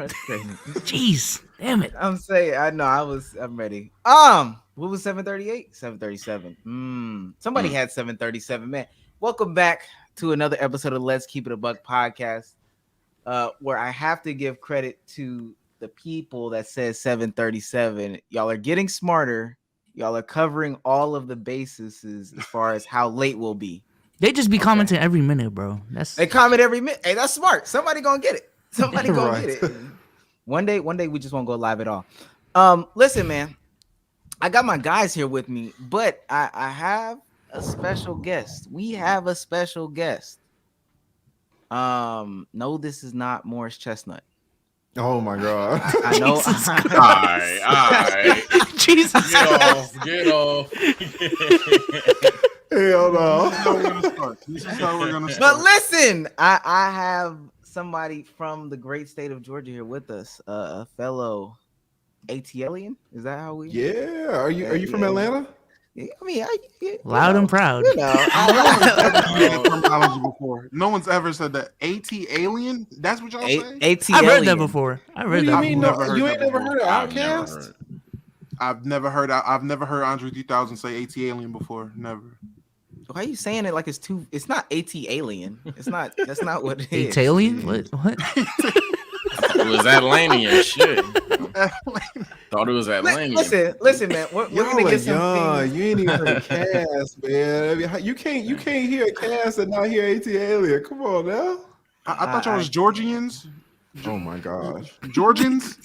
Jeez, damn it. I'm saying, I'm ready. What was 738? 737. Somebody had 737, man. Welcome back to another episode of Let's Keep It a Buck podcast, where I have to give credit to the people that said 737. Y'all are getting smarter. Y'all are covering all of the bases as far as how late we'll be. They just be commenting every minute, bro. They comment every minute. Hey, that's smart. Somebody gonna get it. Somebody gonna get it. One day we just won't go live at all. Listen, man, I got my guys here with me, but I have a special guest. We have a special guest. No, this is not Morris Chestnut. Oh my God. I know. All right. Jesus. Get off. Hell no. This is how we're gonna start. But listen, I have somebody from the great state of Georgia here with us, a fellow ATLian. Is that how we? Yeah. Are you from Atlanta? Yeah, I mean, Loud and proud. You know, Terminology before. No one's ever said that. AT-alien? That's what y'all say? ATLian. I've heard that before. What do you mean? never heard You that ain't never before. heard of Outkast? I've never heard Andre 3000 say AT-alien before. Never. Why are you saying it like it's too? It's not AT-alien. It's not. That's not what it is. Italian? What? It was Atlantean shit. Thought it was Atlantean. Listen, man. We're gonna get some things. You ain't even heard of Cast, man. I mean, you can't hear Cast and not hear AT-alien. Come on now. I thought y'all was Georgians. Oh my gosh. Georgians?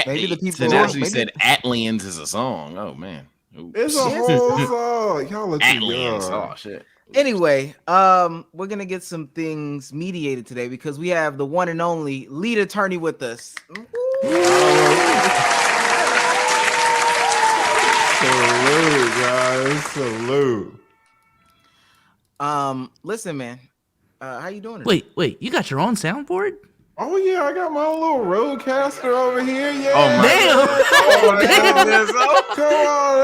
Maybe the people actually said Atlians is a song. Oh man. Ooh. It's a whole song. Y'all are too Atlians. young. Oh shit. Anyway, we're gonna get some things mediated today because we have the one and only lead attorney with us. Salute, guys. Salute. Listen, man. How you doing? Wait, you got your own soundboard? Oh yeah, I got my own little roadcaster over here. Yeah. Oh my Come on now.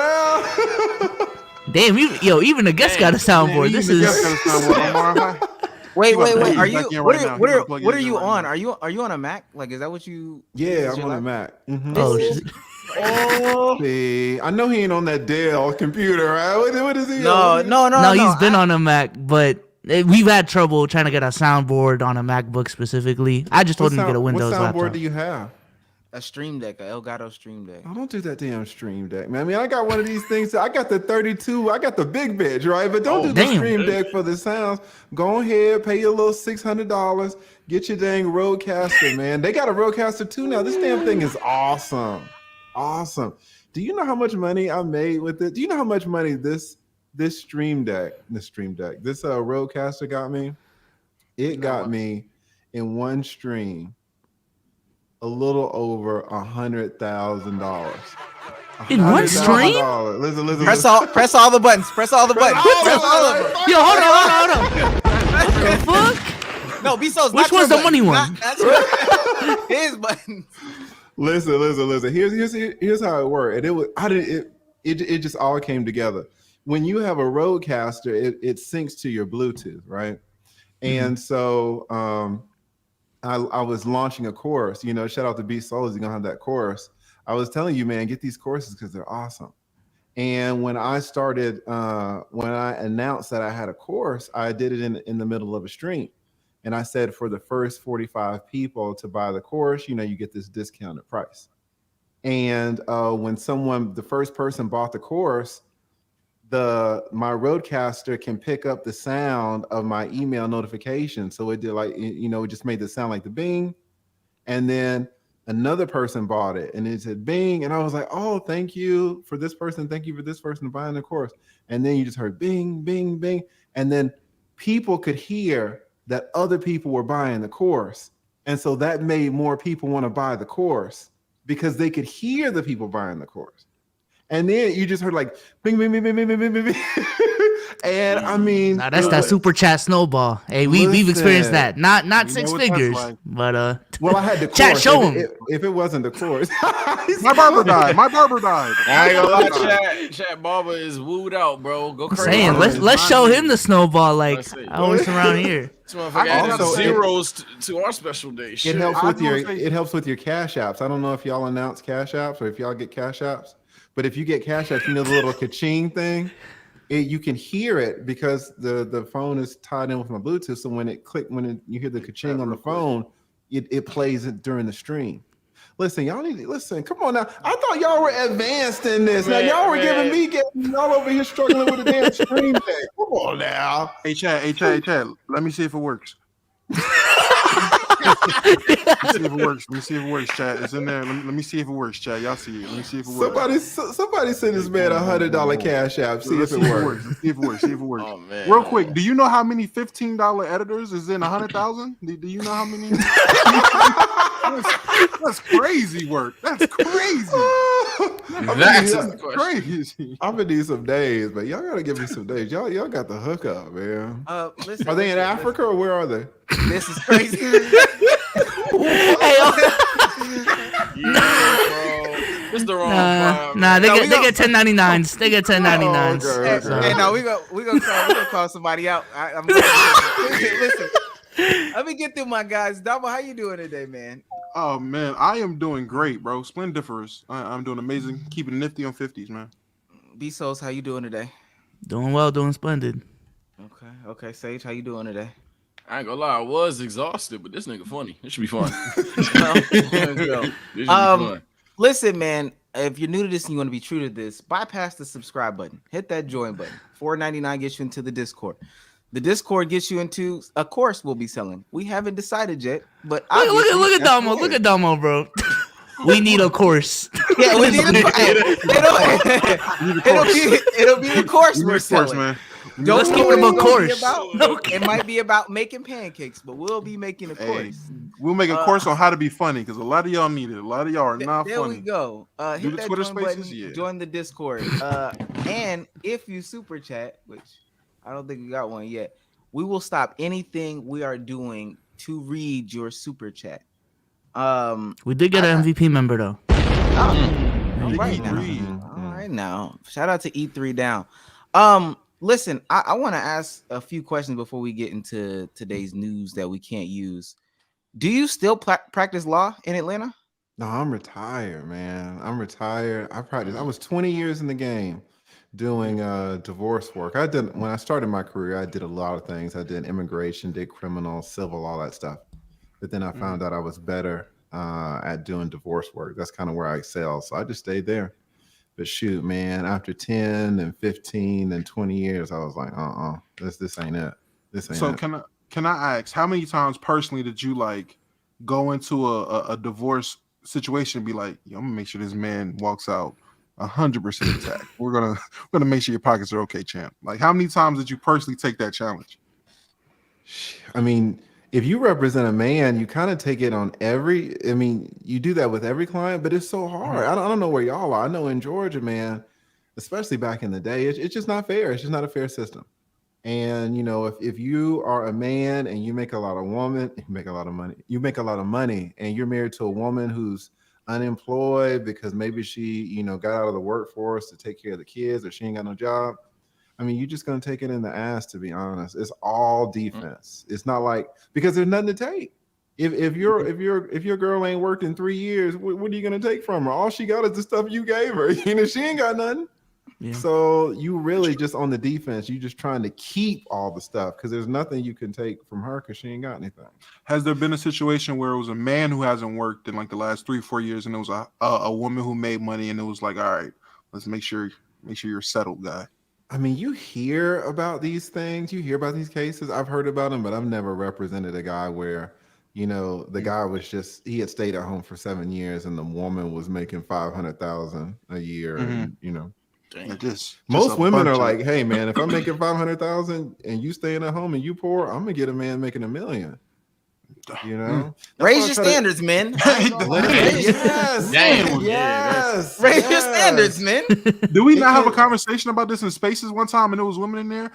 Damn, even the guest got a soundboard. This is. Wait. Are you? Back in What right now. are you Right on? now. Are you on a Mac? Like, is that what you? Yeah, is I'm your on a laptop? Mac. Mhm. Oh shit. Oh, see, I know he ain't on that Dell computer, right? What is he No, on? no. He's been on a Mac, but we've had trouble trying to get a soundboard on a MacBook specifically. I just told him to get a Windows What soundboard laptop. do you have? A Streamdeck, a Elgato Streamdeck. I don't do that damn Streamdeck, man. I mean, I got one of these things. I got the 32. I got the big bitch, right? But don't do the damn. Streamdeck for the sounds. Go ahead, pay your little $600. Get your dang Rodecaster, man. They got a Rodecaster too now. This damn thing is awesome. Awesome. Do you know how much money I made with it? Do you know how much money this Rodecaster got me? It got me in one stream a little over $100,000. In one stream? Listen. Press all the buttons. Press all the buttons. Press all of them. Yo, hold on. What the fuck? No, Bezos. Which one's the money one? His buttons. Listen. Here's how it worked. And it just all came together. When you have a Rodecaster, it syncs to your Bluetooth, right? And so I was launching a course, shout out to B Souls, you're gonna have that course. I was telling you, man, get these courses because they're awesome. And when I announced that I had a course, I did it in the middle of a stream. And I said, for the first 45 people to buy the course, you get this discounted price. And when the first person bought the course, my Rodecaster can pick up the sound of my email notification. So it did it just made the sound like the bing. And then another person bought it and it said bing. And I was like, oh, thank you for this person. Thank you for this person buying the course. And then you just heard bing, bing, bing. And then people could hear that other people were buying the course. And so that made more people want to buy the course because they could hear the people buying the course. And then you just heard like bing, bing, bing, bing, bing, bing, bing, bing. And I mean, Nah, that's that super chat snowball. Hey, we've experienced that. Not You six know what that's figures, like. but well, I had the Chat, course. show if, him. if it wasn't the course, My barber died. My barber died. I ain't gonna lie, chat barber is wooed out, bro. Go I'm crazy. saying let's show him the snowball like Let's see. always around here. This motherfucker added Also, zeros to our special day. it Shit. helps I with was your gonna say- it helps with your cash apps. I don't know if y'all announce cash apps or if y'all get cash apps, but if you get cash apps, you know the little ka-ching thing. You can hear it because the phone is tied in with my Bluetooth. So when you hear the ka-ching on the phone, it plays it during the stream. Listen, y'all need to listen. Come on now. I thought y'all were advanced in this. Now y'all were giving me y'all over here struggling with a damn stream deck. Come on now. Hey, Chad. Let me see if it works. Let me see if it works, Chad. It's in there. Let me see if it works, Chad. Y'all see it. Let me see if it works. Somebody send this man $100 cash app. See if it works. See if it works. See if it works. Oh, man. Real quick, do you know how many $15 editors is in 100,000? Do you know how many? That's crazy work. That's crazy. That's the question. Crazy. I'm gonna need some days, but y'all gotta give me some days. Y'all got the hookup, man. Listen, Are they in Africa or where are they? This is crazy. Hey, Bro. It's the wrong crime. nah, they No, get 1099s. They get 1099s. Oh, okay. So- Hey, no, we gonna call somebody out. Listen. Let me get through my guys. Damo, how you doing today, man? Oh man, I am doing great, bro. Splendiferous. I'm doing amazing. Keeping nifty on 50s, man. B-Souls, how you doing today? Doing well, doing splendid. Okay. Sage, how you doing today? I ain't gonna lie, I was exhausted, but this nigga funny. It should be fun. Let's go. This should be fun. Listen, man, if you're new to this and you want to be true to this, bypass the subscribe button. Hit that join button. $4.99 gets you into the Discord. The Discord gets you into a course we'll be selling. We haven't decided yet, but Look at Damo. Look at Damo, bro. We need a course. Yeah, we need a it'll be the course we're selling. Man. Let's Don't keep know it what about it's gonna be course. about. It might be about making pancakes, but we'll be making a Hey, course. we'll make a course on how to be funny because a lot of y'all need it. A lot of y'all are not There funny. we go. Do Hit the that Twitter join Spaces? button, Yeah. join the Discord. And if you super chat, which I don't think we got one yet, we will stop anything we are doing to read your super chat. We did get an MVP member though. All right now. E3. All right now. Shout out to E3 down. Listen, I want to ask a few questions before we get into today's news that we can't use. Do you still practice law in Atlanta? No, I'm retired, man. I'm retired. I was 20 years in the game doing divorce work. When I started my career, I did a lot of things. I did immigration, did criminal, civil, all that stuff. But then I found out I was better at doing divorce work. That's kind of where I excel. So I just stayed there. But shoot, man, after 10 and 15 and 20 years, I was like, this ain't it. This ain't So it. can I ask, how many times personally did you like go into a divorce situation and be like, yo, I'm gonna make sure this man walks out 100% intact. We're gonna make sure your pockets are okay, champ. Like, how many times did you personally take that challenge? I mean, if you represent a man, you kind of take it on you do that with every client, but it's so hard. I don't know where y'all are. I know in Georgia, man, especially back in the day, it's just not fair. It's just not a fair system. And, you know, if you are a man and you make a lot of money and you're married to a woman who's unemployed because maybe she, got out of the workforce to take care of the kids or she ain't got no job. I mean, you're just going to take it in the ass, to be honest. It's all defense. It's not like, because there's nothing to take. If your girl ain't worked in 3 years, what are you going to take from her? All she got is the stuff you gave her. She ain't got nothing. Yeah. So you really just on the defense, you just trying to keep all the stuff because there's nothing you can take from her because she ain't got anything. Has there been a situation where it was a man who hasn't worked in like the last 3-4 years and it was a woman who made money and it was like, all right, let's make sure you're settled, guy? I mean, you hear about these things, you hear about these cases. I've heard about them, but I've never represented a guy where, the guy was he had stayed at home for 7 years and the woman was making $500,000 a year. And, most women are like, hey man, if I'm making $500,000 and you staying at home and you poor, I'm gonna get a man making $1 million. You know, raise your standards, men. Yes, Damn. yes. Raise your standards, men. Did we not have a conversation about this in Spaces one time, and there was women in there?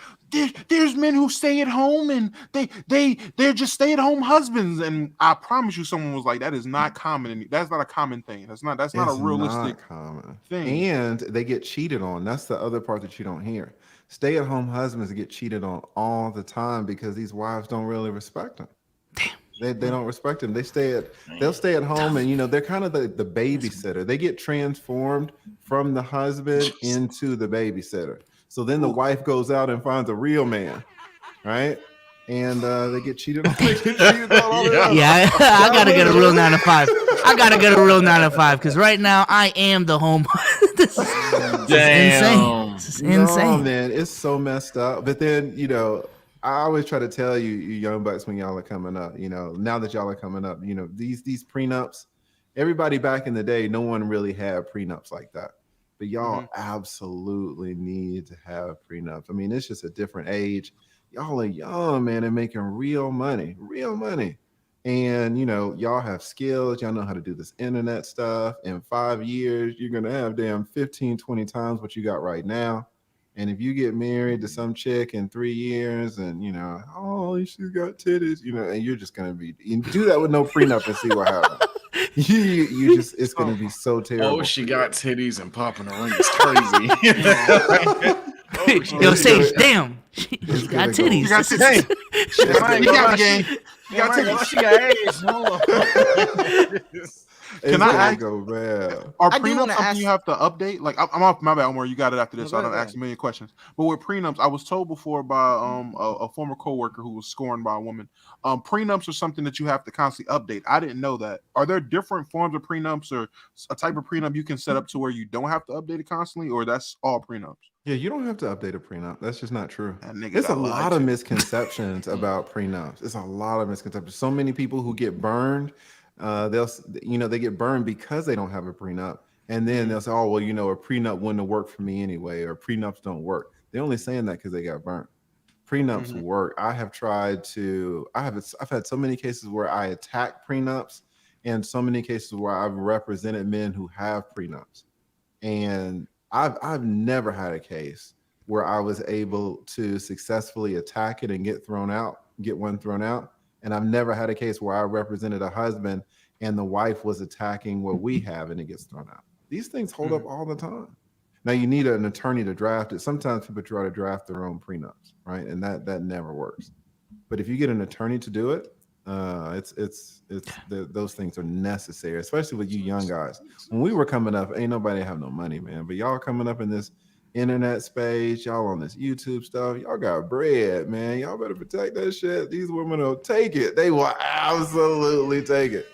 There's men who stay at home, and they're just stay at home husbands. And I promise you, someone was like, "That is not common. That's not a common thing. That's not a realistic common thing." And they get cheated on. That's the other part that you don't hear. Stay at home husbands get cheated on all the time because these wives don't really respect them. They don't respect them. They'll stay at home, and they're kind of the babysitter. They get transformed from the husband into the babysitter. So then the wife goes out and finds a real man, right? And they get cheated on. Yeah, I gotta get a real 9 to 5. I gotta get a real 9 to 5 because right now I am the home. This is insane. This is insane. No, man, it's so messed up. But then I always try to tell you young bucks when y'all are coming up, now that y'all are coming up, these prenups, everybody back in the day, no one really had prenups like that. But y'all absolutely need to have prenups. I mean, it's just a different age. Y'all are young, man, and making real money. And, y'all have skills. Y'all know how to do this internet stuff. In 5 years, you're going to have damn 15, 20 times what you got right now. And if you get married to some chick in 3 years and, she's got titties, and you're just going to you do that with no prenup and see what happens. It's going to be so terrible. Oh, she got titties and popping a ring. It's crazy. Yo, Sage, damn. She got titties. You got titties. You got the game. You got titties. She got AIDS. Can I ask? Go bad. Are prenups something you have to update? Like, I'm off my bad, Omar. You got it after this. So I don't ask a million questions. But with prenups, I was told before by a former coworker who was scorned by a woman. Prenups are something that you have to constantly update. I didn't know that. Are there different forms of prenups or a type of prenup you can set up to where you don't have to update it constantly, or that's all prenups? Yeah, you don't have to update a prenup. That's just not true. There's a lot of misconceptions about prenups. It's a lot of misconceptions. So many people who get burned. They get burned because they don't have a prenup, and then they'll say, "Oh, well, a prenup wouldn't have worked for me anyway," or prenups don't work. They're only saying that because they got burned. Prenups work. I've had so many cases where I attack prenups, and so many cases where I've represented men who have prenups, and I've never had a case where I was able to successfully attack it and get one thrown out. And I've never had a case where I represented a husband and the wife was attacking what we have and it gets thrown out. These things hold up all the time. Now you need an attorney to draft it. Sometimes people try to draft their own prenups, right? And that never works. But if you get an attorney to do it, those things are necessary, especially with you young guys. When we were coming up, ain't nobody have no money, man. But y'all coming up in this internet space, y'all on this YouTube stuff, y'all got bread, man. Y'all better protect that shit. These women will take it. They will absolutely take it.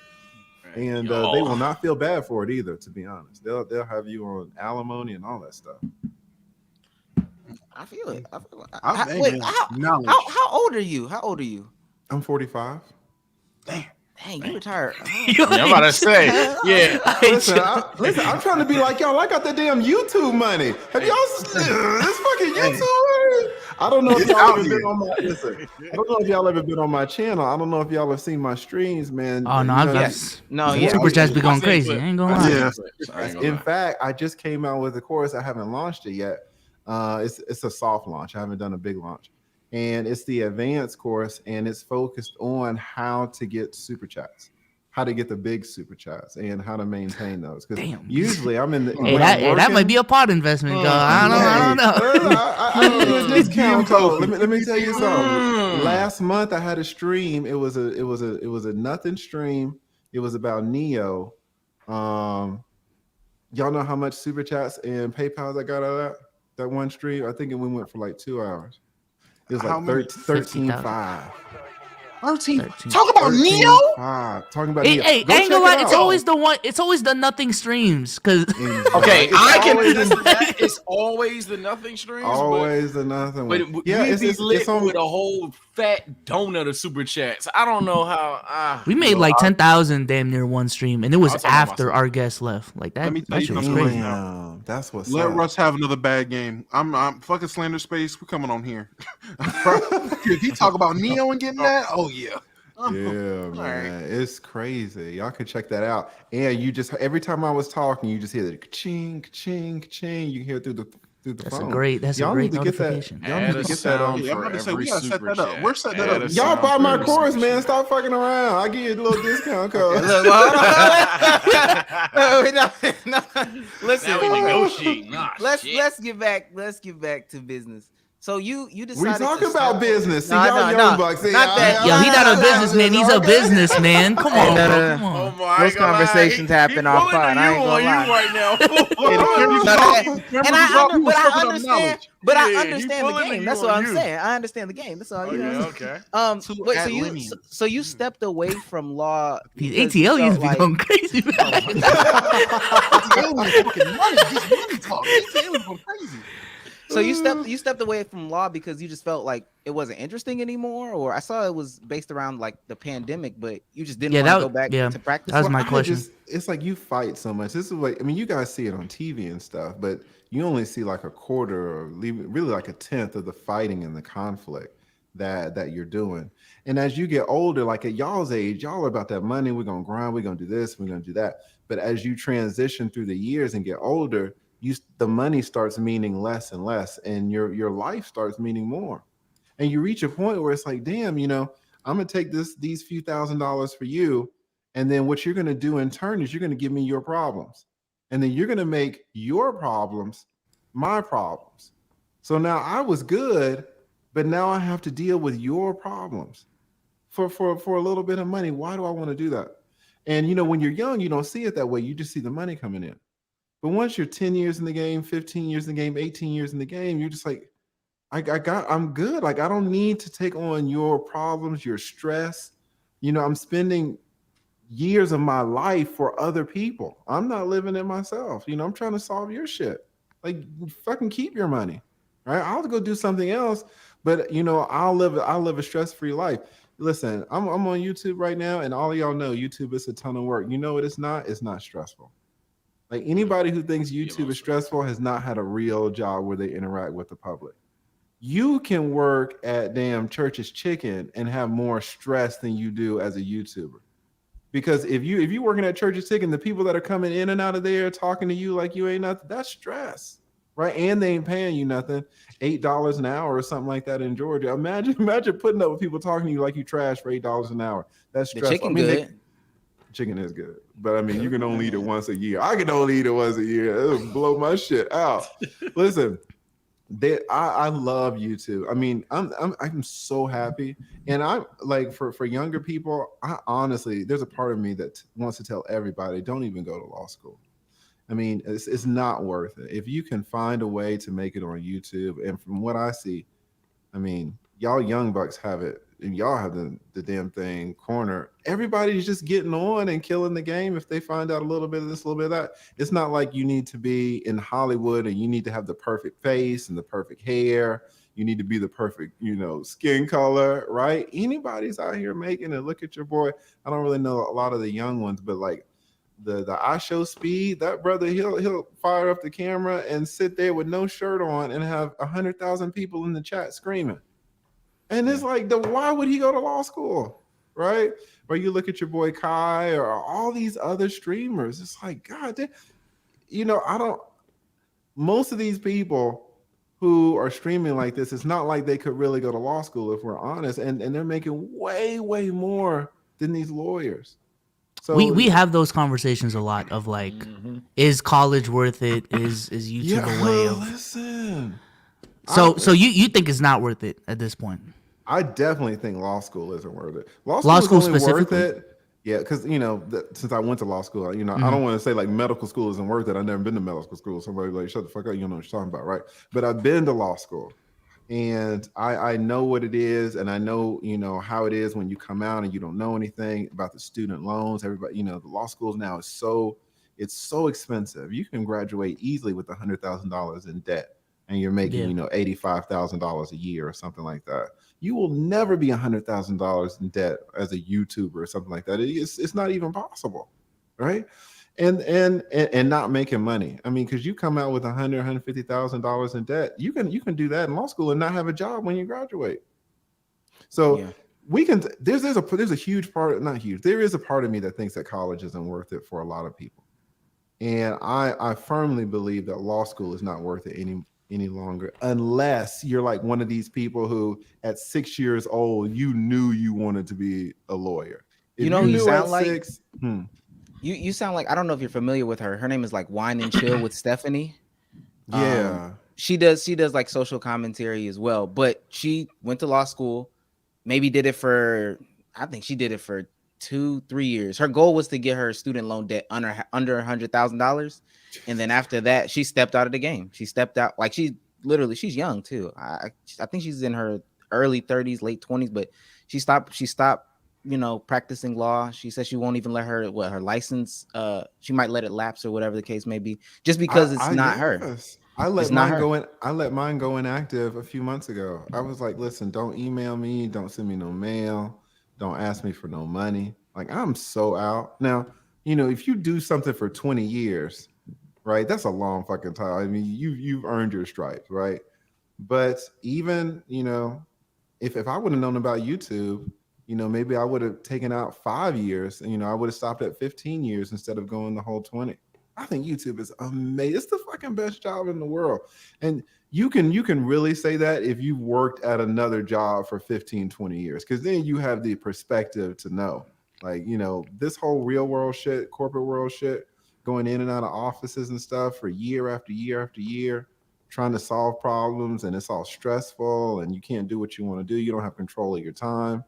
And they will not feel bad for it either, to be honest. They'll have you on alimony and all that stuff. I feel it. How old are you? I'm 45. Dang, you retired. I'm about to say, yeah. Listen, I'm trying to be like y'all. I got the damn YouTube money. Have y'all this fucking YouTube money? I don't know if y'all ever been on my I don't know if y'all ever been on my channel. I don't know if y'all have seen my streams, man. Oh no, Superchats be going crazy. I ain't gonna lie. Yeah. In fact, I just came out with a course. I haven't launched it yet. It's a soft launch. I haven't done a big launch. And it's the advanced course, and it's focused on how to get super chats, how to get the big super chats, and how to maintain those. Because usually I'm in the that might be a pot investment, God. I don't know. I do a discount code. Let me tell you something. Last month I had a stream. It was a nothing stream. It was about Neo. Y'all know how much super chats and PayPals I got out of that one stream? I think we went for like 2 hours. It was like 13.5. 13. Talk about Neo. Talking about Neo. Hey, ain't gonna lie. It's always the one. It's always the nothing streams. Cause I can understand that. It's always the nothing streams. Always the nothing. But yeah, it's lit with a whole fat donut of super chats. I don't know how. We made like 10,000 damn near one stream, and it was after our guest left. Like that. That shit was crazy. That's what's. Let Russ have another bad game. I'm fucking Slander Space. We're coming on here. If he talk about Neo and getting that, oh yeah. Yeah, man, it's crazy. Y'all can check that out. And you just every time I was talking, you just hear the ka-ching, ka-ching, ka-ching. You hear it through the phone. That's Y'all a great need to get that. notification. Y'all need to get that on. Yeah, I'm about to say we gotta set that up. Chat. We're setting that Add up. a Y'all sound buy for my every course, super man. chat. Stop fucking around. I give you a little discount code. Look, no. Listen, Now we negotiate. let's get back to business. So you decided We talking to about stop- business. See, No, y'all no, young no. bucks. See, Not that. Yo, he not a businessman. He's a Okay. businessman. Come on, bro. Come on. Oh my! Those conversations happen off pod. I ain't gonna lie. right now. And I understand. But I Yeah, understand he the pulling game. you That's on what I'm you. saying. I understand the game. That's all. Oh, You know yeah, what okay. I'm saying? Wait, so you stepped away from law. These because you ATL felt used to be like- going crazy. So you stepped away from law because you just felt like it wasn't interesting anymore, or I saw it was based around like the pandemic, but you just didn't want to go back to practice. That was my question. It's like you fight so much. This is like, I mean, you guys see it on TV and stuff, but you only see like a quarter or really like a tenth of the fighting and the conflict that you're doing. And as you get older, like at y'all's age, y'all are about that money. We're gonna grind. We're gonna do this. We're gonna do that. But as you transition through the years and get older, the money starts meaning less and less, and your life starts meaning more. And you reach a point where it's like, damn, I'm gonna take these few $1,000s for you, and then what you're gonna do in turn is you're gonna give me your problems, and then you're gonna make your problems my problems. So now I was good, but now I have to deal with your problems for a little bit of money. Why do I want to do that? And when you're young, you don't see it that way. You just see the money coming in. But once you're 10 years in the game, 15 years in the game, 18 years in the game, you're just like, I'm good. Like, I don't need to take on your problems, your stress. I'm spending years of my life for other people. I'm not living it myself. I'm trying to solve your shit. Like, fucking keep your money, right? I'll go do something else, but I'll live a stress-free life. Listen, I'm on YouTube right now, and all of y'all know YouTube is a ton of work. You know what it's not? It's not stressful. Like, anybody who thinks YouTube is stressful has not had a real job where they interact with the public. You can work at damn Church's Chicken and have more stress than you do as a YouTuber. Because if you're working at Church's Chicken, the people that are coming in and out of there talking to you like you ain't nothing, that's stress, right? And they ain't paying you nothing, $8 an hour or something like that in Georgia. Imagine putting up with people talking to you like you trash for $8 an hour. That's stressful. The chicken good. Chicken is good, but I mean, you can only eat it once a year. I can only eat it once a year. It'll blow my shit out. Listen, I love YouTube. I mean, I'm so happy, and I'm like for younger people. I honestly, there's a part of me that wants to tell everybody, don't even go to law school. I mean, it's not worth it. If you can find a way to make it on YouTube, and from what I see, I mean, y'all young bucks have it. And y'all have the damn thing corner. Everybody's just getting on and killing the game if they find out a little bit of this, a little bit of that. It's not like you need to be in Hollywood and you need to have the perfect face and the perfect hair. You need to be the perfect, skin color, right? Anybody's out here making it. Look at your boy. I don't really know a lot of the young ones, but like the iShow Speed, that brother, he'll fire up the camera and sit there with no shirt on and have 100,000 people in the chat screaming. And it's like, why would he go to law school, right? Or you look at your boy Kai or all these other streamers. It's like, God damn, most of these people who are streaming like this, it's not like they could really go to law school if we're honest. And they're making way, way more than these lawyers. So we have those conversations a lot of like, is college worth it? Is YouTube a way of... Listen. So you think it's not worth it at this point? I definitely think law school isn't worth it. Law school is only worth specifically? it. Yeah, because since I went to law school, I don't want to say like medical school isn't worth it. I've never been to medical school. Somebody like, shut the fuck up, you don't know what you're talking about, right? But I've been to law school, and I know what it is, and I know how it is when you come out and you don't know anything about the student loans. Everybody, the law schools now is so expensive. You can graduate easily with $100,000 in debt, and you're making $85,000 a year or something like that. You will never be $100,000 in debt as a YouTuber or something like that. It's not even possible, right? And not making money. I mean, because you come out with $150,000 in debt, you can do that in law school and not have a job when you graduate. So we can. There's a huge part, not huge. There is a part of me that thinks that college isn't worth it for a lot of people, and I firmly believe that law school is not worth it any longer, unless you're like one of these people who at 6 years old you knew you wanted to be a lawyer. If You know, you sound like 6, you sound like, I don't know if you're familiar with her. Her name is like Wine and Chill with Stephanie. yeah. She does like social commentary as well, but she went to law school, maybe did it for, I think she did it for 2-3 years. Her goal was to get her student loan debt under $100,000. And then after that, she stepped out of the game. She stepped out, like she's young too. I think she's in her early 30s, late 20s, but she stopped, practicing law. She said she won't even let her license, she might let it lapse or whatever the case may be, just because it's not her. I let mine go inactive a few months ago. I was like, listen, don't email me, don't send me no mail, don't ask me for no money. Like, I'm so out. Now, if you do something for 20 years, right? That's a long fucking time. I mean, you've earned your stripes, right? But even, if I would have known about YouTube, maybe I would have taken out 5 years and, I would have stopped at 15 years instead of going the whole 20. I think YouTube is amazing. It's the fucking best job in the world. And you can really say that if you worked at another job for 15, 20 years, because then you have the perspective to know, like, this whole real world shit, corporate world shit, going in and out of offices and stuff for year after year after year, trying to solve problems, and it's all stressful and you can't do what you want to do. You don't have control of your time.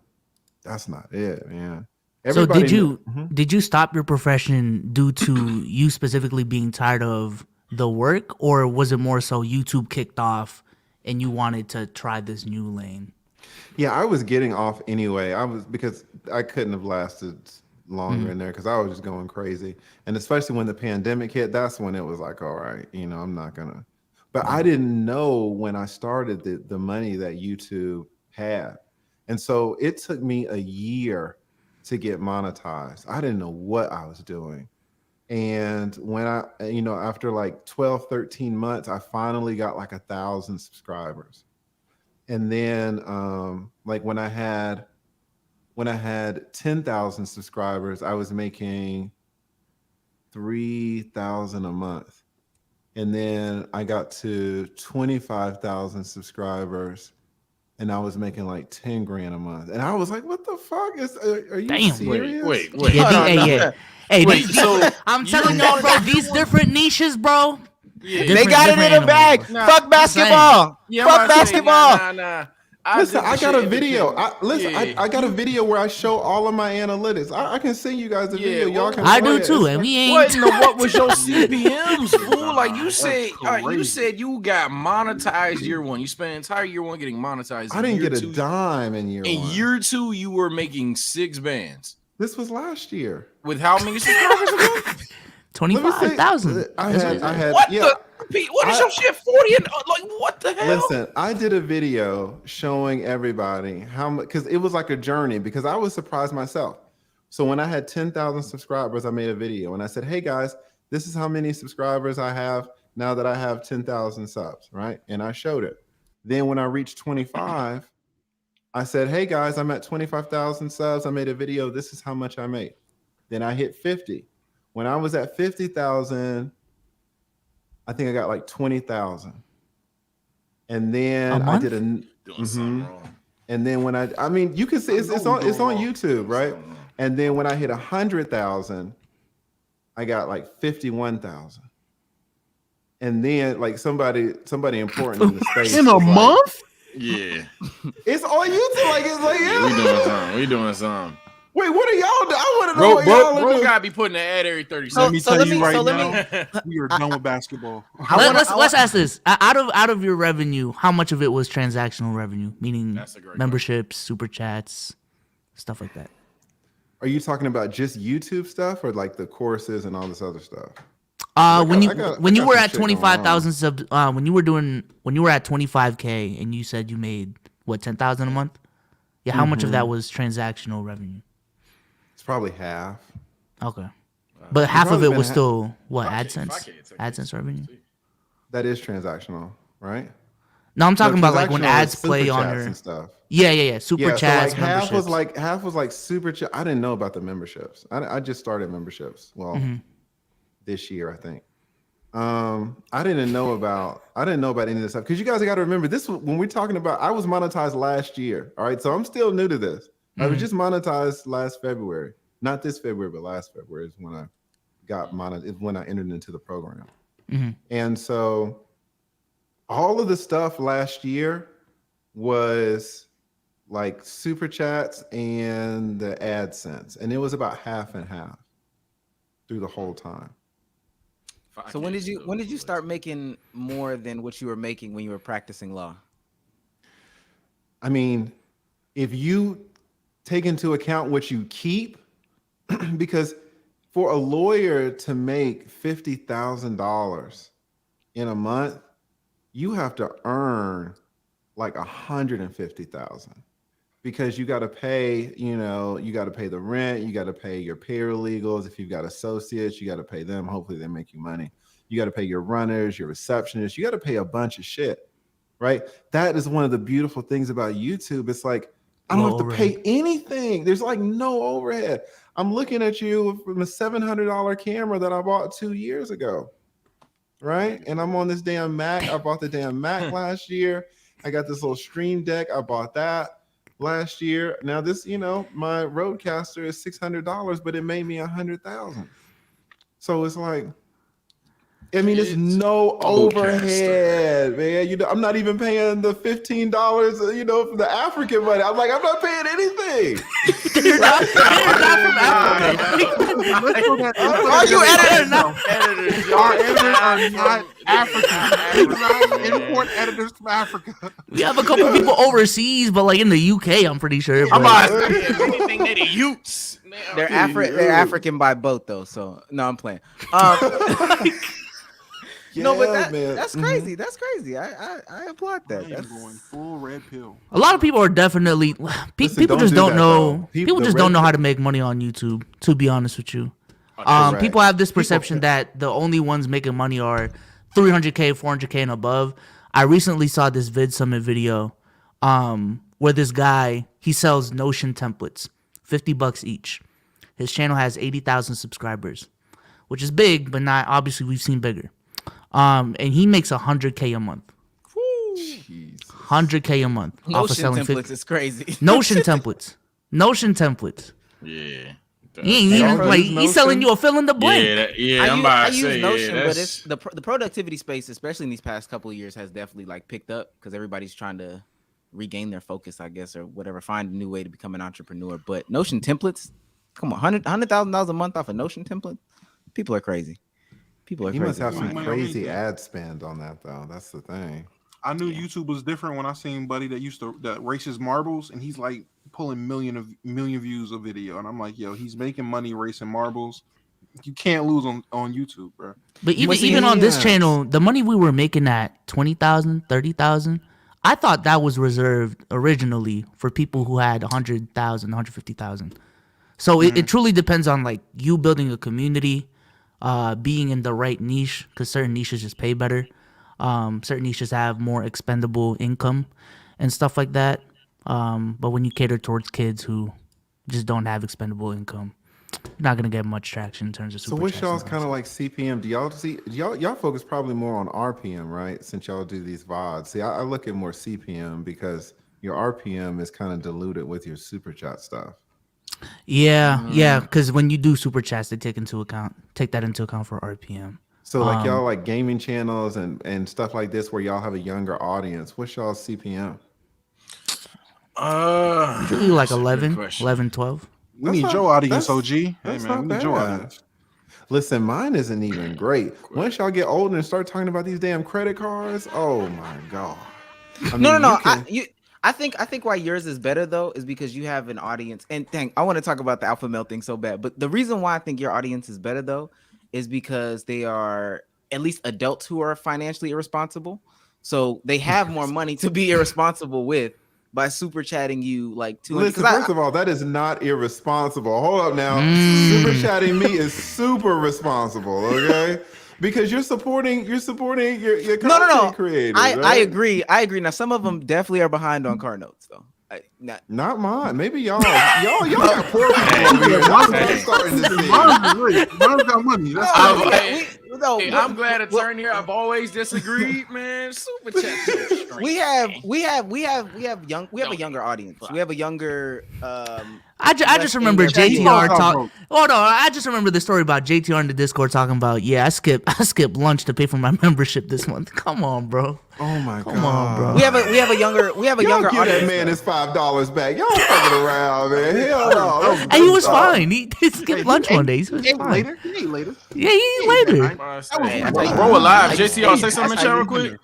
That's not it, man. Everybody so did you stop your profession due to you specifically being tired of the work, or was it more so YouTube kicked off and you wanted to try this new lane? Yeah, I was getting off anyway. Because I couldn't have lasted longer in there because I was just going crazy. And especially when the pandemic hit, that's when it was like, all right, I'm not gonna. But I didn't know when I started the money that YouTube had. And so it took me a year to get monetized. I didn't know what I was doing. And when after like 12, 13 months, I finally got like 1,000 subscribers. And then like when I had 10,000 subscribers, I was making $3,000 a month. And then I got to 25,000 subscribers, and I was making like 10 grand a month. And I was like, what the fuck? Are you serious? Wait. Hey, so I'm telling y'all, bro, these different niches, bro. Yeah. They got it in the bag. Fuck basketball. Fuck basketball. Nah. Listen, I got a video. I got a video where I show all of my analytics. I can send you guys the video. Y'all can. I do too, and we ain't. What was your CPMs, fool? Like you said you got monetized year one. You spent entire year one getting monetized. I didn't get a dime in year one. In year two, you were making 6 bands. This was last year. With how many subscribers again? 25,000. I had. What is your shit? 40 and like what the hell? Listen, I did a video showing everybody how much, because it was like a journey, because I was surprised myself. So when I had 10,000 subscribers, I made a video and I said, hey guys, this is how many subscribers I have now that I have 10,000 subs, right? And I showed it. Then when I reached 25, I said, hey guys, I'm at 25,000 subs. I made a video. This is how much I made. Then I hit 50. When I was at 50,000, I think I got like 20,000. And then I did doing something wrong. And then when I mean, you can see it's on YouTube, right? And then when I hit 100,000, I got like 51,000. And then like somebody important in the States in a month? Yeah. It's on YouTube. Like it's like We doing something. Wait, what are y'all doing? I want to know what y'all are doing. Gotta be putting an ad every 30 Let seconds. me tell you right now, we are done with basketball. Let's ask this. Out of your revenue, how much of it was transactional revenue? Meaning memberships, super chats, stuff like that. Are you talking about just YouTube stuff or like the courses and all this other stuff? When you were at 25,000 subs, when you were at 25K and you said you made what, 10,000 a month? Yeah, how much of that was transactional revenue? It's probably half. Okay. But half of it was still what, AdSense? AdSense revenue? That is transactional, right? No, I'm talking about like when transactional ads is play super on chats your. and stuff. Yeah. Super Yeah, chats. so like Memberships. half was like super chat. I didn't know about the memberships. I just started memberships. Well, this year I think. I didn't know about any of this stuff because you guys got to remember this when we're talking about. I was monetized last year. All right, so I'm still new to this. I was just monetized last February, not this February, but last February is when I got monetized. Is when I entered into the program, and so all of the stuff last year was like super chats and the AdSense, and it was about half and half through the whole time. So when did you start making more than what you were making when you were practicing law? I mean, if you take into account what you keep, because for a lawyer to make $50,000 in a month, you have to earn like 150,000 because you got to pay, you got to pay the rent, you got to pay your paralegals. If you've got associates, you got to pay them. Hopefully they make you money. You got to pay your runners, your receptionists. You got to pay a bunch of shit, right? That is one of the beautiful things about YouTube. It's like, I don't have to pay anything. There's like no overhead. I'm looking at you from a $700 camera that I bought 2 years ago, right? And I'm on this damn Mac. I bought the damn Mac last year. I got this little Streamdeck. I bought that last year. Now this, my Rodecaster is $600, but it made me $100,000. So it's like, I mean, it's no overhead, man. I'm not even paying the $15, for the African money. I'm like, I'm not paying anything. They're not from Africa. Are you editors? Our editors are not African. We do not import editors from Africa. We have a couple people overseas, but like in the UK, I'm pretty sure. I'm about to say anything they the Utes. They're African by boat though. So no, I'm playing. No, but that's crazy. That's crazy. I applaud that. That's going full red pill. A lot of people are definitely people just don't know. People just don't know how to make money on YouTube. To be honest with you, people have this perception that the only ones making money are 300K, 400K, and above. I recently saw this Vid Summit video, where this guy he sells Notion templates, $50 each. His channel has 80,000 subscribers, which is big, but not obviously we've seen bigger. And he makes 100K a month. 100K a month off of selling templates. It's crazy. Notion templates. Yeah. He's selling you a fill in the blank. I use Notion, but it's the productivity space, especially in these past couple of years, has definitely like picked up because everybody's trying to regain their focus, I guess, or whatever, find a new way to become an entrepreneur. But Notion templates, come on, $100,000 a month off a Notion template. People are crazy. He must have some crazy ad spend on that though. That's the thing. I knew YouTube was different when I seen Buddy that races marbles, and he's like pulling million views a video, and I'm like, yo, he's making money racing marbles. You can't lose on YouTube, bro. But even on this channel, the money we were making at 20,000, 30,000, I thought that was reserved originally for people who had 100,000, 150,000. So it truly depends on like you building a community. Being in the right niche, because certain niches just pay better. Certain niches have more expendable income and stuff like that. But when you cater towards kids who just don't have expendable income, you're not gonna get much traction in terms of super. So what's y'all's kind of like CPM? Do y'all focus probably more on RPM, right? Since y'all do these VODs. See, I look at more CPM because your RPM is kind of diluted with your super chat stuff. Yeah, because when you do super chats, they take that into account for RPM. So like y'all like gaming channels and stuff like this where y'all have a younger audience. What's y'all's CPM? Usually like 11, 12. We need your audience, OG. Hey man, we need your audience. Listen, mine isn't even great. Once y'all get older and start talking about these damn credit cards, oh my god. No. I think why yours is better though is because you have an audience. And I want to talk about the alpha male thing so bad. But the reason why I think your audience is better though is because they are at least adults who are financially irresponsible. So they have more money to be irresponsible with by super chatting you like 200. Listen, first of all, that is not irresponsible. Hold up now. Super chatting me is super responsible, okay? because you're supporting your content No. creators. I right? agree. Now some of them definitely are behind on car notes though. Not mine. Maybe y'all got poor people over here. That's what I'm starting to see. Mine's got money. That's I'm glad it's turned here. I've always disagreed, man. Super chat. We have a younger audience. We have a younger. I just remember JTR talk. Oh no, I just remember the story about JTR in the Discord talking about, I skipped lunch to pay for my membership this month. Come on, bro. Oh my god. Come on, bro. We have a younger Give audience. that man his $5 back. Y'all fucking around, man. Hell no. And he was fine. He skipped lunch one day. He was fine. later. He ate later. Yeah, he ate later. Bro, alive. JTR, say something in the chat real quick.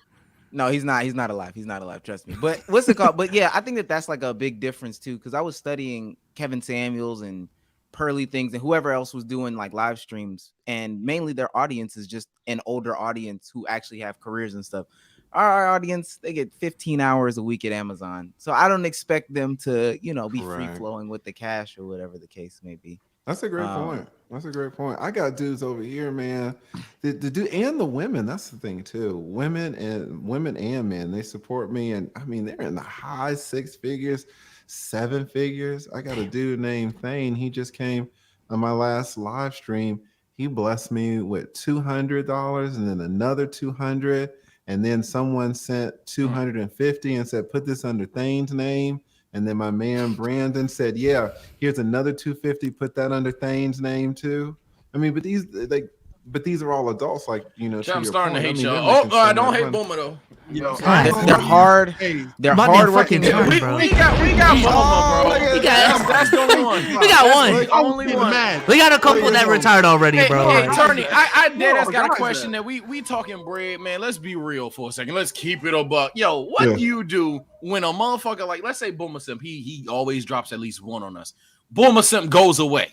No, he's not. He's not alive. He's not alive. Trust me. But what's it called? But yeah, I think that's like a big difference too. Because I was studying Kevin Samuels and Pearly Things and whoever else was doing like live streams, and mainly their audience is just an older audience who actually have careers and stuff. Our audience, they get 15 hours a week at Amazon, so I don't expect them to, be free flowing with the cash or whatever the case may be. That's a great point. That's a great point. I got dudes over here, man. The dude and the women. That's the thing too. Women and men, they support me, and I mean they're in the high 6 figures, 7 figures. I got a dude named Thane. He just came on my last live stream. He blessed me with $200 and then another 200, and then someone sent 250 and said, "Put this under Thane's name." And then my man Brandon said, "Yeah, here's another 250. Put that under Thane's name too." I mean, but these are all adults, like I'm starting to hate y'all. I don't hate Boomer though. They're hard. They're hard working. We got Boomer, bro. That's the only one. We got one. Only one. We got a couple that retired already, bro. Hey, Tony, I deadass got a question that we talking bread, man. Let's be real for a second. Let's keep it a buck. Yo, what do you do when a motherfucker, like, let's say Boomer Simp, he always drops at least one on us. Boomer Simp goes away.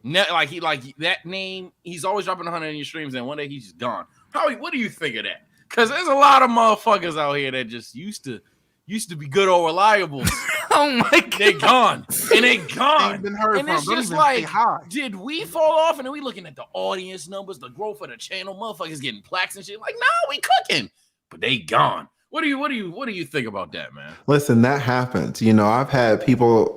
Like that name, he's always dropping 100 in your streams, and one day he's just gone. Howie, what do you think of that? Because there's a lot of motherfuckers out here that just used to be good or reliable. Oh my god, they gone and they gone. And it's just like, did we fall off? And then we looking at the audience numbers, the growth of the channel, motherfuckers getting plaques and shit. Like, no, we cooking, but they gone. What do you think about that, man? Listen, that happens. I've had people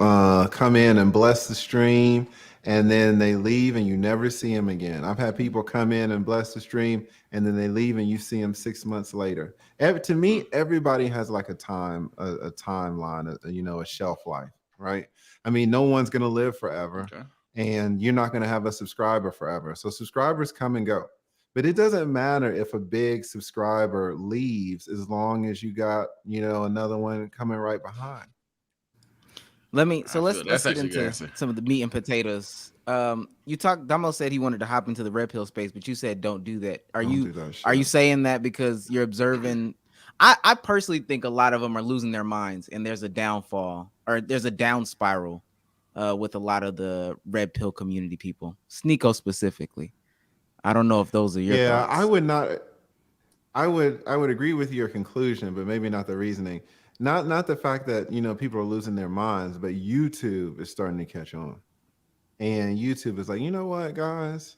come in and bless the stream, and then they leave and you never see them again. I've had people come in and bless the stream, and then they leave and you see them 6 months later. To me, everybody has like a timeline, a shelf life, right? I mean, no one's going to live forever, and you're not going to have a subscriber forever. So subscribers come and go. But it doesn't matter if a big subscriber leaves, as long as you got, another one coming right behind. Let's get into some of the meat and potatoes. Damo said he wanted to hop into the red pill space, but you said don't do that. Are you saying that because you're observing? I personally think a lot of them are losing their minds, and there's a downfall, or there's a down spiral with a lot of the red pill community people, Sneeko specifically. I don't know if those are your thoughts. I would not. I would agree with your conclusion, but maybe not the reasoning. Not the fact that people are losing their minds, but YouTube is starting to catch on, and YouTube is like, you know what, guys,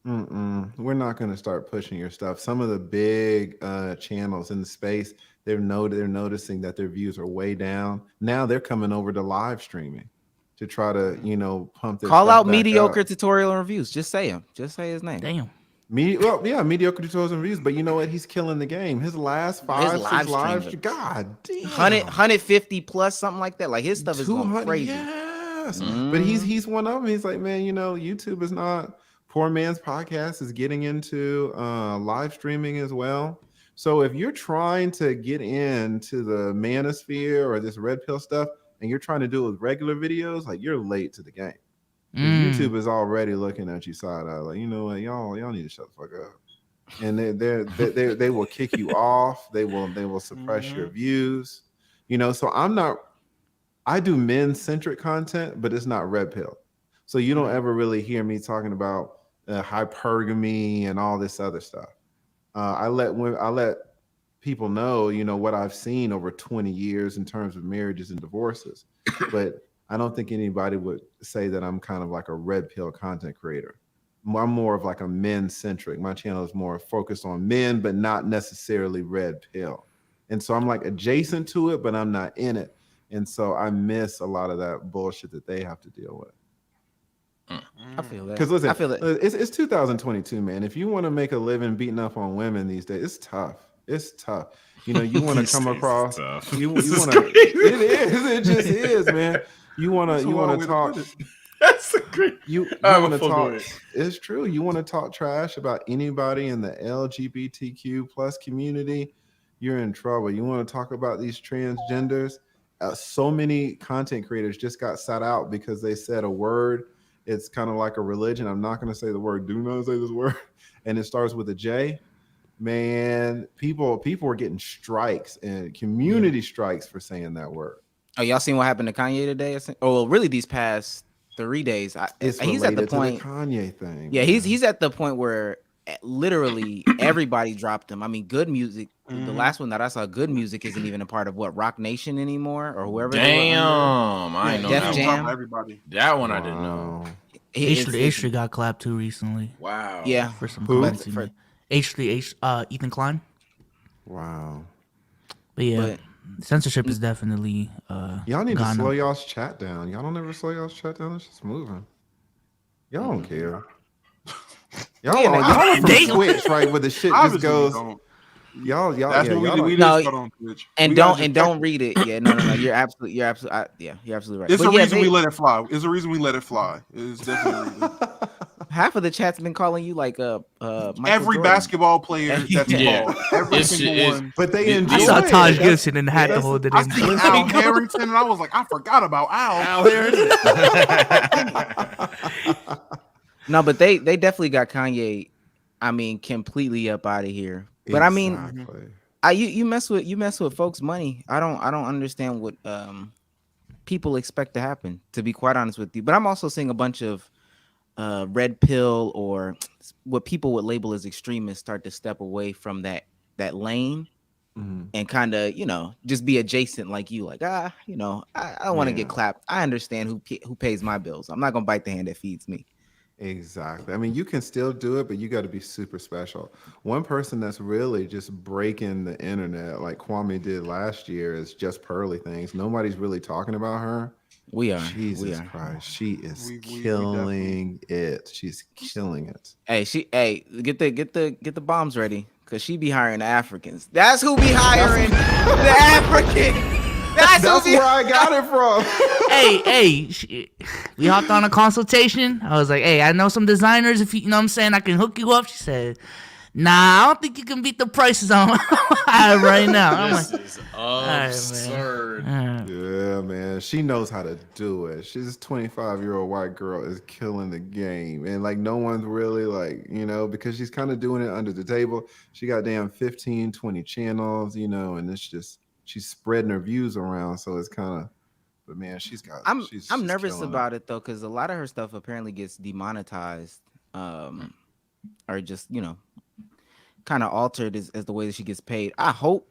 we're not going to start pushing your stuff. Some of the big channels in the space, they're noticing that their views are way down. Now they're coming over to live streaming to try to pump their call stuff out back mediocre up. Tutorial and reviews. Just say him. Just say his name. Damn. Mediocre tutorials and reviews, but you know what? He's killing the game. His last 6 lives, god damn, 150 plus, something like that. Like, his stuff is going crazy. Yes, but he's one of them. He's like, man, YouTube is not poor man's podcast. Is getting into live streaming as well. So if you're trying to get into the manosphere or this red pill stuff, and you're trying to do it with regular videos, like, you're late to the game. YouTube is already looking at you side eye, like, you know what, y'all need to shut the fuck up. And they will kick you off. They will suppress your views. So I do men-centric content, but it's not red pill. So you don't ever really hear me talking about hypergamy and all this other stuff. I let people know, what I've seen over 20 years in terms of marriages and divorces, but I don't think anybody would say that I'm kind of like a red pill content creator. I'm more of like a men centric. My channel is more focused on men, but not necessarily red pill. And so I'm like adjacent to it, but I'm not in it. And so I miss a lot of that bullshit that they have to deal with. I feel that. Because listen, I feel that. It's 2022, man. If you want to make a living beating up on women these days, it's tough. It's tough. You know, you want to come across. You want to. It is. It just is, man. You want to talk. That's a great. You want to talk. It's true. You want to talk trash about anybody in the LGBTQ plus community, you're in trouble. You want to talk about these transgenders. So many content creators just got sat out because they said a word. It's kind of like a religion. I'm not going to say the word. Do not say this word. And it starts with a J. Man, people are getting strikes and community strikes for saying that word. Oh, y'all seen what happened to Kanye today? Oh, really? These past 3 days, he's at the point. To the Kanye thing. Yeah, man. He's at the point where literally everybody dropped him. I mean, Good Music. The last one that I saw, Good Music, isn't even a part of what Rock Nation anymore or whoever. Damn, I know Def Jam. Everybody. That one I didn't know. H3 got clapped too recently. Wow. Yeah. For some comments. H3 Ethan Klein. Wow. But yeah, censorship is definitely y'all need to slow y'all's chat down. Y'all don't ever slow y'all's chat down. It's just moving. Y'all don't care. Y'all are from Twitch, right? Where the shit just goes. Y'all. That's what we no, just on Twitch. And don't read it. Yeah, no. You're absolutely right. It's a reason we let it fly. It's a reason we let it fly. It's definitely half of the chat's been calling you like every basketball player that's involved. Every single one. But they enjoy. I saw Taj Gibson and had to hold it in. I see Al Harrington and I was like, I forgot about Al Harrington. No, but they definitely got Kanye. I mean, completely up out of here. But exactly. I mean, you mess with folks' money. I don't understand what people expect to happen. To be quite honest with you, but I'm also seeing a bunch of red pill or what people would label as extremists start to step away from that lane and kind of just be adjacent like you. Like I don't want to get clapped. I understand who pays my bills. I'm not gonna bite the hand that feeds me. Exactly. I mean, you can still do it, but you got to be super special. One person that's really just breaking the internet, like Kwame did last year, is Just Pearly Things. Nobody's really talking about her. We are. Jesus Christ, she is killing it. She's killing it. Hey, get the bombs ready, cause she be hiring the Africans. That's who be hiring the Africans. That's where I got it from. We hopped on a consultation. I was like, hey, I know some designers. If you know what I'm saying, I can hook you up. She said, nah, I don't think you can beat the prices on right now. I'm this is absurd. Right, yeah, man. She knows how to do it. She's a 25-year-old white girl is killing the game. And like no one's really like, because she's kind of doing it under the table. She got damn 15, 20 channels, and it's just she's spreading her views around, so it's kind of. But man, I'm nervous about it though, because a lot of her stuff apparently gets demonetized, or just kind of altered as the way that she gets paid. I hope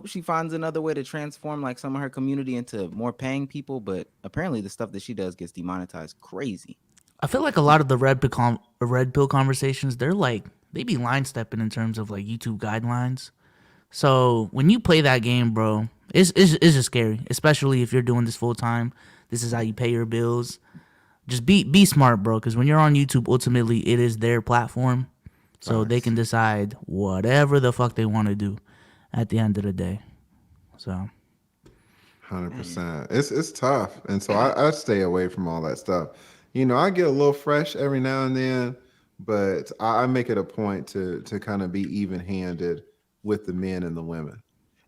she finds another way to transform like some of her community into more paying people, but apparently the stuff that she does gets demonetized crazy. I feel like a lot of the red pill conversations, they be line stepping in terms of like YouTube guidelines. So when you play that game, bro, it's just scary, especially if you're doing this full time. This is how you pay your bills. Just be smart, bro, because when you're on YouTube, ultimately it is their platform, so they can decide whatever the fuck they want to do at the end of the day. So 100%, it's tough, and so I stay away from all that stuff. I get a little fresh every now and then, but I make it a point to kind of be even-handed with the men and the women.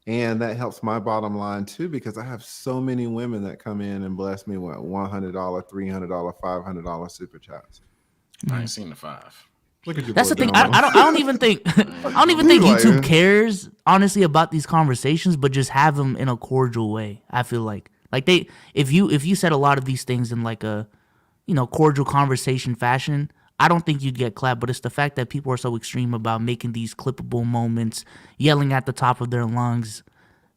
And that helps my bottom line too, because I have so many women that come in and bless me with $100, $300, $500 super chats. I ain't seen the 5. Look at you. That's the thing. I don't even think YouTube cares honestly about these conversations, but just have them in a cordial way. I feel like if you said a lot of these things in like a cordial conversation fashion, I don't think you'd get clapped, but it's the fact that people are so extreme about making these clippable moments, yelling at the top of their lungs.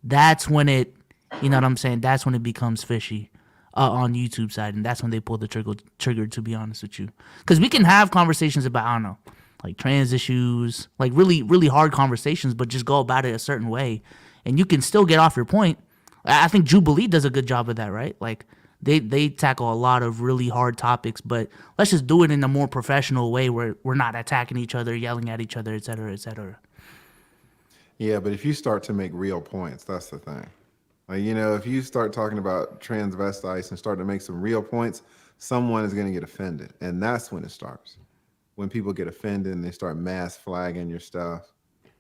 That's when it, you know what I'm saying? That's when it becomes fishy. on YouTube side, and that's when they pulled the trigger. To be honest with you, because we can have conversations about, I don't know, like trans issues, like really really hard conversations, but just go about it a certain way, and you can still get off your point. I think Jubilee does a good job of that, right? Like they tackle a lot of really hard topics, but let's just do it in a more professional way where we're not attacking each other, yelling at each other, et cetera, et cetera. Yeah, but if you start to make real points, that's the thing. Like, you know, if you start talking about transvestites and start to make some real points, someone is going to get offended. And that's when it starts. When people get offended and they start mass flagging your stuff.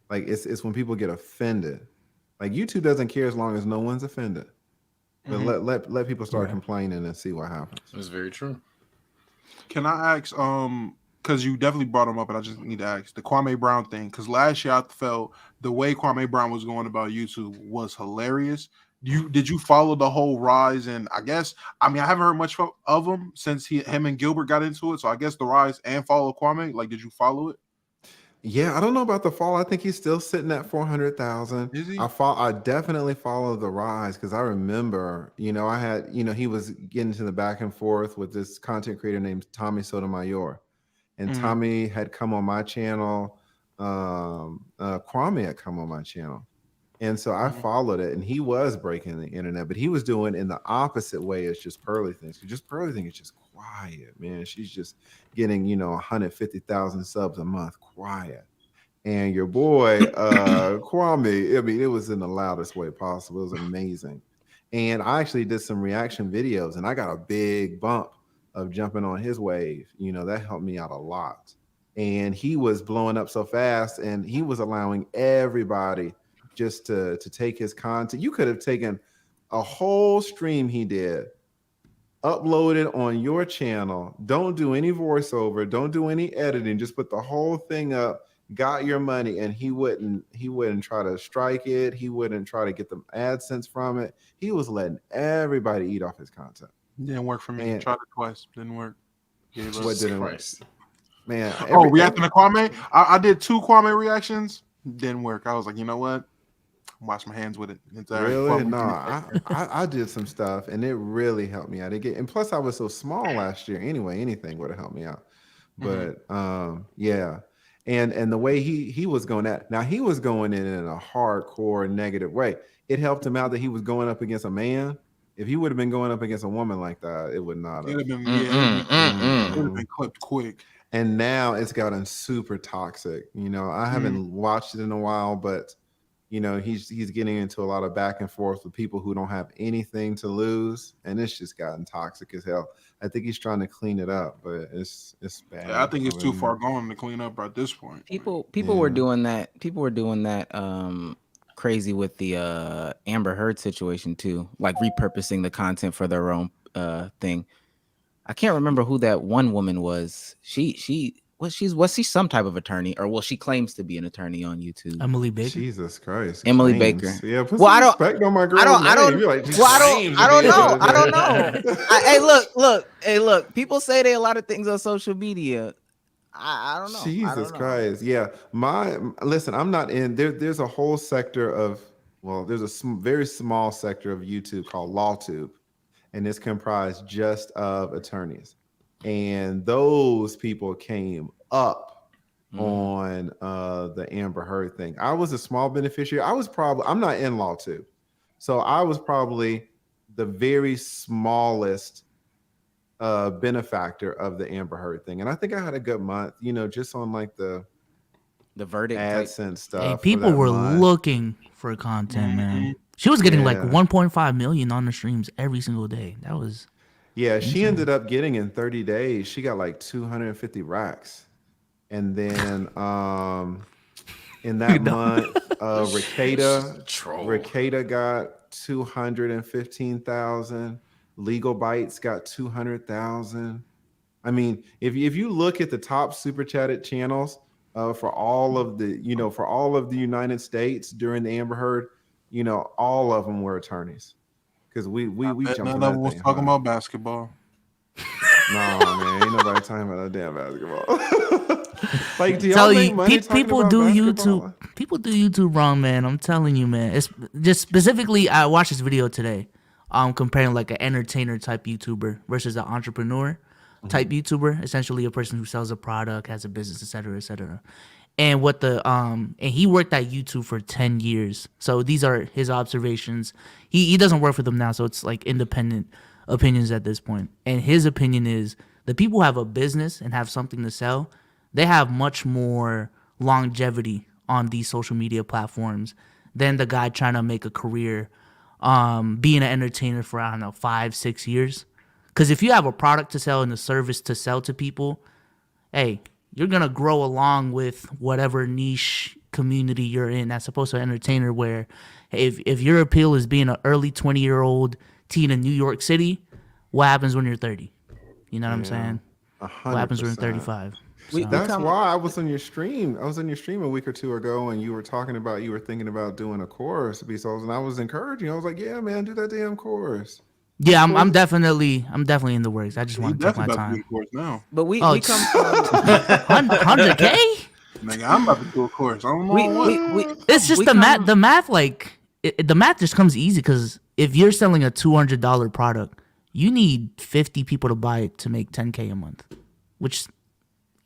Like, it's when people get offended. Like, YouTube doesn't care as long as no one's offended. But let people start complaining and see what happens. That's very true. Can I ask, because you definitely brought him up, and I just need to ask the Kwame Brown thing. Because last year I felt the way Kwame Brown was going about YouTube was hilarious. Did you follow the whole rise? And I haven't heard much of him since him and Gilbert got into it. So I guess the rise and follow Kwame. Like, did you follow it? Yeah, I don't know about the fall. I think he's still sitting at 400,000. Is he? I definitely follow the rise because I remember, he was getting to the back and forth with this content creator named Tommy Sotomayor, and Tommy had come on my channel. Kwame had come on my channel, and so I followed it, and he was breaking the internet, but he was doing in the opposite way as just Pearly Things. Just Pearly Thing is just quiet, man. She's just getting 150,000 subs a month, quiet. And your boy Kwame, I mean, it was in the loudest way possible. It was amazing. And I actually did some reaction videos, and I got a big bump of jumping on his wave. That helped me out a lot. And he was blowing up so fast, and he was allowing everybody just to take his content. You could have taken a whole stream he did, upload it on your channel, don't do any voiceover, don't do any editing, just put the whole thing up, got your money, and he wouldn't try to strike it. He wouldn't try to get the AdSense from it. He was letting everybody eat off his content. Didn't work for me. Tried it twice, didn't work. What didn't work? Man. Reacting to Kwame? I did 2 Kwame reactions, didn't work. I was like, you know what? Wash my hands with it. Really? No, I did some stuff, and it really helped me out. And plus, I was so small last year anyway. Anything would have helped me out. But yeah, and the way he was going at, now he was going in a hardcore negative way. It helped him out that he was going up against a man. If he would have been going up against a woman like that, it would not have. It would have been clipped quick. And now it's gotten super toxic. I haven't watched it in a while, but he's getting into a lot of back and forth with people who don't have anything to lose, and it's just gotten toxic as hell. I think he's trying to clean it up, but it's bad. Yeah, I think it's too far gone to clean up at this point. People were doing that. People were doing that crazy with the Amber Heard situation too, like repurposing the content for their own thing. I can't remember who that one woman was. Was she some type of attorney, or she claims to be an attorney on YouTube? Emily Baker. Jesus Christ. Emily Baker. Yeah, put some respect on my girl's name. I don't know. Hey, look. People say they a lot of things on social media. I don't know. Jesus Christ. Yeah. Listen, I'm not in there. There's a whole sector of, there's a very small sector of YouTube called LawTube, and it's comprised just of attorneys. And those people came up on the Amber Heard thing. I was a small beneficiary. I'm not in LawTube. So I was probably the very smallest benefactor of the Amber Heard thing. And I think I had a good month, just on like the verdict AdSense stuff. Hey, people were looking for content, man. She was getting like 1.5 million on the streams every single day. That was... Yeah, she ended up getting in 30 days. She got like 250 racks. And then in that month, Ricada got 215,000. Legal Bites got 200,000. I mean, if you look at the top super chatted channels for all of the United States during the Amber Heard, all of them were attorneys. Because we jumped none of them was talking about basketball. No, man, ain't nobody talking about that damn basketball. Like, do y'all make money people do basketball? YouTube wrong, man. I'm telling you, man. It's just specifically, I watched this video today comparing like an entertainer type YouTuber versus an entrepreneur type YouTuber, essentially a person who sells a product, has a business, etc., etc. And what the and he worked at YouTube for 10 years. So these are his observations. He doesn't work for them now, so it's like independent opinions at this point. And his opinion is the people who have a business and have something to sell, they have much more longevity on these social media platforms than the guy trying to make a career being an entertainer for, I don't know, 5-6 years. Because if you have a product to sell and a service to sell to people, hey, you're going to grow along with whatever niche community you're in as opposed to an entertainer where if your appeal is being an early 20-year-old teen in New York City, what happens when you're 30? You know what I'm saying? 100%. What happens when you're 35? So. That's why I was on your stream. I was on your stream a week or two ago, and you were talking about you were thinking about doing a course. And I was encouraging. I was like, "Yeah, man, do that damn course." Yeah, I'm definitely in the works. I just want to take my time. Now. But we come from 100K. Nigga, I'm about to do a course. I don't know It's just the math. The math, like the math, just comes easy because if you're selling a $200 product, you need 50 people to buy it to make 10K a month, which,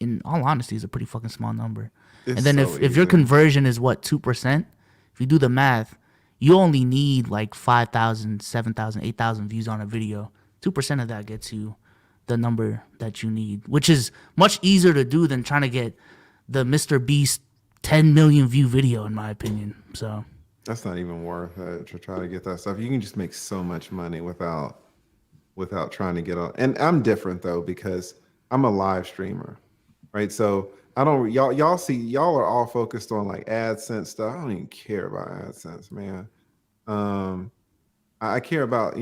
in all honesty, is a pretty fucking small number. And then if your conversion is what 2%, if you do the math, you only need like 5,000, 7,000, 8,000 views on a video. 2% of that gets you the number that you need, which is much easier to do than trying to get the Mr. Beast 10 million view video, in my opinion. So that's not even worth it to try to get that stuff. You can just make so much money without trying to get on. And I'm different though because I'm a live streamer, right? So I don't y'all see y'all are all focused on like AdSense stuff. I don't even care about AdSense, man. I care about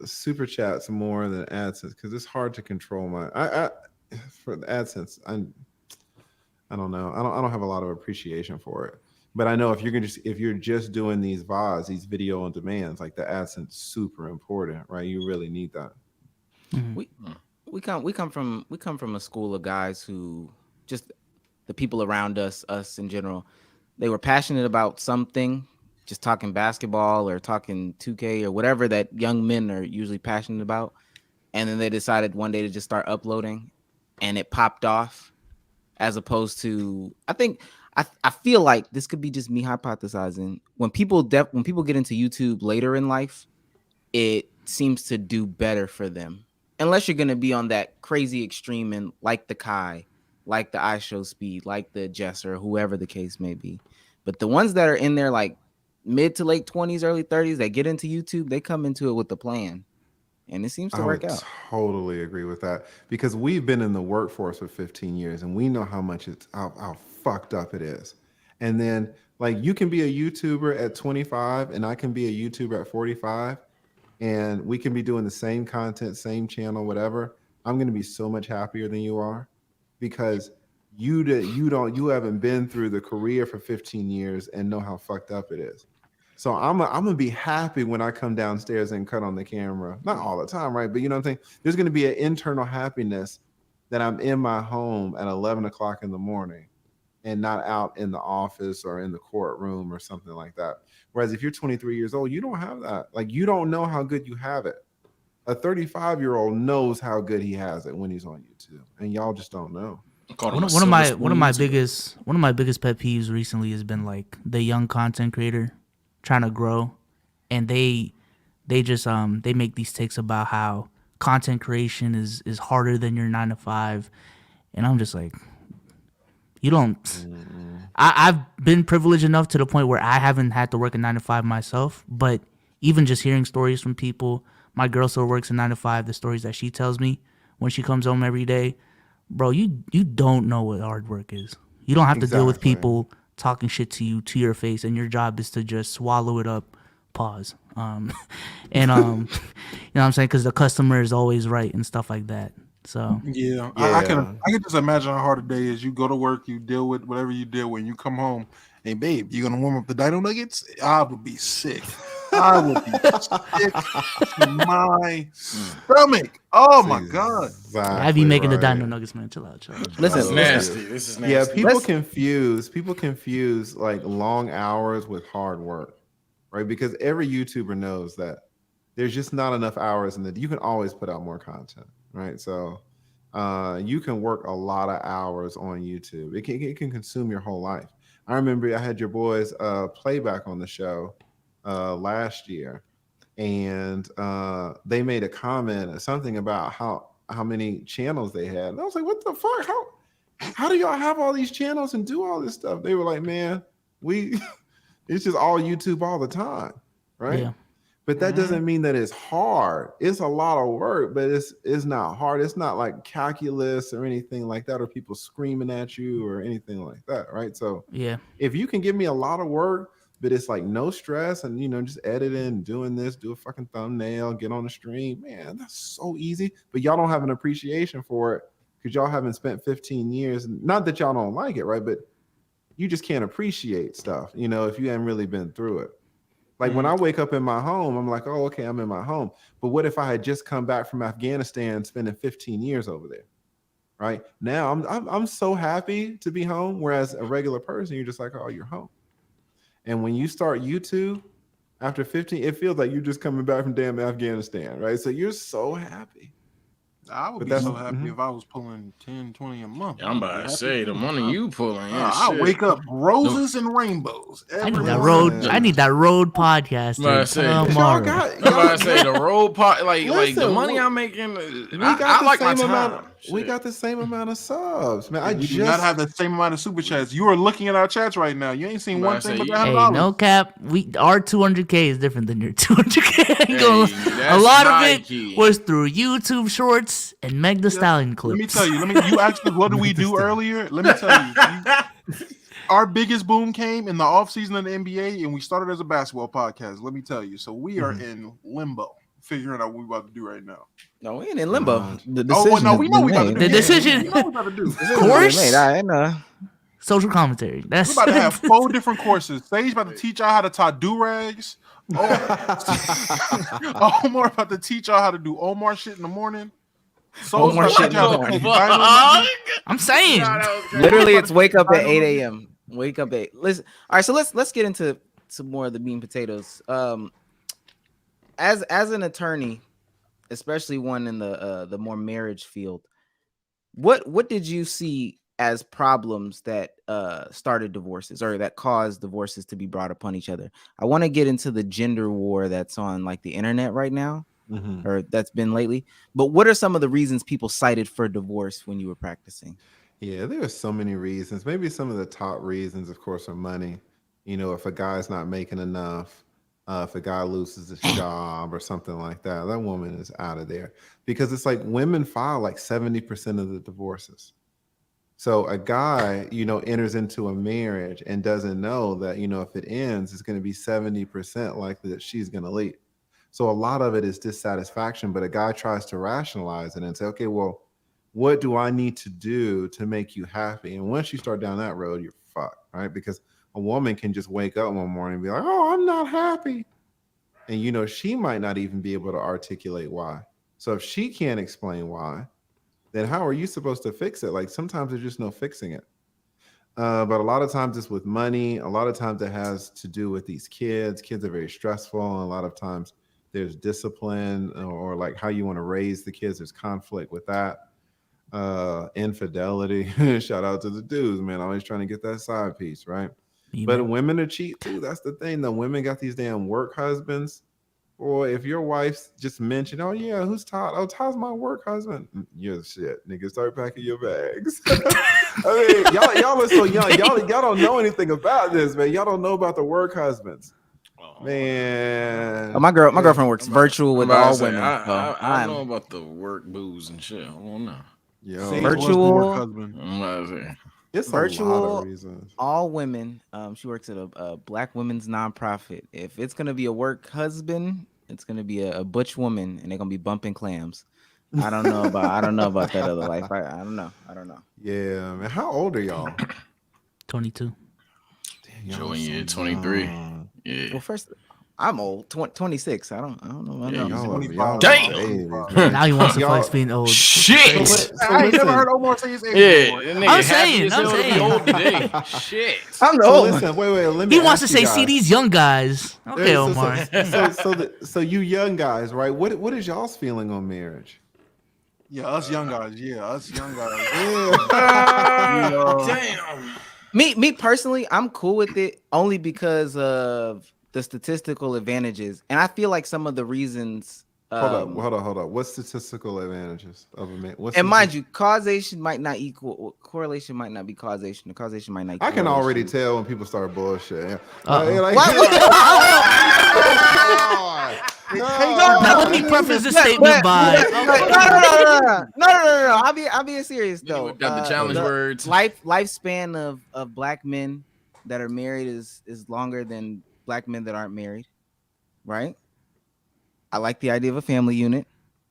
super chats more than AdSense because it's hard to control my for the AdSense. I don't know. I don't have a lot of appreciation for it. But I know if you're just doing these VODs, these video on demands, like the AdSense, super important, right? You really need that. We come from a school of guys who just the people around us in general, they were passionate about something, just talking basketball or talking 2K or whatever that young men are usually passionate about. And then they decided one day to just start uploading and it popped off as opposed to, I feel like this could be just me hypothesizing. When people get into YouTube later in life, it seems to do better for them. Unless you're going to be on that crazy extreme and like the Kai, like the iShowSpeed, like the Jesser, whoever the case may be. But the ones that are in there like mid to late 20s, early 30s, that get into YouTube, they come into it with a plan. And it seems to work out. I totally agree with that because we've been in the workforce for 15 years and we know how much how fucked up it is. And then like you can be a YouTuber at 25 and I can be a YouTuber at 45 and we can be doing the same content, same channel, whatever. I'm going to be so much happier than you are because you haven't been through the career for 15 years and know how fucked up it is. So I'm gonna be happy when I come downstairs and cut on the camera. Not all the time, right? But you know what I'm saying? There's gonna be an internal happiness that I'm in my home at 11 o'clock in the morning and not out in the office or in the courtroom or something like that. Whereas if you're 23 years old, you don't have that. Like you don't know how good you have it. A 35-year-old knows how good he has it when he's on YouTube, and y'all just don't know. One of my biggest pet peeves recently has been like the young content creator trying to grow, and they just they make these takes about how content creation is harder than your 9 to 5, and I'm just like, you don't. I've been privileged enough to the point where I haven't had to work a 9 to 5 myself, but even just hearing stories from people, my girl still works a 9 to 5. The stories that she tells me when she comes home every day, bro, you don't know what hard work is. You don't have to deal with people talking shit to you to your face, and your job is to just swallow it up, pause, and you know what I'm saying, because the customer is always right and stuff like that. So yeah. I can just imagine how hard a day is. You go to work, you deal with whatever you deal with, and you come home, hey babe, you gonna warm up the dino nuggets? I would be sick. I would be sick to my stomach. Oh my god! Exactly I be making the dino nuggets, man. Chill out. Listen, This is nasty. This is nasty. Yeah, people confuse like long hours with hard work, right? Because every YouTuber knows that there's just not enough hours in you can always put out more content, right? So you can work a lot of hours on YouTube. It can consume your whole life. I remember I had your boys playback on the show last year, and they made a comment or something about how many channels they had. And I was like, what the fuck? How do y'all have all these channels and do all this stuff? They were like, man, it's just all YouTube all the time, right? Yeah. But that doesn't mean that it's hard. It's a lot of work, but it's not hard. It's not like calculus or anything like that, or people screaming at you or anything like that, right? So yeah, if you can give me a lot of work, but it's like no stress and, just editing, doing this, do a fucking thumbnail, get on the stream, man, that's so easy. But y'all don't have an appreciation for it because y'all haven't spent 15 years. Not that y'all don't like it, right? But you just can't appreciate stuff, if you haven't really been through it. Like when I wake up in my home, I'm like, oh, okay, I'm in my home. But what if I had just come back from Afghanistan, spending 15 years over there, right? Now I'm so happy to be home. Whereas a regular person, you're just like, oh, you're home. And when you start YouTube after 15, it feels like you're just coming back from damn Afghanistan, right? So you're so happy. I would be so happy if I was pulling 10, 20 a month. Yeah, I'm about to say the money you pulling. I wake up roses and rainbows. I need that road. I need that road podcast. I'm about to say the road pod. Like the money I'm making. I like my time. We got the same amount of subs, man. We do not have the same amount of super chats. You are looking at our chats right now. You ain't seen one thing but that. Hey, no cap. Our 200K is different than your 200K. A lot of it was through YouTube Shorts and Meg the Stallion clips. Let me tell you. You asked me what do we do earlier. Let me tell you. Our biggest boom came in the offseason of the NBA, and we started as a basketball podcast. Let me tell you. So we are in limbo, figuring out what we're about to do right now. No, we ain't in limbo. We know we about to do. The decision. We know what about to do. Course. I know. Social commentary. We're about to have 4 different courses. Sage about to teach y'all how to tie do-rags. Omar about to teach y'all how to do Omar shit in the morning. Omar shit in the morning. I'm saying. Literally, it's wake up at 8 a.m. Wake up at 8. Listen. All right, so let's get into some more of the meat and potatoes. As an attorney, especially one in the more marriage field, what did you see as problems that started divorces or that caused divorces to be brought upon each other? I want to get into the gender war that's on like the internet right now, or that's been lately. But what are some of the reasons people cited for divorce when you were practicing? Yeah, there are so many reasons. Maybe some of the top reasons, of course, are money. If a guy's not making enough, if a guy loses his job or something like that, that woman is out of there. Because it's like women file like 70% of the divorces. So a guy, enters into a marriage and doesn't know that, if it ends, it's going to be 70% likely that she's going to leave. So a lot of it is dissatisfaction, but a guy tries to rationalize it and say, okay, well, what do I need to do to make you happy? And once you start down that road, you're fucked, right? Because a woman can just wake up one morning and be like, oh, I'm not happy. And, she might not even be able to articulate why. So if she can't explain why, then how are you supposed to fix it? Like sometimes there's just no fixing it. But a lot of times it's with money. A lot of times it has to do with these kids. Kids are very stressful. And a lot of times there's discipline or like how you want to raise the kids. There's conflict with that. Infidelity. Shout out to the dudes, man. Always trying to get that side piece, right? But women are cheap too. That's the thing. The women got these damn work husbands. Or if your wife just mentioned, oh yeah, who's Todd? Oh, Todd's my work husband. You're shit, nigga. Start packing your bags. I mean, y'all are so young. Y'all don't know anything about this, man. Y'all don't know about the work husbands, man. My girlfriend works virtual with all women. I know about the work booze and shit. I don't know. Yo, virtual husband. It's virtual, a lot of reasons. All women. She works at a Black women's nonprofit. If it's gonna be a work husband, it's gonna be a butch woman, and they're gonna be bumping clams. I don't know about that other life. I don't know. Yeah, man. How old are y'all? 22. Joey, 23. Yeah. Well, first, I'm old. 26. I don't know. I don't know. Y'all Damn. babies, man. Now he wants to Y'all- flex being old. Shit. So I ain't never listen. heard Omar say his age. Yeah, before. that nigga I'm happy saying, as hell to be I'm old today. Shit. I'm the So old one. listen, wait. Let me. He wants to ask say, you guys. see these young guys. Okay, So- Omar. So you young guys, right? What is y'all's feeling on marriage? Yeah, us young guys. Damn. Me personally, I'm cool with it only because of the statistical advantages, and I feel like some of the reasons. Hold on. What statistical advantages of a man? And mind you, causation might not equal correlation. Might not be causation. The causation might not. I can correlation. already tell when people start bullshit. Now let me preface this statement by No. I'll be serious though. We've got the challenge words. Lifespan of black men that are married is longer than black men that aren't married, right? I like the idea of a family unit,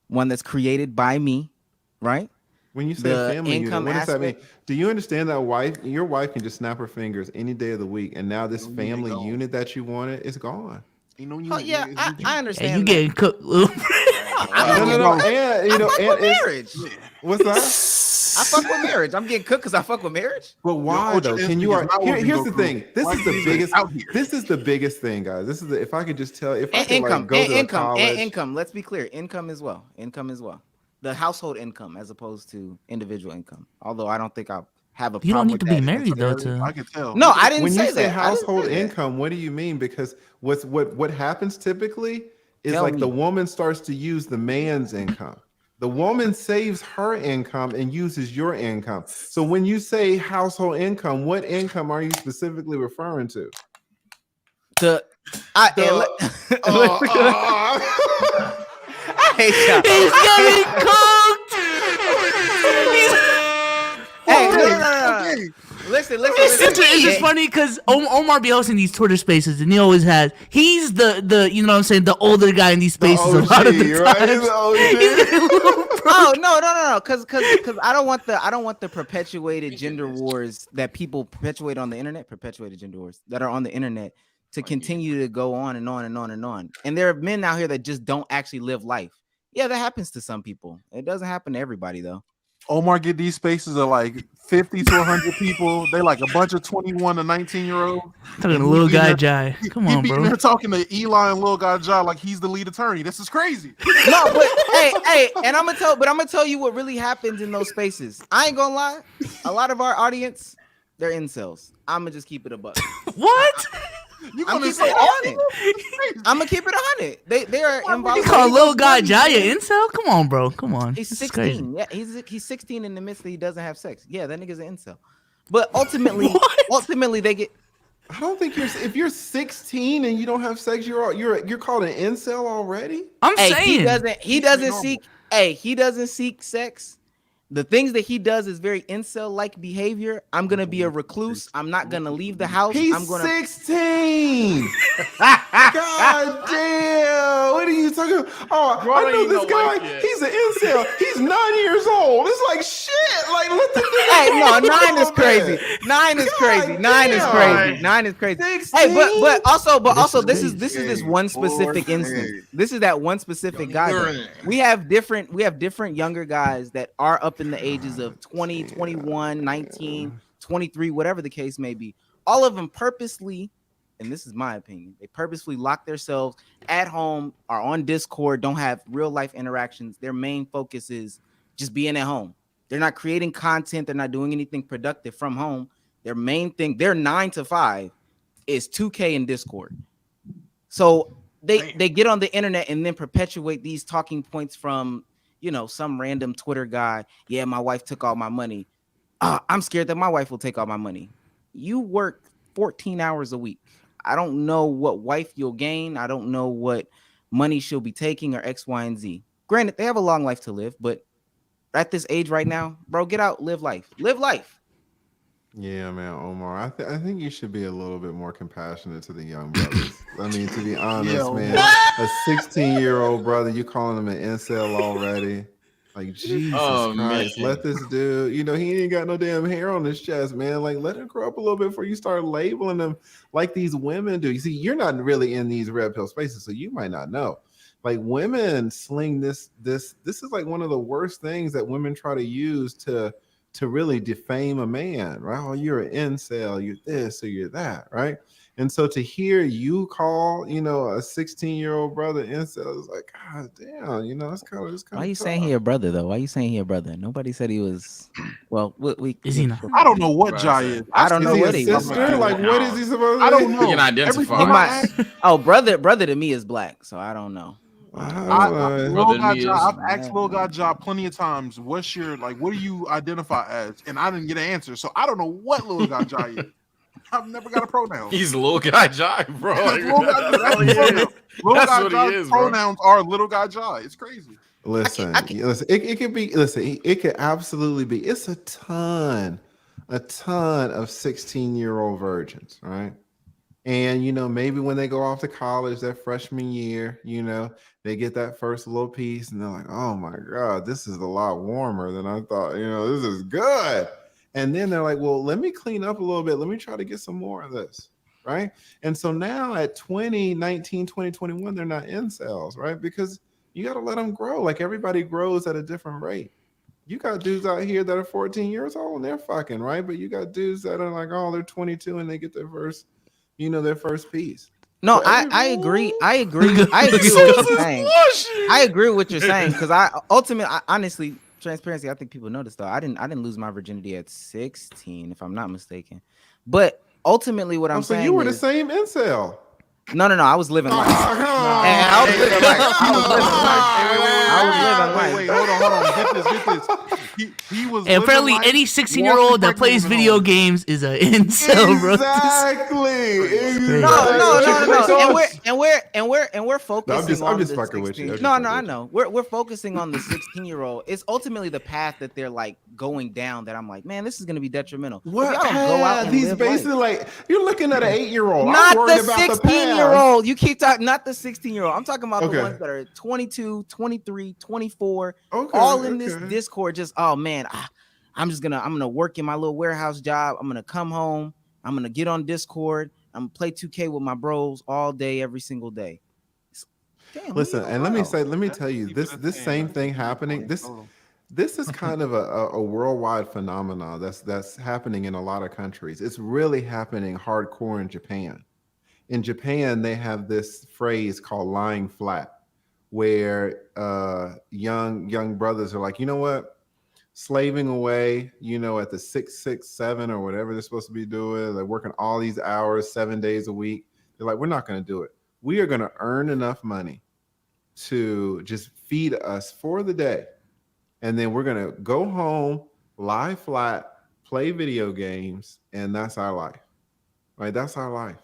one that's created by me, right? When you say The family unit, income what does that mean? aspect- Do you understand that your wife can just snap her fingers any day of the week, and now this family unit that you wanted is gone? Oh yeah, I understand. and you that. getting cooked. No. And I fuck with marriage. What's that? I fuck with marriage. I'm getting cooked because I fuck with marriage. But why Your though? ultra Can you? instinct is not what you Here's go the through. thing. This Why is the you biggest. out here? This is the biggest thing, guys. This is if I could just tell. If I And could income, like go and to a income, college. and income. Let's be clear. Income as well. The household income as opposed to individual income. Although I don't think I'll have a. You don't problem need with to be that married though necessarily. I to. can tell. No, I didn't When say you say that. I didn't household say that. income, what do you mean? Because what happens typically is Tell like me. the woman starts to use the man's income. The woman saves her income and uses your income. So when you say household income, what income are you specifically referring to? I hate y'all. He's getting cooked. Hey, no. Listen. It's just funny because Omar be hosting these Twitter spaces, and he always has. He's the you know what I'm saying, the older guy in these spaces a lot of the right? times. The OG. He's getting a little Oh no, because I don't want the perpetuated gender wars that people perpetuate on the internet, perpetuated gender wars that are on the internet to continue to go on and on and on and on. And there are men out here that just don't actually live life. Yeah, that happens to some people. It doesn't happen to everybody though. Omar get these spaces of like 50 to 100 people. They like a bunch of 21 to 19-year-olds. talking to little guy Jai. Come He on, be in bro. there talking to Eli and little guy John like he's the lead attorney. This is crazy. No, but hey, and I'm gonna tell you what really happens in those spaces. I ain't gonna lie. A lot of our audience, they're incels. I'm gonna just keep it a buck. What? You I'm gonna keeping say it 100. I'm gonna keep it 100. They are You involved. call little guy Jai a incel? Come on, bro. Come on. He's This is crazy. 16. Yeah, he's 16 in the midst that he doesn't have sex. Yeah, that nigga's an incel. But ultimately, they get. I don't think if you're 16 and you don't have sex, you're called an incel already. I'm Hey, saying. he doesn't seek sex. The things that he does is very incel-like behavior. I'm gonna be a recluse. I'm not gonna leave the house. He's I'm gonna 16. God damn! What are you talking about? Oh, Bro, I know ain't this no guy. wife yet. He's an incel. He's 9 years old. It's like shit. Like let the nigga Hey, no, go, 9 is man. crazy. 9 is crazy. 9 is damn. crazy. 9 is crazy. 16? Hey, but also, this is is this one specific Boy, instance. This is that one specific guy. though. We have different younger guys that are up in the ages of 20, 21, 19, 23, whatever the case may be. All of them purposely, and this is my opinion, they purposely lock themselves at home, are on Discord, don't have real life interactions. Their main focus is just being at home. They're not creating content. They're not doing anything productive from home. Their main thing, their 9 to 5 is 2K and Discord. So they get on the internet and then perpetuate these talking points from, some random Twitter guy. Yeah, my wife took all my money. I'm scared that my wife will take all my money. You work 14 hours a week. I don't know what wife you'll gain. I don't know what money she'll be taking or X, Y, and Z. Granted, they have a long life to live, but at this age right now, bro, get out, live life. Live life. Yeah, man, Omar. I think you should be a little bit more compassionate to the young brothers. I mean, to be honest, Yeah, man, a 16-year-old brother, you calling him an incel already? Like, Jesus Oh, Christ, man. let this dude, you know, he ain't got no damn hair on his chest, man. Like, let him grow up a little bit before you start labeling them like these women do. You see, you're not really in these red pill spaces, so you might not know. Like, women sling this is like one of the worst things that women try to use to really defame a man, right? Oh, you're an incel, you're this or you're that, right? And so to hear you call, you know, a 16-year-old brother incel is like, God damn, you know, it's kind of Why are you saying he a brother though? Why are you saying he a brother? Nobody said he was. Well, Is he not? I don't know what Right, Jai so- is. I don't is know he what a he was. sister? Like, what is he supposed to I be? don't know. We can identify. Every He time I might. ask, Oh, brother to me is black, so I don't know. Lil Brother Guy me Jai, is- I've asked Lil Guy Jai plenty of times, what's your, like, what do you identify as? And I didn't get an answer. So I don't know what Lil Guy Jai is. I've never got a pronoun. He's a little guy jive, bro. That's Lil Guy- That's all he that's is. Lil That's Guy what he Jai's is, bro. pronouns are Little Guy Jai. It's crazy. Listen, it could be. Listen, it could absolutely be. It's a ton of 16-year-old virgins, right? And you know, maybe when they go off to college, that freshman year, you know, they get that first little piece, and they're like, "Oh my God, this is a lot warmer than I thought." You know, this is good. And then they're like, "Well, let me clean up a little bit. Let me try to get some more of this." Right. And so now at 2019, 2021, they're not incels, right? Because you got to let them grow. Like, everybody grows at a different rate. You got dudes out here that are 14 years old and they're fucking, right? But you got dudes that are like, oh, they're 22 and they get their first, you know, their first piece. No, So I agree. I agree. Look I at agree this with what you're saying. I agree with what you're saying because honestly, transparency. I think people know this though. I didn't lose my virginity at 16, if I'm not mistaken. But ultimately, what I'm so saying you were the is, same incel. no. I was living life. And I was living life. I was living life. Wait, hold on. Get this. He was And apparently, living life, any 16-year-old that walking plays pregnant video home. games is an incel, bro. Exactly. No. We're focusing on I'm just the fucking with you. 16. No, I know. We're focusing on the 16-year-old. It's ultimately the path that they're like going down that I'm like, man, this is gonna be detrimental. What? If y'all don't go out and He's live basically life. like, you're looking at an 8-year-old. Not I'm worried the about 16-year-old. You keep talking, not the 16-year-old. I'm talking about Okay. the ones that are 22, 23, 24, Okay, all in this okay. Discord. Just, oh man, I'm gonna work in my little warehouse job. I'm gonna come home. I'm gonna get on Discord. I'm gonna play 2K with my bros all day, every single day. Damn, Listen, and let me tell you, Keep it this at same 10. thing happening. This is kind of a worldwide phenomenon that's happening in a lot of countries. It's really happening hardcore in Japan. In Japan, they have this phrase called lying flat, where young brothers are like, you know what? Slaving away, you know, at the 667 or whatever they're supposed to be doing. They're working all these hours, 7 days a week. They're like, we're not going to do it. We are going to earn enough money to just feed us for the day. And then we're going to go home, lie flat, play video games, and that's our life. Right? That's our life.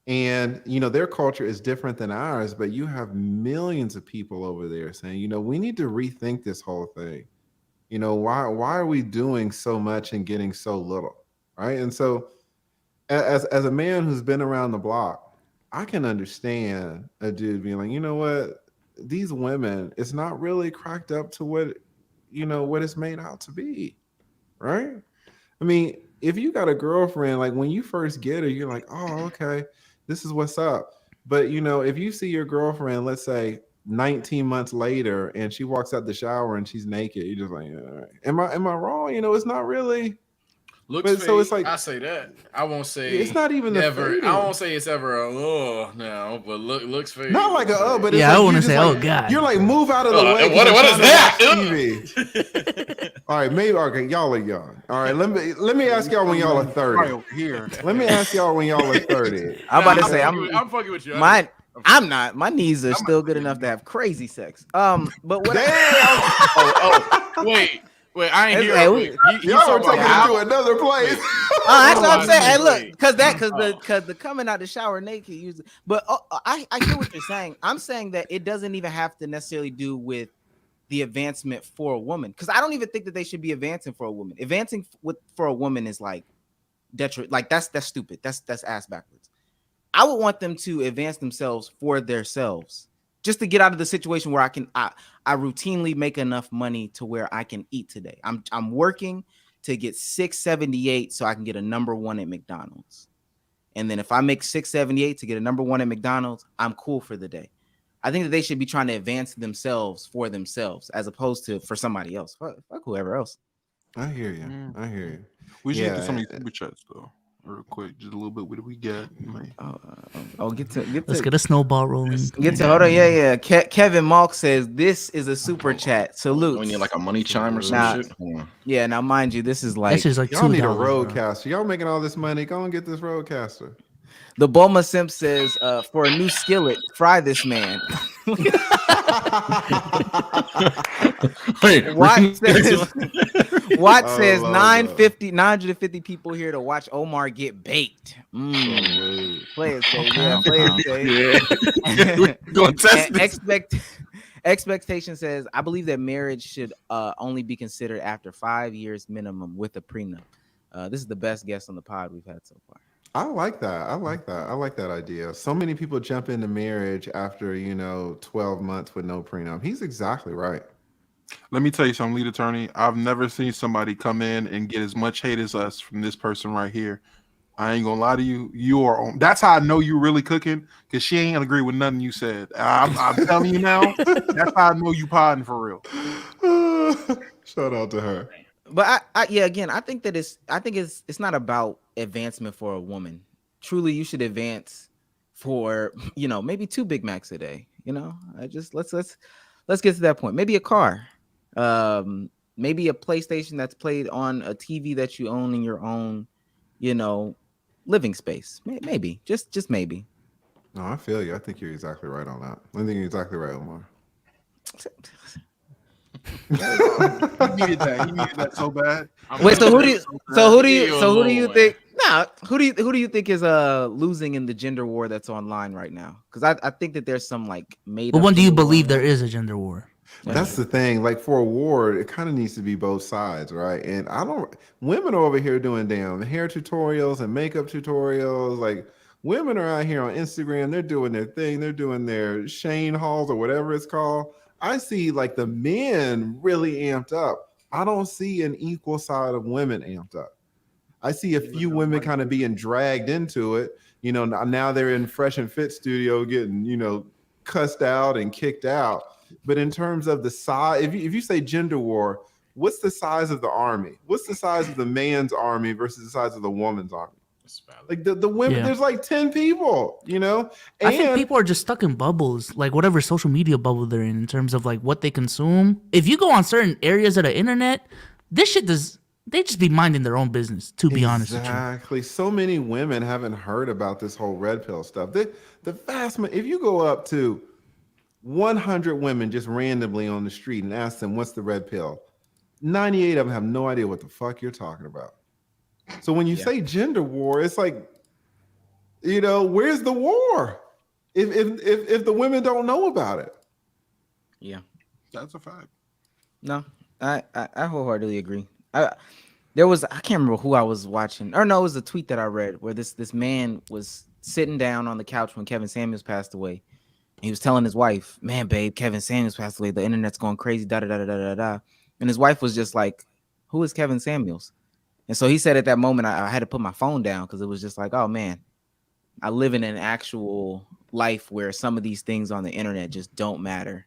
And, you know, their culture is different than ours, but you have millions of people over there saying, you know, we need to rethink this whole thing. You know, why are we doing so much and getting so little? Right. And so as a man who's been around the block, I can understand a dude being like, you know what, these women, it's not really cracked up to what, you know, what it's made out to be. Right. I mean, if you got a girlfriend, like when you first get her, you're like, oh, okay, this is what's up. But, you know, if you see your girlfriend, let's say 19 months later, and she walks out the shower and she's naked, you're just like, all right. Am I wrong? You know, it's not really. Looks But fake. so it's like, I say that. I won't say it's not even ever. the I won't say it's ever a now, but looks fake. not like a but it's Yeah, like I want to you say, just oh like, God. you're like, move out of the way. 'cause What you're is trying to that? watch TV. All right, maybe okay, y'all are young. All right, let me ask y'all when y'all are 30. Here. Let me ask y'all when y'all are 30. I'm about to Nah, say, I'm fucking with you. I'm not. My knees are still good enough to have crazy sex. But what? Wait, I ain't Hey, here. we- Y'all are taking it to another place. That's what I'm saying. Hey, Wait. look, because the coming out the shower naked usually. But I hear what you're saying. I'm saying that it doesn't even have to necessarily do with the advancement for a woman, because I don't even think that they should be advancing for a woman. Advancing for a woman is like like that's stupid. That's ass backwards. I would want them to advance themselves for themselves. just to get out of the situation where I routinely make enough money to where I can eat today. I'm working to get $678 so I can get a number one at McDonald's. And then if I make $678 to get a number one at McDonald's, I'm cool for the day. I think that they should be trying to advance themselves for themselves as opposed to for somebody else. Fuck whoever else. I hear you. I hear you. We should get to some of these super chats though, real quick. Just a little bit. What do we get? Let's get a snowball rolling. Hold on. Yeah. Kevin Malk says this is a super chat. Salute. We need like a money chime or some shit. Yeah. Now, mind you, this is like y'all need a roadcaster. Y'all making all this money. Go and get this roadcaster. The Bulma Simp says, for a new skillet, fry this man. Watt says 950 people here to watch Omar get baked. Play it safe. Yeah, play it safe. Go test Expectation says, I believe that marriage should only be considered after 5 years minimum with a prenup. This is the best guest on the pod we've had so far. I like that. I like that idea. So many people jump into marriage after 12 months with no prenup. He's exactly right. Let me tell you something, lead attorney. I've never seen somebody come in and get as much hate as us from this person right here. I ain't gonna lie to you. You are on. That's how I know you really cooking, because she ain't agree with nothing you said. I'm telling you now. That's how I know you podding for real. Shout out to her. But I think that it's not about advancement for a woman. Truly, you should advance for maybe 2 Big Macs a day. Let's get to that point. Maybe a car, maybe a PlayStation that's played on a TV that you own in your own, living space. Maybe just maybe. No, I feel you. I think you're exactly right on that. I think you're exactly right, Omar. He needed that so bad. Wait, so who do you think? Nah, who do you think is losing in the gender war that's online right now? Because I think that there's some like made. But when do you believe there is a gender war? That's the thing. Like for a war, it kind of needs to be both sides, right? And women are over here doing damn hair tutorials and makeup tutorials. Like women are out here on Instagram. They're doing their thing. They're doing their Shane hauls or whatever it's called. I see like the men really amped up. I don't see an equal side of women amped up. I see a few women kind of being dragged into it. Now they're in Fresh and Fit studio getting, cussed out and kicked out. But in terms of the size, if you say gender war, what's the size of the army? What's the size of the man's army versus the size of the woman's army? Like the women, there's like 10 people, And I think people are just stuck in bubbles, like whatever social media bubble they're in terms of like what they consume. If you go on certain areas of the internet, they just be minding their own business, to be honest with you. Exactly. So many women haven't heard about this whole red pill stuff. If you go up to 100 women just randomly on the street and ask them what's the red pill, 98 of them have no idea what the fuck you're talking about. So when you say gender war, it's like, where's the war? If the women don't know about it. Yeah, that's a fact. No, I wholeheartedly agree. I can't remember who I was watching, or no, it was a tweet that I read where this man was sitting down on the couch when Kevin Samuels passed away. He was telling his wife, "Man, babe, Kevin Samuels passed away. The internet's going crazy." Da da da da da da. And his wife was just like, "Who is Kevin Samuels?" And so he said at that moment, I had to put my phone down because it was just like, oh man, I live in an actual life where some of these things on the internet just don't matter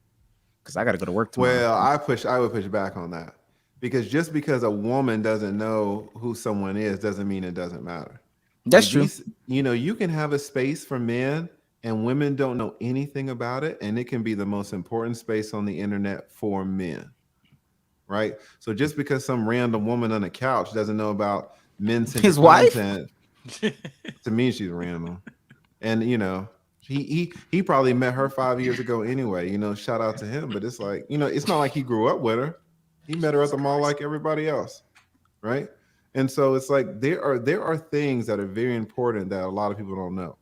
because I got to go to work tomorrow. Well, I would push back on that because just because a woman doesn't know who someone is doesn't mean it doesn't matter. That's true. You can have a space for men and women don't know anything about it, and it can be the most important space on the internet for men. Right, so just because some random woman on a couch doesn't know about men's his wife, to me she's random, and he probably met her 5 years ago anyway. Shout out to him, but it's like it's not like he grew up with her. He met her at the mall like everybody else, right? And so it's like there are things that are very important that a lot of people don't know,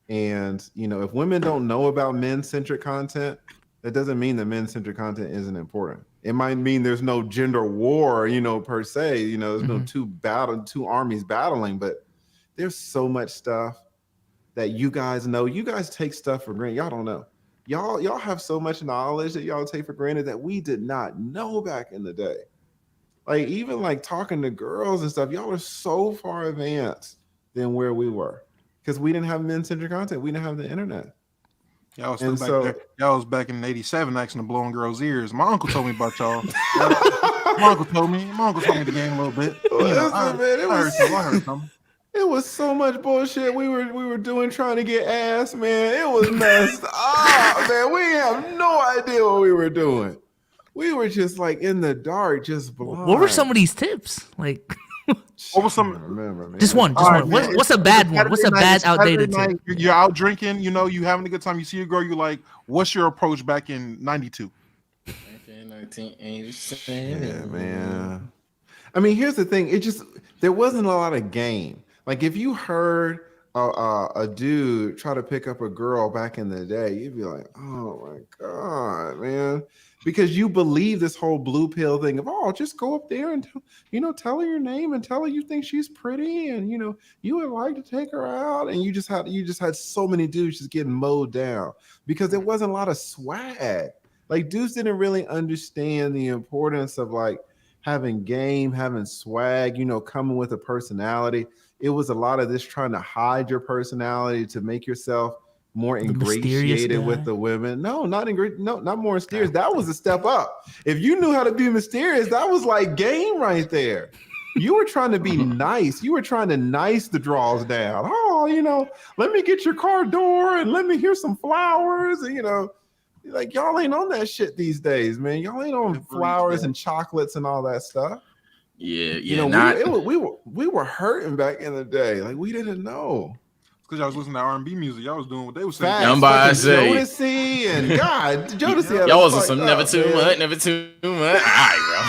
and if women don't know about men-centric content, that doesn't mean that men-centric content isn't important. It might mean there's no gender war, per se. There's no two armies battling, but there's so much stuff that you guys know. You guys take stuff for granted. Y'all don't know. y'all have so much knowledge that y'all take for granted that we did not know back in the day. Like even like talking to girls and stuff, y'all are so far advanced than where we were because we didn't have men-centered content. We didn't have the internet. Y'all was still back there. Y'all was back in '87 acting to blowing girls' ears. My uncle told me about y'all. My uncle told me the game a little bit. I heard something. It was so much bullshit we were doing trying to get ass, man. It was messed up, man. We have no idea what we were doing. We were just like in the dark, just blind. What were some of these tips? Like, what was some? Remember, man. Just one. What's a bad one? What's a bad outdated tip? You're out drinking, you having a good time. You see a girl, you're like, what's your approach back in '92? 1987. Yeah, man. I mean, here's the thing. There wasn't a lot of game. Like if you heard a dude try to pick up a girl back in the day, you'd be like, oh my God, man. Because you believe this whole blue pill thing of, oh, just go up there and tell her your name and tell her you think she's pretty and you would like to take her out. And you just had so many dudes just getting mowed down because there wasn't a lot of swag. Like dudes didn't really understand the importance of like having game, having swag, coming with a personality. It was a lot of this trying to hide your personality to make yourself more ingratiated with the women. No, not more mysterious. That was a step up. If you knew how to be mysterious, that was like game right there. You were trying to be nice. You were trying to nice the draws down. Oh, let me get your car door and let me hear some flowers. And, like y'all ain't on that shit these days, man. Y'all ain't on flowers and chocolates and all that stuff. Yeah. We were hurting back in the day. Like we didn't know. Because y'all was listening to R&B music. Y'all was doing what they were saying. I'm about to say. Jodeci and God, Jodeci. Y'all was on some never too much. All right, bro.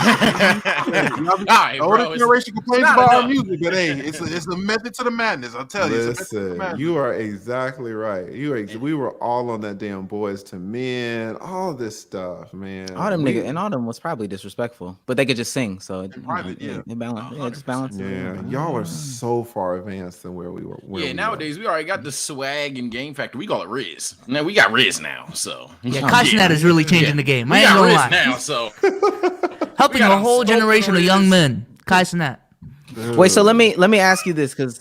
All right, bro. Older generation complains about our music, but hey, it's a method to the madness. I'll tell you. Listen, you are exactly right. We were all on that damn Boys to Men, all this stuff, man. All them niggas and all them was probably disrespectful, but they could just sing, so it balance. Yeah, just balance. Yeah, y'all are so far advanced than where we were. Nowadays we already got the swag and game factor. We call it Rizz. Now we got Rizz now, so Casinat is really changing the game. I ain't gonna lie. Now, so helping a whole generation of young men. Casinat. Wait, so let me ask you this, because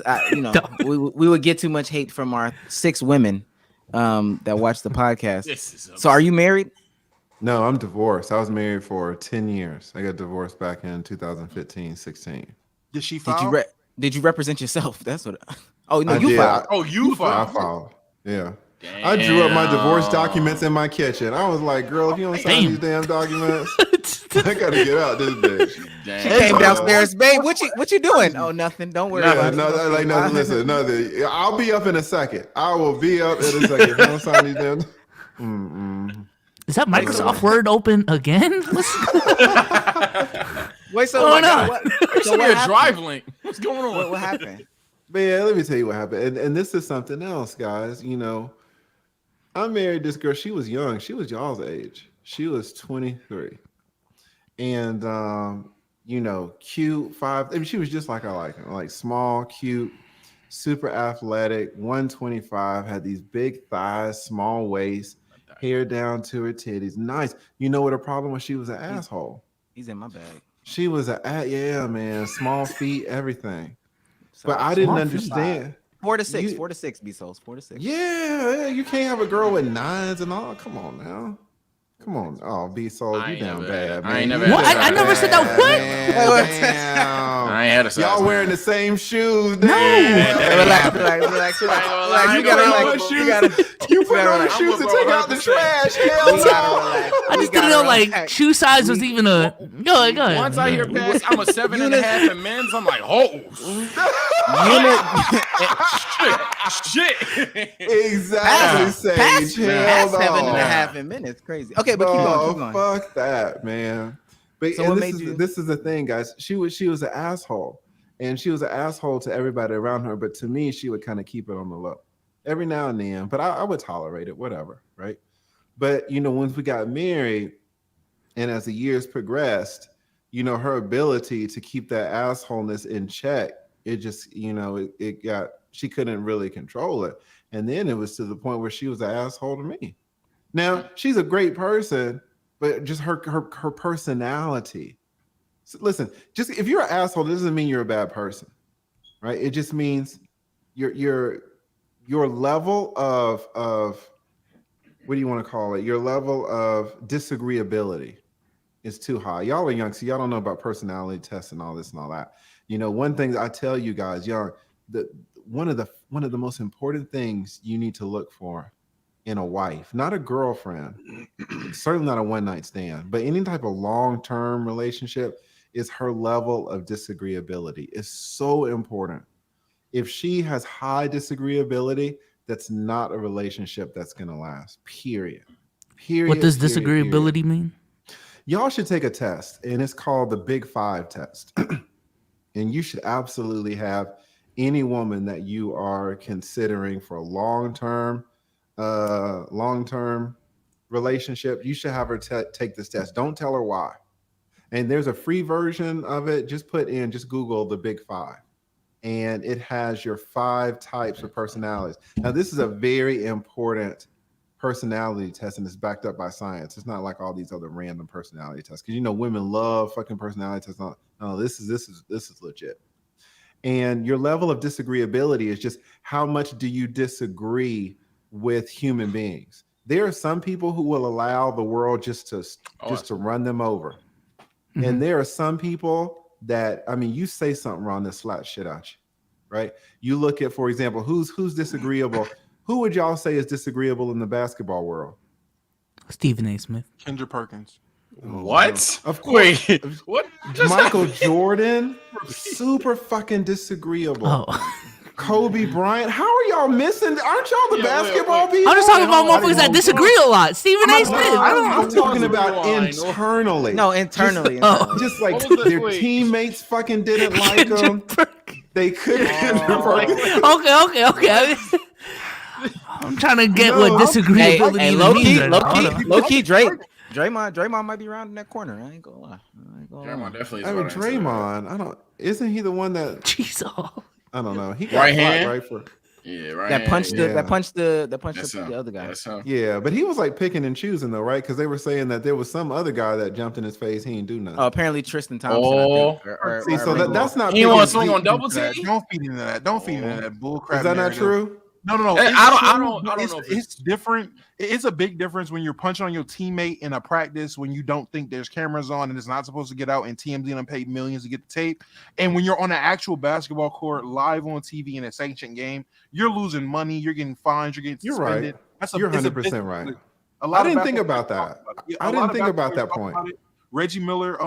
we would get too much hate from our 6 women that watch the podcast. So are you married? No, I'm divorced. I was married for 10 years. I got divorced back in 2015-16. Did she file? Did you represent yourself? That's what. Oh no, you filed. You filed. I filed. Yeah. Damn. I drew up my divorce documents in my kitchen. I was like, girl, if you don't sign these damn documents, I gotta get out this bitch. She came downstairs, babe. What you doing? Oh, nothing. Don't worry about it. Listen, nothing. I'll be up in a second. I will be up in a second. If you don't sign these damn. Is that Microsoft Word open again? Wait, so what drive link? What's going on? What happened? Man, let me tell you what happened. And this is something else, guys. I married this girl. She was young. She was y'all's age. She was 23. And, cute, she was just like I like her. Like small, cute, super athletic, 125, had these big thighs, small waist, hair down to her titties. Nice. You know what her problem was? She was an asshole. He's in my bag. She was man. Small feet, everything. But I didn't understand. 4 to 6, 4 to 6, B-Souls, 4 to 6. Yeah, you can't have a girl with 9s and all. Come on now. Come on. Oh, B-Souls, you down bad, man. I ain't never. What? I never said that. What? I ain't had a size. Y'all wearing the same shoes. No. Relax. You put on the shoes to take out the trash. Hell no. I just didn't know like shoe size was even a. Go ahead. Once I hear past, I'm a 7.5 in men's. I'm like, shit. Exactly. Past 7.5 in men. It's crazy. Okay, but keep going. Fuck that, man. But so this is the thing, guys. She was an asshole, and she was an asshole to everybody around her. But to me, she would kind of keep it on the low every now and then. But I would tolerate it, whatever, right? But once we got married, and as the years progressed, her ability to keep that assholeness in check, it just, it got. She couldn't really control it, and then it was to the point where she was an asshole to me. Now, she's a great person, but just her personality. So listen, just if you're an asshole, it doesn't mean you're a bad person, right? It just means your level of what do you want to call it? Your level of disagreeability is too high. Y'all are young, so y'all don't know about personality tests and all this and all that. You know, one thing I tell you guys, young, that one of the most important things you need to look for in a wife, not a girlfriend, certainly not a one-night stand, but any type of long-term relationship, is her level of disagreeability. It's so important. If she has high disagreeability, that's not a relationship that's going to last. Period. What does disagreeability mean? Y'all should take a test, and it's called the Big Five test. And you should absolutely have any woman that you are considering for a long-term relationship. You should have her take this test. Don't tell her why. And there's a free version of it. Just Google the Big Five, and it has your 5 types of personalities. Now, this is a very important personality test, and it's backed up by science. It's not like all these other random personality tests, because women love fucking personality tests. No, this is legit. And your level of disagreeability is just how much do you disagree with human beings. There are some people who will allow the world just to run them over. Mm-hmm. And there are some people that, you say something wrong, they'll slap shit out you, right? You look at, for example, who's disagreeable. Who would y'all say is disagreeable in the basketball world? Stephen A. Smith. Kendra Perkins. What? Of course. Wait, what? Michael Jordan, super fucking disagreeable. Oh. Kobe Bryant. How are y'all missing? Aren't y'all the basketball people? I'm just talking about motherfuckers that disagree a lot. Stephen A. Smith. I'm talking about internally. No, internally. Just like their teammates fucking didn't like them. They couldn't. Okay. I'm trying to get what disagreeability means. Low key, Draymond might be around in that corner. I ain't gonna lie. Draymond definitely. Draymond. Isn't he the one that? Jesus. I don't know. He got right hand, right for. Yeah, right. That punched the other guy. Yeah, but he was like picking and choosing though, right? Because they were saying that there was some other guy that jumped in his face. He didn't do nothing. Apparently Tristan Thompson. That's not. He wants swing on double team. Don't feed into that. Don't feed into that bull crap. Is that not true? No. I don't know. It's different. It's a big difference when you're punching on your teammate in a practice when you don't think there's cameras on and it's not supposed to get out, and TMZ done paid millions to get the tape. And when you're on an actual basketball court live on TV in a sanctioned game, you're losing money. You're getting fines. You're getting suspended. You're right. You're 100% right. I didn't think about that. I didn't think about that point. Reggie Miller,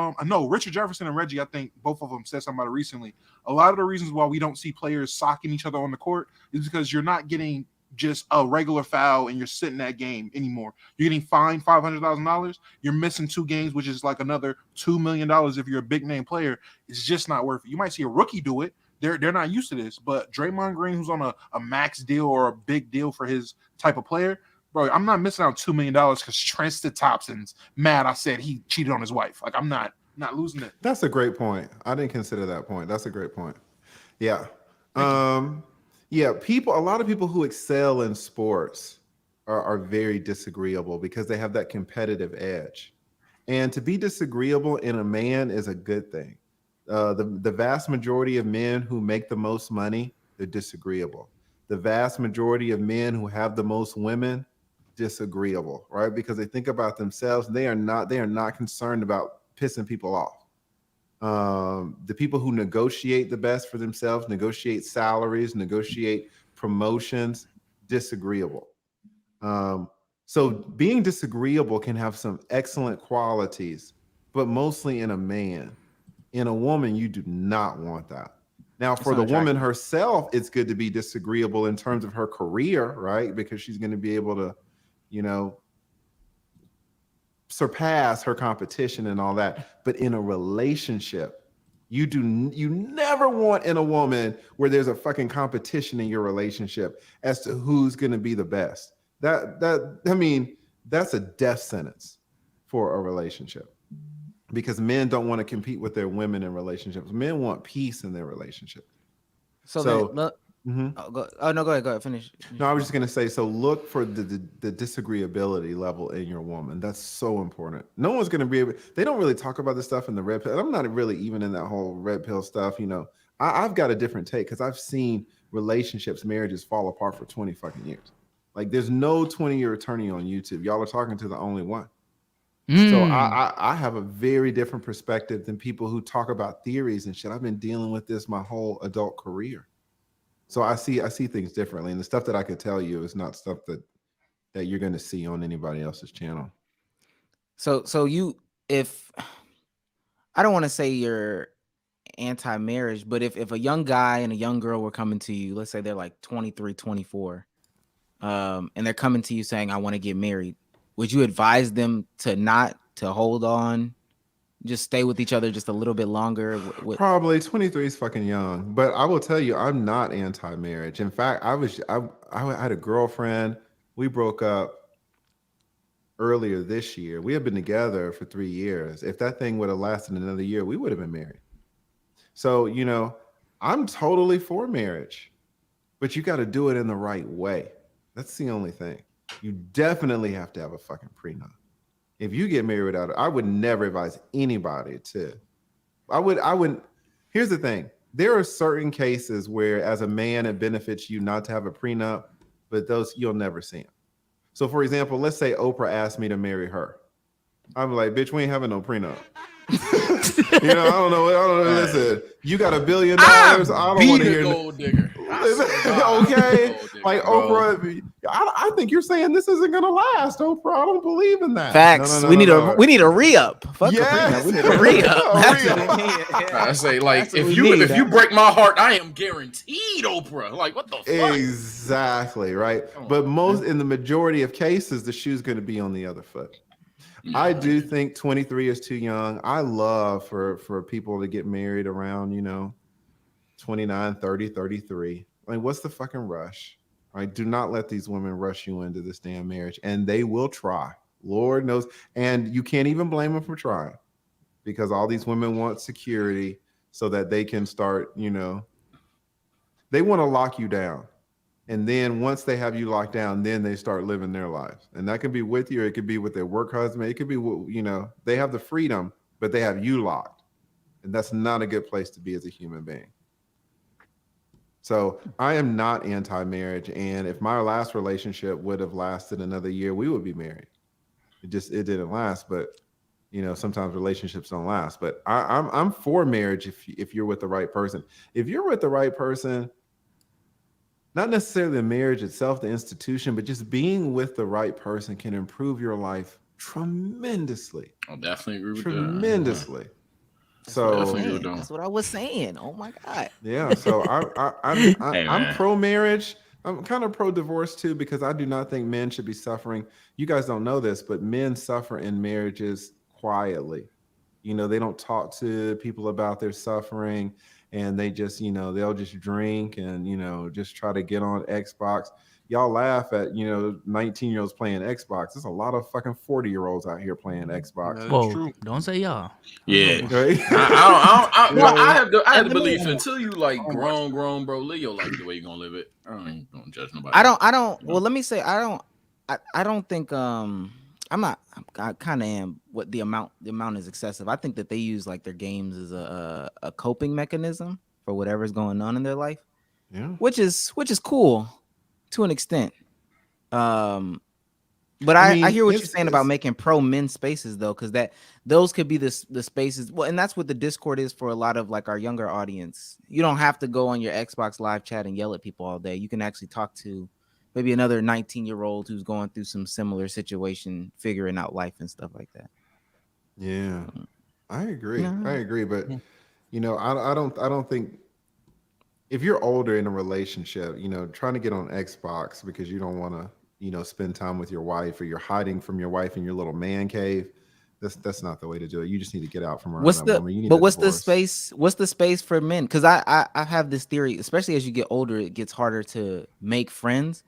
Richard Jefferson and Reggie, I think both of them said something about it recently. A lot of the reasons why we don't see players socking each other on the court is because you're not getting just a regular foul and you're sitting that game anymore. You're getting fined $500,000. You're missing 2 games, which is like another $2 million if you're a big name player. It's just not worth it. You might see a rookie do it. They're not used to this, but Draymond Green, who's on a max deal or a big deal for his type of player, bro, I'm not missing out $2 million because Tristan Thompson's mad I said he cheated on his wife. Like, I'm not losing it. That's a great point. I didn't consider that point. That's a great point. Yeah. A lot of people who excel in sports are very disagreeable because they have that competitive edge. And to be disagreeable in a man is a good thing. The vast majority of men who make the most money, they're disagreeable. The vast majority of men who have the most women, disagreeable, right? Because they think about themselves. They are not concerned about pissing people off. The people who negotiate the best for themselves, negotiate salaries, negotiate promotions, disagreeable. So being disagreeable can have some excellent qualities, but mostly in a man. In a woman, you do not want that. Now, for the woman herself, it's good to be disagreeable in terms of her career, right? Because she's going to be able to, surpass her competition and all that. But in a relationship, you never want in a woman where there's a fucking competition in your relationship as to who's going to be the best. That's a death sentence for a relationship, because men don't want to compete with their women in relationships. Men want peace in their relationship. So No, go ahead. Finish. No, I was just gonna say. So look for the disagreeability level in your woman. That's so important. No one's gonna be able. They don't really talk about this stuff in the red pill. And I'm not really even in that whole red pill stuff. I've got a different take because I've seen relationships, marriages fall apart for 20 fucking years. Like there's no 20-year attorney on YouTube. Y'all are talking to the only one. So I have a very different perspective than people who talk about theories and shit. I've been dealing with this my whole adult career. So I see things differently. And the stuff that I could tell you is not stuff that you're going to see on anybody else's channel. So if I don't want to say you're anti-marriage, but if a young guy and a young girl were coming to you, let's say they're like 23, 24, and they're coming to you saying, I want to get married, would you advise them to hold on, just stay with each other just a little bit longer? Probably 23 is fucking young, but I will tell you, I'm not anti-marriage. In fact, I had a girlfriend. We broke up earlier this year. We had been together for 3 years. If that thing would have lasted another year, we would have been married. So, I'm totally for marriage, but you got to do it in the right way. That's the only thing. You definitely have to have a fucking prenup. If you get married without it, I would never advise anybody to. I wouldn't. Here's the thing. There are certain cases where as a man, it benefits you not to have a prenup, but those you'll never see them. So for example, let's say Oprah asked me to marry her. I'm like, bitch, we ain't having no prenup. I don't know. Listen, you got $1 billion. I don't want to hear gold digger. Okay, like Oprah. I think you're saying this isn't gonna last, Oprah. I don't believe in that. Facts. We need a re-up. Fuck yes. we need a re-up. I say, like, if you break my heart, I am guaranteed Oprah. Like, what the fuck? Exactly right. But in the majority of cases, the shoe's going to be on the other foot. I do think 23 is too young. I love for people to get married around, 29, 30, 33. Like, what's the fucking rush? Right? Do not let these women rush you into this damn marriage. And they will try. Lord knows. And you can't even blame them for trying, because all these women want security so that they can start, they want to lock you down. And then once they have you locked down, then they start living their lives. And that can be with you, or it could be with their work husband. It could be, they have the freedom, but they have you locked. And that's not a good place to be as a human being. So I am not anti-marriage. And if my last relationship would have lasted another year, we would be married. It didn't last, but sometimes relationships don't last. But I'm for marriage if you're with the right person. If you're with the right person, not necessarily the marriage itself, the institution, but just being with the right person can improve your life tremendously. I'll definitely agree with tremendously. that. That's what I was saying. Oh my God. Yeah. So I'm pro marriage. I'm kind of pro divorce too, because I do not think men should be suffering. You guys don't know this, but men suffer in marriages quietly. They don't talk to people about their suffering. And they just, they'll just drink and, just try to get on Xbox. Y'all laugh at, 19-year-olds playing Xbox. There's a lot of fucking 40-year-olds out here playing Xbox. Whoa, true. Don't say y'all. Yeah. Right? I have the belief until you like grown, bro, live your life the way you're going to live it. I ain't going to judge nobody. I don't. Well, let me say, I don't think, I kind of am. What the amount is excessive. I think that they use like their games as a coping mechanism for whatever's going on in their life. Yeah, which is cool to an extent. But I hear what you're saying about making pro men spaces though, because those could be the spaces. Well, and that's what the Discord is for a lot of like our younger audience. You don't have to go on your Xbox live chat and yell at people all day. You can actually talk to maybe another 19-year-old who's going through some similar situation, figuring out life and stuff like that. Yeah, I agree. I agree. But, I don't think if you're older in a relationship, trying to get on Xbox because you don't want to, spend time with your wife, or you're hiding from your wife in your little man cave. That's not the way to do it. You just need to get out from around what's that woman. What's the space? What's the space for men? Because I have this theory, especially as you get older, it gets harder to make friends.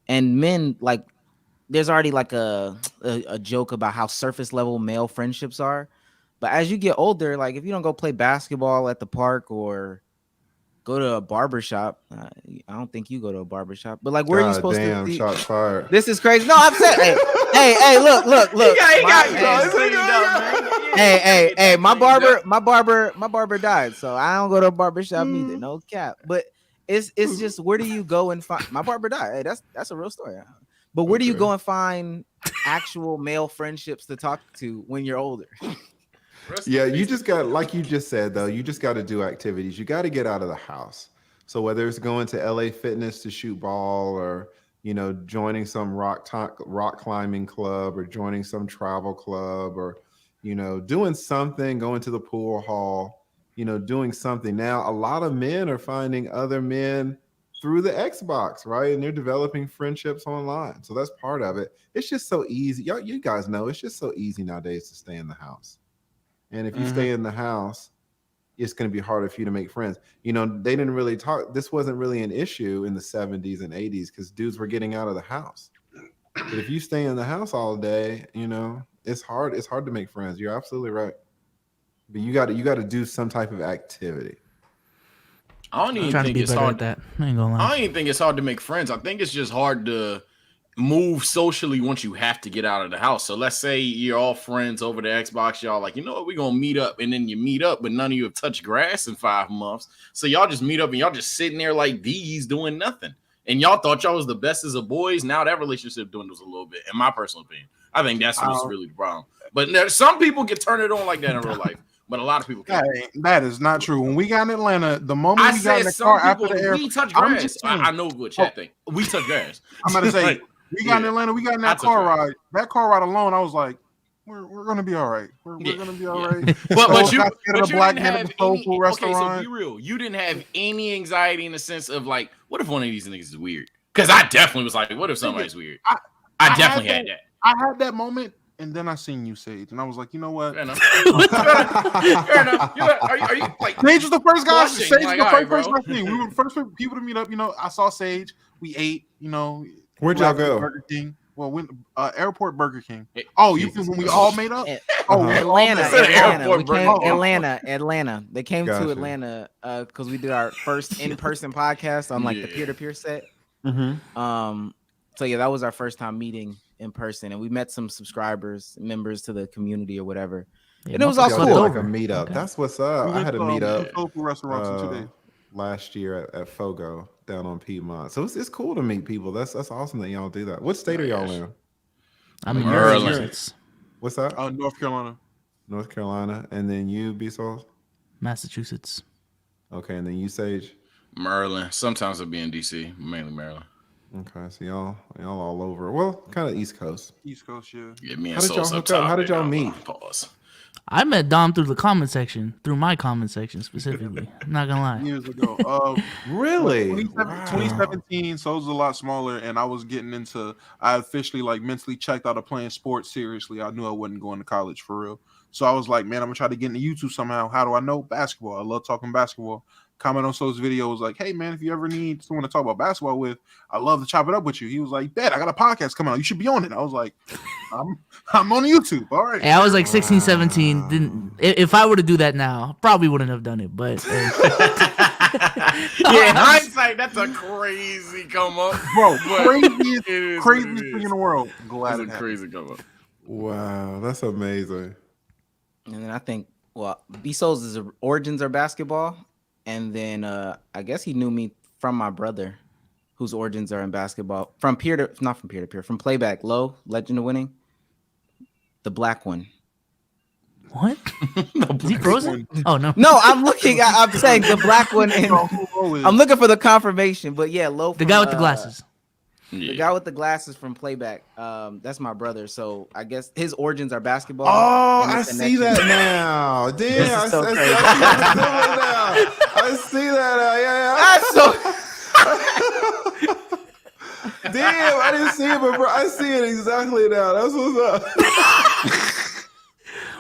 And men, like, there's already like a joke about how surface level male friendships are. But as you get older, like if you don't go play basketball at the park or go to a barber shop. I don't think you go to a barber shop, but like, where are you supposed to see? Shots fired. This is crazy. No, I'm saying, hey, look. Hey, my barber died, so I don't go to a barber shop either. No cap. But it's just, where do you go and find? My barber died. Hey, that's a real story. But where do you go and find actual male friendships to talk to when you're older? Yeah, you just got, like you just said, though, you just got to do activities. You got to get out of the house. So whether it's going to LA Fitness to shoot ball, or, you know, joining some rock climbing club, or joining some travel club, or, you know, doing something, going to the pool hall, you know, doing something. Now, a lot of men are finding other men through the Xbox, right? And they're developing friendships online. So that's part of it. It's just so easy. You guys know it's just so easy nowadays to stay in the house. And if you stay in the house, it's going to be harder for you to make friends. You know, they didn't really talk. This wasn't really an issue in the 70s and 80s because dudes were getting out of the house. But if you stay in the house all day, you know, it's hard. It's hard to make friends. You're absolutely right. But you got to do some type of activity. I don't even think it's hard. I don't even think it's hard to make friends. I think it's just hard to move socially once you have to get out of the house. So let's say you're all friends over the Xbox. Y'all like, you know what, we're gonna meet up, and then you meet up, but none of you have touched grass in 5 months. So y'all just meet up and y'all just sitting there like these doing nothing. And y'all thought y'all was the best as a boys. Now that relationship dwindles a little bit, in my personal opinion. I think that's what's really the problem. But some people get turned on like that in real life. But a lot of people can't. That is not true. When we got in Atlanta, the moment we got in the car after the air, we touch grass. I know what chat think. We touch grass. I'm about to say, we got in Atlanta, we got in that car ride. That car ride alone, I was like, we're gonna be all right. We're gonna be all right. But you didn't have any, restaurant. Okay, so be real. You didn't have any anxiety in the sense of like, what if one of these niggas is weird? Because I definitely was like, what if somebody's weird? I definitely had that. I had that moment. And then I seen you, Sage, and I was like, you know what? Fair enough. Fair enough. Are you like, Sage was the first guy. Sage was like, the first person I seen. We were the first people to meet up. You know, I saw Sage. We ate. You know, where'd y'all go? Burger King. Well, airport Burger King. Oh, you think when we all made up? Atlanta. Atlanta. Atlanta. They came to Atlanta because we did our first in-person podcast on like the peer-to-peer set. So yeah, that was our first time meeting in person, and we met some subscribers, members to the community or whatever. And it was all cool. Like a meetup. Okay. That's what's up. I had a meetup restaurants in 2 days last year at Fogo down on Piedmont. So it's cool to meet people. That's awesome that y'all do that. What state are y'all in? I'm in Massachusetts. What's that? North Carolina. North Carolina. And then you, B-Sauce? Massachusetts. Okay, and then you, Sage? Maryland. Sometimes I'll be in DC, mainly Maryland. Okay, so y'all all over. Well, kind of East Coast. East Coast, yeah. How did y'all hook up? How did y'all meet? Pause. I met Dom through the comment section, through my comment section specifically. I'm not gonna lie. Years ago. Really? 2017, so it was a lot smaller, and I was getting into. I officially like mentally checked out of playing sports seriously. I knew I wasn't going to college for real. So I was like, man, I'm gonna try to get into YouTube somehow. How do I know? Basketball. I love talking basketball. Comment on So's videos like, hey man, if you ever need someone to talk about basketball with, I love to chop it up with you. He was like, bet I got a podcast coming out. You should be on it. I was like, I'm on YouTube. All right. Hey, I was like 16, 17. If I were to do that now, probably wouldn't have done it. But yeah, hindsight, that's a crazy come up, bro. Craziest thing in the world. Glad it's a crazy come up. Wow, that's amazing. And then I think, well, B-Soul's origins are basketball. And then I guess he knew me from my brother, whose origins are in basketball. From Playback, Low, Legend of Winning. The black one. What? Is he frozen? Oh, no. No, I'm saying the black one. I'm looking for the confirmation. But yeah, Low. The guy with the glasses. The guy with the glasses from Playback. That's my brother. So I guess his origins are basketball. Oh, I see that now. Damn, I see that now. Yeah. That's so. Damn, I didn't see it, but bro, I see it exactly now. That's what's up.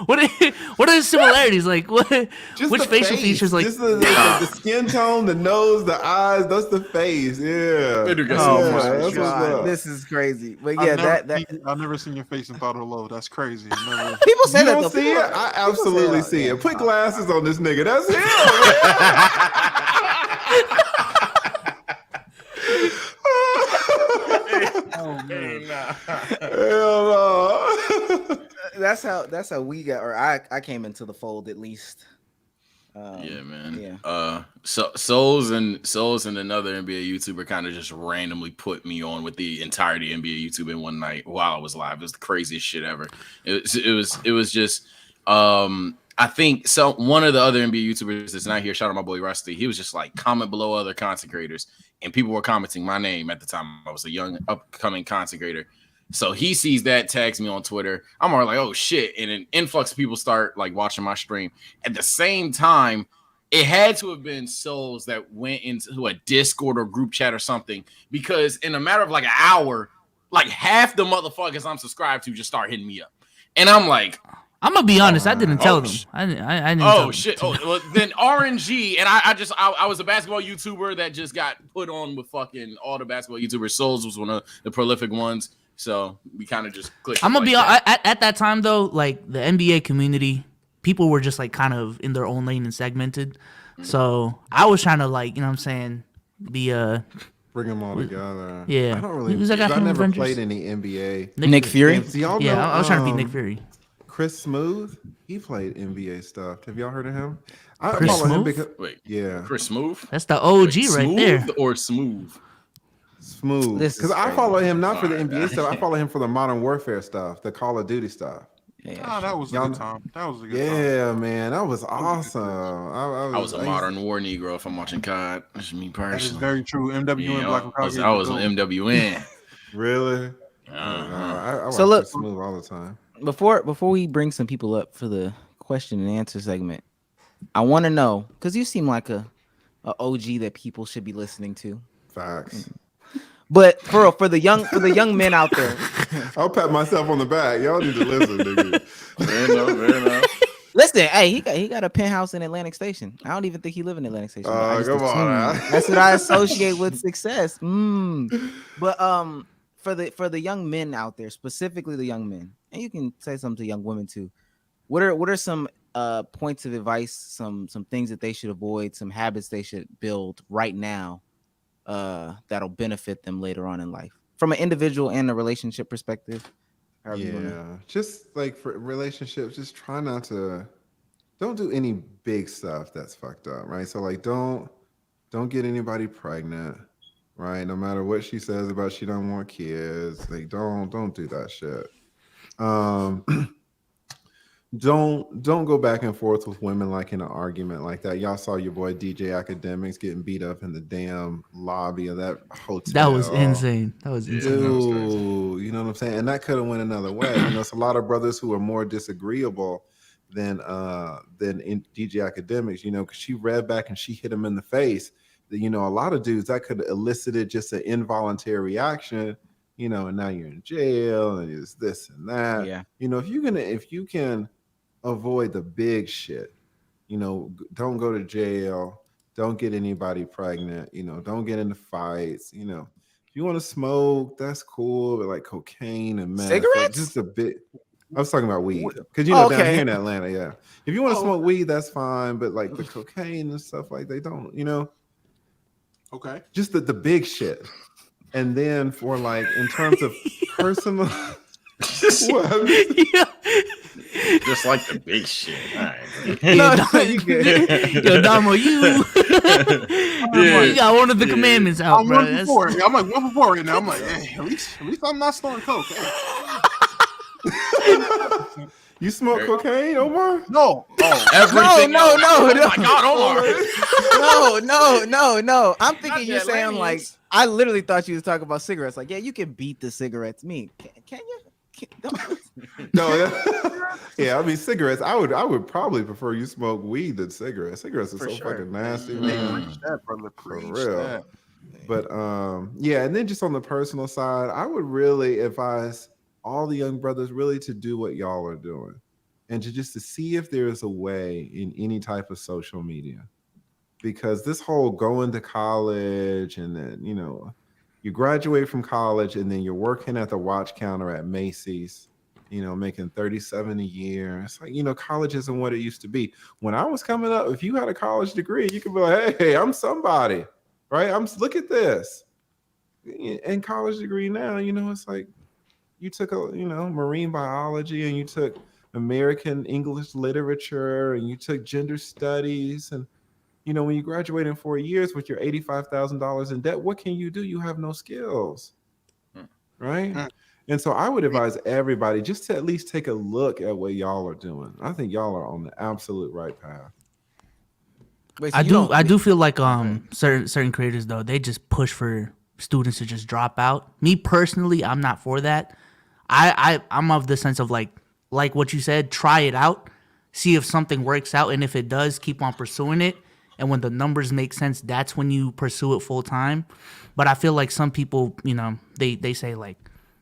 What are the similarities? Like what? Just which facial features? Like just the skin tone, the nose, the eyes. That's the face. Yeah. Oh my god, this is crazy. But yeah, I've never seen your face and thought of Low. That's crazy. People say that. Don't see it? I absolutely see it. Put glasses on this nigga. That's him. Hell no. That's how we got, or I came into the fold at least. Yeah, man. Yeah. So Souls and another NBA YouTuber kind of just randomly put me on with the entirety of NBA YouTube in one night while I was live. It was the craziest shit ever. It was just I think so. One of the other NBA YouTubers that's not here, shout out my boy Rusty. He was just like, comment below other content creators, and people were commenting my name at the time. I was a young upcoming content creator. So he sees that, tags me on Twitter. I'm already like, oh shit. And an influx of people start like watching my stream. At the same time, it had to have been Souls that went into a Discord or group chat or something, because in a matter of like an hour, like half the motherfuckers I'm subscribed to just start hitting me up. And I'm like, I'm gonna be honest. I didn't tell them. I didn't. Oh shit! Oh, well, then RNG, and I was a basketball YouTuber that just got put on with fucking all the basketball YouTubers. Souls was one of the prolific ones, so we kind of just clicked. I'm gonna be at that time though. Like the NBA community, people were just like kind of in their own lane and segmented. So I was trying to like, you know what I'm saying, be bring them all together. Yeah, I don't really. Who's that guy I from never Avengers? played any NBA. Nick Fury. Do y'all Yeah, know, I was trying to be Nick Fury. Chris Smooth, he played NBA stuff. Have y'all heard of him? I Chris follow him Smooth? because Wait, yeah, Chris Smooth. That's the OG right Smooth there. or Smooth? Smooth. This is Because I crazy. follow him not for the Alright. NBA stuff. I follow him for the Modern Warfare stuff, the Call of Duty stuff. Yeah. That was a Y'all- good time. That was a good time. Yeah, man, that was awesome. I was a modern war Negro if I'm watching COD. That's me That is personally. very true. MWN Yeah, Black and Proud. I was an MWN. Really. Uh-huh. I watch So look- Chris Smooth all the time. Before we bring some people up for the question and answer segment, I want to know, because you seem like a OG that people should be listening to. Facts. But for the young men out there, I'll pat myself on the back. Y'all need to listen, nigga. Fair enough. listen, hey, he got a penthouse in Atlantic Station. I don't even think he live in Atlantic Station. but I just Come on, assume. man. That's what I associate with success. But for the young men out there, specifically the young men, and you can say something to young women too. What are some points of advice, some things that they should avoid, some habits they should build right now that'll benefit them later on in life, from an individual and a relationship perspective? however you wanna- Yeah, just like for relationships, just try not to. Don't do any big stuff that's fucked up, right? So like, don't get anybody pregnant, right? No matter what she says about she don't want kids, like don't do that shit. Don't go back and forth with women like in an argument like that. Y'all saw your boy DJ Academics getting beat up in the damn lobby of that hotel. That was insane. That was insane. Dude, you know what I'm saying? And that could have went another way. You know, it's a lot of brothers who are more disagreeable than in DJ Academics, you know, because she read back and she hit him in the face. That, you know, a lot of dudes that could have elicited just an involuntary reaction, you know, and now you're in jail and it's this and that. Yeah. You know, if you can avoid the big shit, you know, don't go to jail, don't get anybody pregnant, you know, don't get into fights, you know. If you want to smoke, that's cool, but like cocaine and meth, like, Cigarettes? just a bit. I was talking about weed because you know down Okay. here in Atlanta, yeah. If you want to smoke weed, that's fine, but like the cocaine and stuff, like they don't, you know, Okay. just the big shit. And then for like in terms of personal, what? Yeah. Just like the big shit. All right, bro. Yeah, No, you good. Yo, Damo, you got one of the Yeah. commandments out, I'm bro. one for four. I'm like 1 for 4 right now. I'm like, hey, at least I'm not snorting coke. Hey. You smoke cocaine, Omar? No. Everything No. else. Oh my God, Omar. No. I'm thinking you're that saying like, language. I literally thought you was talking about cigarettes. Like, yeah, you can beat the cigarettes. Me, can you? No, yeah, I mean cigarettes. I would probably prefer you smoke weed than cigarettes. Cigarettes are For so sure. fucking nasty, Mm. man. Preach that, brother. For Preach real. that. But yeah, and then just on the personal side, I would really advise all the young brothers really to do what y'all are doing, and to see if there is a way in any type of social media, because this whole going to college and then, you know, you graduate from college and then you're working at the watch counter at Macy's, you know, making $37 a year. It's like, you know, college isn't what it used to be. When I was coming up, if you had a college degree, you could be like, hey, I'm somebody, right? Look at this. And college degree now, you know, it's like, you took marine biology, and you took American English literature, and you took gender studies, and when you graduate in 4 years with your $85,000 in debt, what can you do? You have no skills, right? And so I would advise everybody just to at least take a look at what y'all are doing. I think y'all are on the absolute right path. Wait, so I do feel like certain creators though, they just push for students to just drop out. Me personally, I'm not for that. I'm of the sense of like what you said, try it out, see if something works out, and if it does, keep on pursuing it. And when the numbers make sense, that's when you pursue it full time. But I feel like some people, they say like,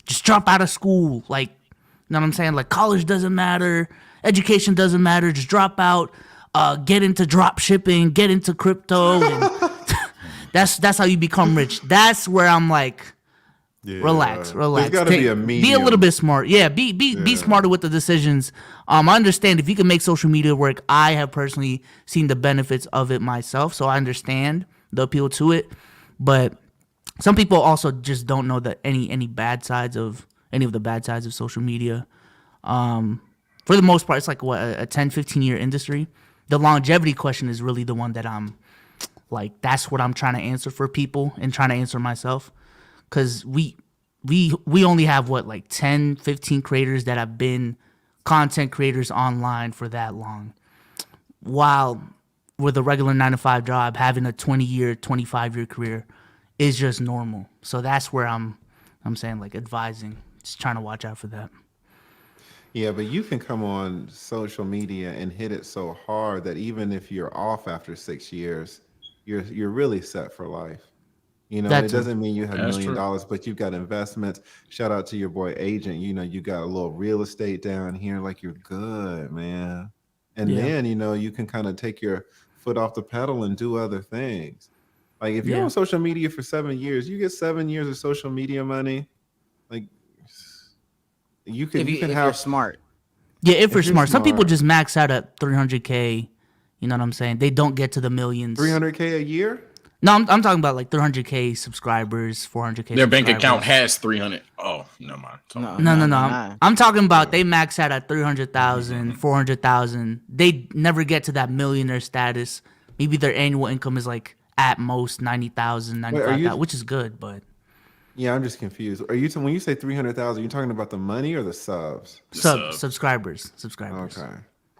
just drop out of school. Like, you know what I'm saying? Like, college doesn't matter. Education doesn't matter. Just drop out. Get into drop shipping. Get into crypto. And that's how you become rich. That's where I'm like, relax. There's got to be a medium. Be a little bit smart. Yeah, be smarter with the decisions. I understand if you can make social media work. I have personally seen the benefits of it myself, so I understand the appeal to it. But some people also just don't know that any of the bad sides of social media. For the most part, it's like a 10, 15-year industry. The longevity question is really the one that I'm like, that's what I'm trying to answer for people and trying to answer myself. Because we only have 10, 15 creators that have been content creators online for that long. While with a regular 9-to-5 job, having a 20-year, 25-year career is just normal. So that's where I'm saying like advising, just trying to watch out for that. Yeah, but you can come on social media and hit it so hard that even if you're off after 6 years, you're really set for life. It doesn't mean you have $1 million, but you've got investments. Shout out to your boy Agent. You got a little real estate down here. Like, you're good, man. And then, you can kind of take your foot off the pedal and do other things. Like, if you're on social media for 7 years, you get 7 years of social media money. Like, you can if have you're smart. Yeah, if you're smart. Some people just max out at 300K. You know what I'm saying? They don't get to the millions. 300K a year? No, I'm talking about like 300K subscribers, 400K. Their bank account has 300. Oh, never mind. No. I'm talking about they max out at 300,000, 400,000. They never get to that millionaire status. Maybe their annual income is like at most 90,000, 95,000, which is good, but yeah, I'm just confused. Are you when you say 300,000, you're talking about the money or the subs? Subscribers. Okay.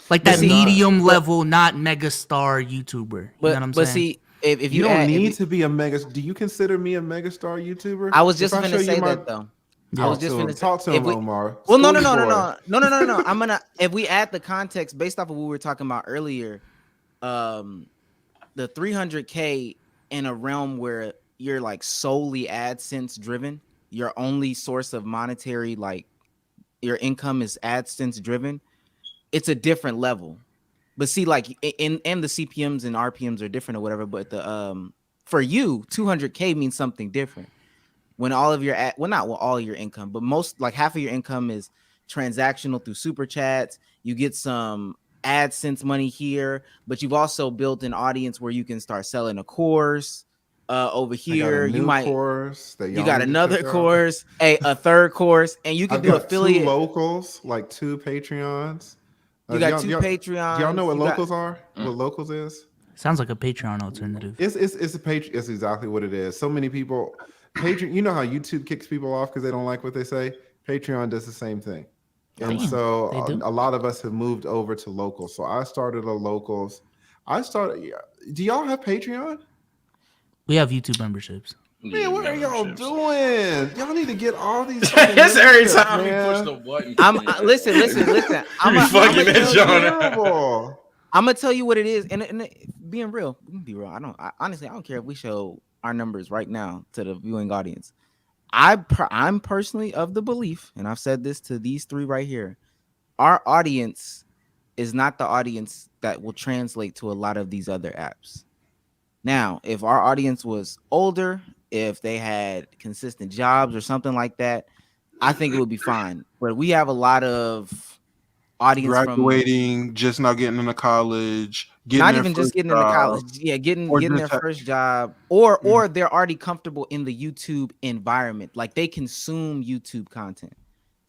Like that medium level, not mega star YouTuber. You know what I'm saying? But see, if you don't need to be a mega. Do you consider me a mega star YouTuber? I was just gonna say that though. I was just gonna talk to him, Omar. Well, no. I'm gonna. If we add the context based off of what we were talking about earlier, the 300K in a realm where you're like solely AdSense driven, your only source of monetary, like your income is AdSense driven, it's a different level. But see, like in the CPMs and RPMs are different or whatever, but the for you 200K means something different. When all of your not all your income, but most, like half of your income is transactional through super chats. You get some AdSense money here, but you've also built an audience where you can start selling a course. Over here, you might course that you got another course, a third course, and you can do affiliate. 2 locals, like 2 Patreons. You got 2 Patreons. Do y'all know what locals are? What locals is? Sounds like a Patreon alternative. It's a Patreon. It's exactly what it is. So many people, Patreon. You know how YouTube kicks people off because they don't like what they say. Patreon does the same thing, and so a lot of us have moved over to locals. So I started a locals. Do y'all have Patreon? We have YouTube memberships. Man, what are y'all doing? Y'all need to get all these. It's every time we push the button. Listen. I'm gonna tell you what it is, and being real, be real. Honestly, I don't care if we show our numbers right now to the viewing audience. I'm personally of the belief, and I've said this to these 3 right here. Our audience is not the audience that will translate to a lot of these other apps. Now, if our audience was older, if they had consistent jobs or something like that, I think it would be fine. But we have a lot of audience graduating, just not getting into college, not even just getting into college. Yeah, getting their first job, or they're already comfortable in the YouTube environment. Like they consume YouTube content.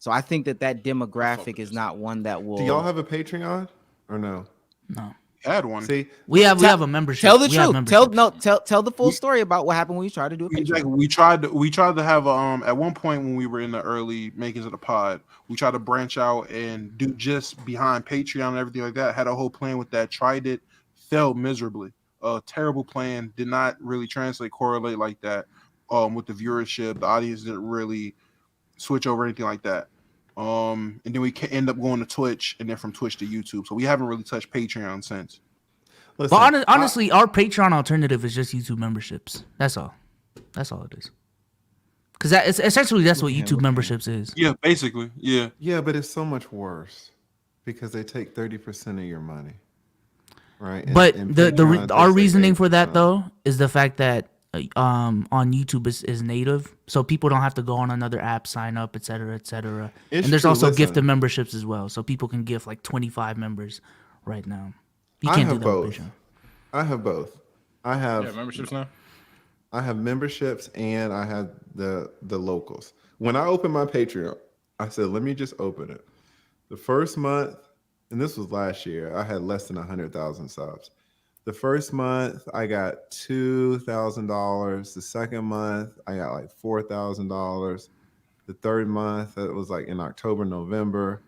So I think that demographic is not one that will. Do y'all have a Patreon or no? No. Had one. See, We have a membership. Tell the We have truth. Tell the full story about what happened when you tried to do a Patreon. We tried to have at one point when we were in the early makings of the pod, we tried to branch out and do just behind Patreon and everything like that. Had a whole plan with that. Tried it, failed miserably. A terrible plan. Did not really correlate like that. With the viewership, the audience didn't really switch over anything like that. And then we end up going to Twitch, and then from Twitch to YouTube. So we haven't really touched Patreon since. listen, But honestly, our Patreon alternative is just YouTube memberships. That's all. That's all it is. Because that's what YouTube memberships is. Yeah, basically. Yeah. yeah, but it's so much worse because they take 30% of your money, right? But And our Patreon takes, like, reasoning for that 8%. though is the fact that on YouTube is native, so people don't have to go on another app, sign up, etc., etc. And It's there's true, also listen. gifted memberships as well, so people can gift like 25 members right now. You I can't have do that on both. Patreon. I have both. I have memberships now. I have memberships and I have the locals. When I opened my Patreon, I said, let me just open it. The first month, and this was last year, I had less than 100,000 subs. The first month, I got $2,000. The second month, I got like $4,000. The third month, it was like in October, November,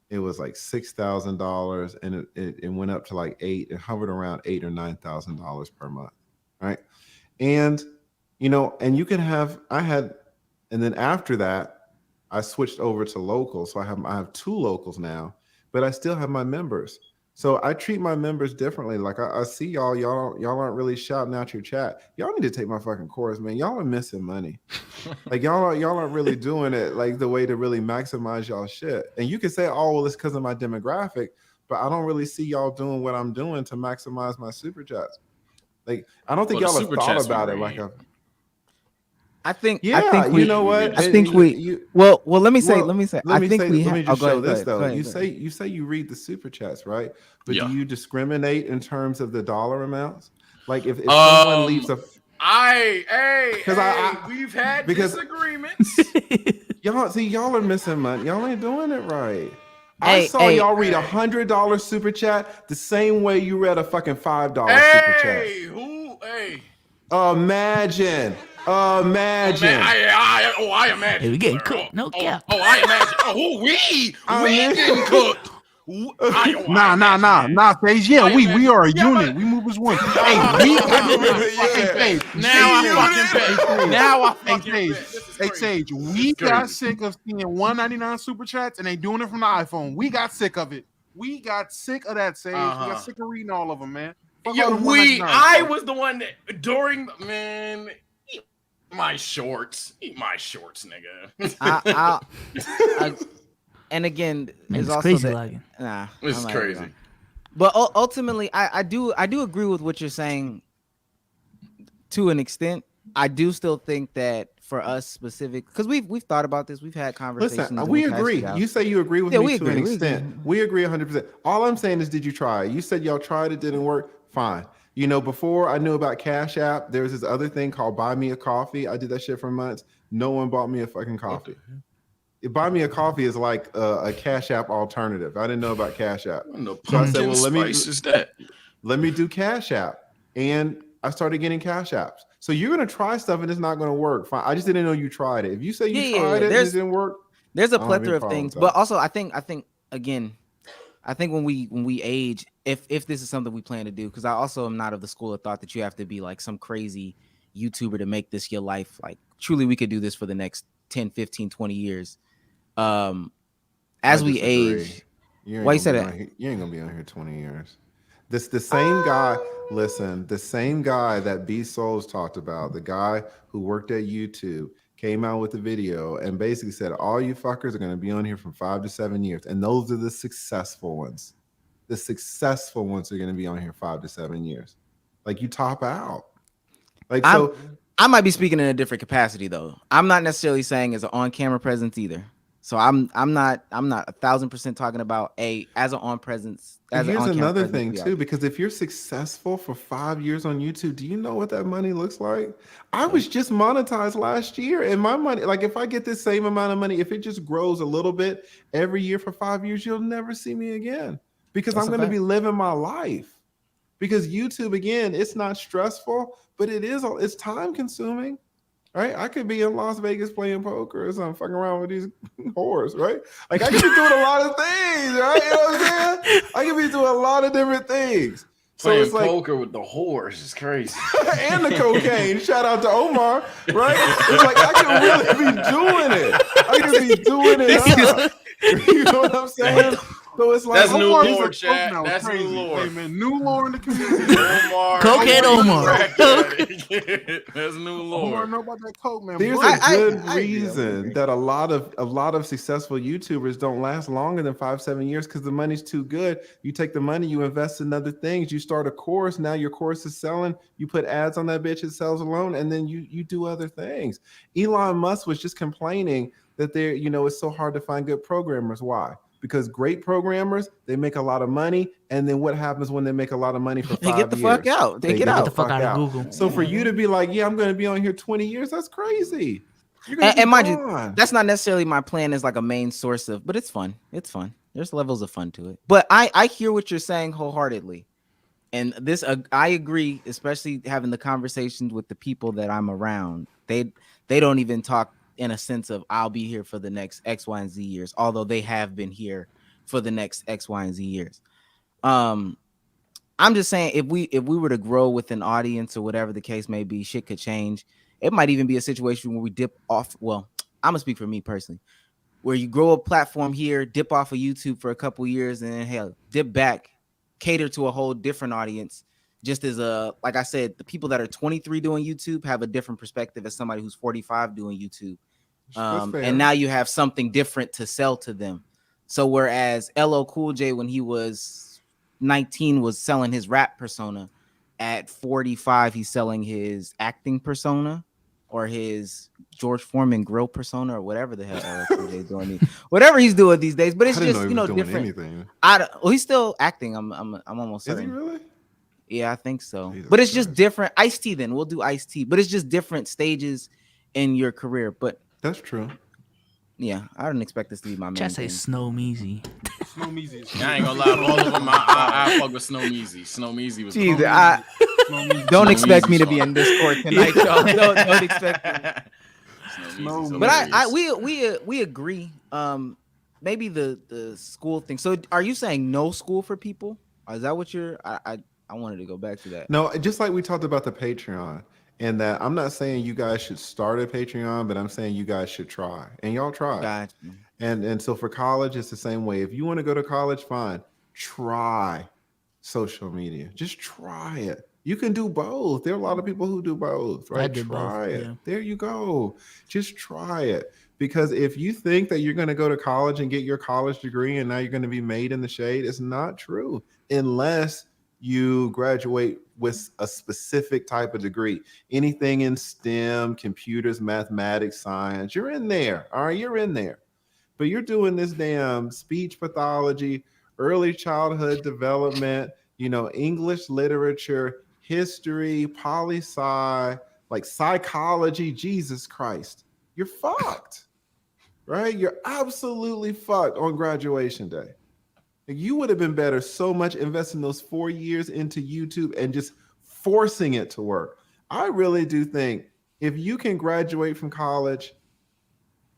it was like $6,000, and it went up to like it hovered around $8,000 or $9,000 per month, right? And and you can have and then after that, I switched over to local, so I have 2 locals now, but I still have my members. So I treat my members differently. Like I see y'all aren't really shouting out your chat. Y'all need to take my fucking course, man. Y'all are missing money. Like y'all aren't really doing it like the way to really maximize y'all shit. And you can say, oh, well, it's because of my demographic, but I don't really see y'all doing what I'm doing to maximize my super chats. Like I don't think y'all have thought about it like a. I think Yeah, I think we, you know what? I think well let me say. Let me just show this though. You say you read the super chats, right? But Yeah. do you discriminate in terms of the dollar amounts? Like if someone leaves a We've had because- disagreements. y'all are missing money. Y'all ain't doing it right. I Hey, saw hey, y'all read $100 super chat the same way you read a fucking $5 super chat. Imagine. I imagine. Hey, we getting cooked. No cap. I imagine. We getting cooked. Nah, Sage. Yeah, we are a unit. We move as one. Hey, Now I fucking bet. Hey, Sage, we got sick of seeing $1.99 super chats and they doing it from the iPhone. We got sick of it. We got sick of that, Sage. We got sick of reading all of them, man. I was the one that eat my shorts, nigga. and again, Man, there's it's also crazy that, lagging. nah, This I'm is not crazy. gonna- But ultimately, I do agree with what you're saying to an extent. I do still think that for us specific, because we've thought about this, we've had conversations. Listen, and we we've hashed agree. it out. You say you agree with Yeah, me we to agree, an we extent. agree. We agree 100%. All I'm saying is, did you try it? You said y'all tried it, didn't work. Fine. Before I knew about Cash App, there was this other thing called Buy Me a Coffee. I did that shit for months. No one bought me a fucking coffee. Buy Me a Coffee is like a Cash App alternative. I didn't know about Cash App. So I said, well, let me do Cash App. And I started getting Cash Apps. So you're going to try stuff and it's not going to work. Fine. I just didn't know you tried it. If you say you tried it and it didn't work. There's a I don't have any plethora of problem things, with but that. also I think again, I think when we age, if this is something we plan to do, because I also am not of the school of thought that you have to be like some crazy YouTuber to make this your life. Like truly we could do this for the next 10, 15, 20 years. As we age, why you say that? You ain't gonna be on here 20 years. The same guy, listen, the same guy that B Souls talked about, the guy who worked at YouTube, came out with a video and basically said, all you fuckers are gonna be on here from 5 to 7 years. And those are the successful ones. The successful ones are gonna be on here 5 to 7 years. Like you top out. Like I might be speaking in a different capacity though. I'm not necessarily saying as an on-camera presence either. So I'm not 1,000% talking about as an on presence. And here's another thing presence, too, because if you're successful for 5 years on YouTube, do you know what that money looks like? I was just monetized last year, and my money, like if I get the same amount of money, if it just grows a little bit every year for 5 years, you'll never see me again because I'm going to be living my life. Because YouTube, again, it's not stressful, but it's time consuming. Right, I could be in Las Vegas playing poker or something, fucking around with these whores, right? Like I could be doing a lot of things, right? You know what I'm saying? I could be doing a lot of different things. So playing it's like poker with the whores is crazy, and the cocaine. Shout out to Omar, right? It's like I could really be doing it. I could be doing it up. You know what I'm saying? So it's like that's new Omar lore, chat. That's crazy. new lore. Hey man, new lore in the community. Omar, Cocaine Omar. That's new lore. Omar know about that coke, man. There's Boy, a good reason that a lot of successful YouTubers don't last longer than 5-7 years because the money's too good. You take the money, you invest in other things. You start a course. Now your course is selling. You put ads on that bitch, it sells alone, and then you do other things. Elon Musk was just complaining that it's so hard to find good programmers. Why? Because great programmers, they make a lot of money, and then what happens when they make a lot of money for 5 years? They get the fuck out. They get out. the fuck out of Google. So for you to be like, yeah, I'm going to be on here 20 years, that's crazy. And mind you, that's not necessarily my plan as like a main source of, but it's fun. It's fun. There's levels of fun to it. But I hear what you're saying wholeheartedly. And this, I agree, especially having the conversations with the people that I'm around. They don't even talk in a sense of I'll be here for the next X, Y, and Z years, although they have been here for the next X, Y, and Z years. I'm just saying if we were to grow with an audience or whatever the case may be, shit could change. It might even be a situation where we dip off. Well, I'm gonna speak for me personally, where you grow a platform here, dip off of YouTube for a couple years, and then hell, dip back, cater to a whole different audience. Just as like I said, the people that are 23 doing YouTube have a different perspective as somebody who's 45 doing YouTube. And now you have something different to sell to them. So whereas LL Cool J, when he was 19, was selling his rap persona, at 45, he's selling his acting persona or his George Foreman grill persona or whatever the hell LL Cool J is doing. Whatever he's doing these days, but it's just different. Anything. He's still acting. I'm almost certain. Is he really? Yeah, I think so. Jesus but it's just Christ. different. Ice-T, then we'll do Ice-T, but it's just different stages in your career. But that's true. Yeah, I didn't expect this to be my main Just say thing. Snow Meezy. Snow Meezy. I ain't gonna lie, all of them. I fuck with Snow Meezy. Snow Meezy was. Jeez, cool. Don't Snow expect Meezy me to song. be in Discord tonight, y'all. Don't expect me. Snow But Meezy. we agree. Maybe the school thing. So are you saying no school for people? Is that what you're? I wanted to go back to that. No, just like we talked about the Patreon, and that I'm not saying you guys should start a Patreon, but I'm saying you guys should try, and y'all try. Gotcha. And so for college, it's the same way. If you want to go to college, fine. Try social media. Just try it. You can do both. There are a lot of people who do both, right? I did Try both, it. yeah. There you go. Just try it. Because if you think that you're going to go to college and get your college degree and now you're going to be made in the shade, it's not true. Unless you graduate with a specific type of degree. Anything in STEM, computers, mathematics, science, you're in there. All right, you're in there. But you're doing this damn speech pathology, early childhood development, English literature, history, poli-sci, like psychology, Jesus Christ. You're fucked, right? You're absolutely fucked on graduation day. Like, you would have been better so much investing those 4 years into YouTube and just forcing it to work. I really do think if you can graduate from college,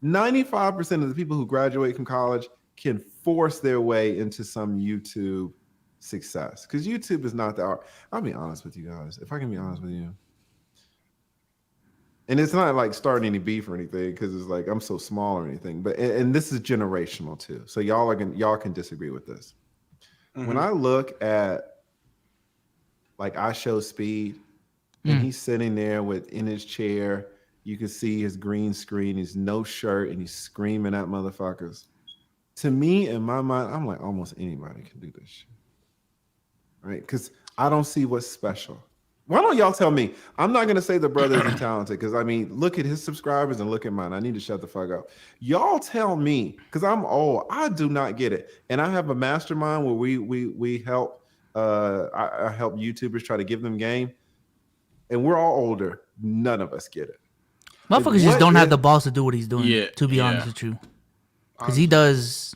95% of the people who graduate from college can force their way into some YouTube success, because YouTube is not the art. I'll be honest with you guys. If I can be honest with you, and it's not like starting any beef or anything, because it's like I'm so small or anything, but and this is generational too. So y'all can disagree with this. Mm-hmm. When I look at like I Show Speed, and he's sitting there in his chair, you can see his green screen, he's no shirt, and he's screaming at motherfuckers. To me, in my mind, I'm like, almost anybody can do this shit, right? Because I don't see what's special. Why don't y'all tell me? I'm not gonna say the brother isn't talented because I mean, look at his subscribers and look at mine. I need to shut the fuck up. Y'all tell me because I'm old. I do not get it, and I have a mastermind where we help. I help YouTubers try to give them game, and we're all older. None of us get it. Motherfuckers just don't have the balls to do what he's doing. Yeah, to be honest with you, because he does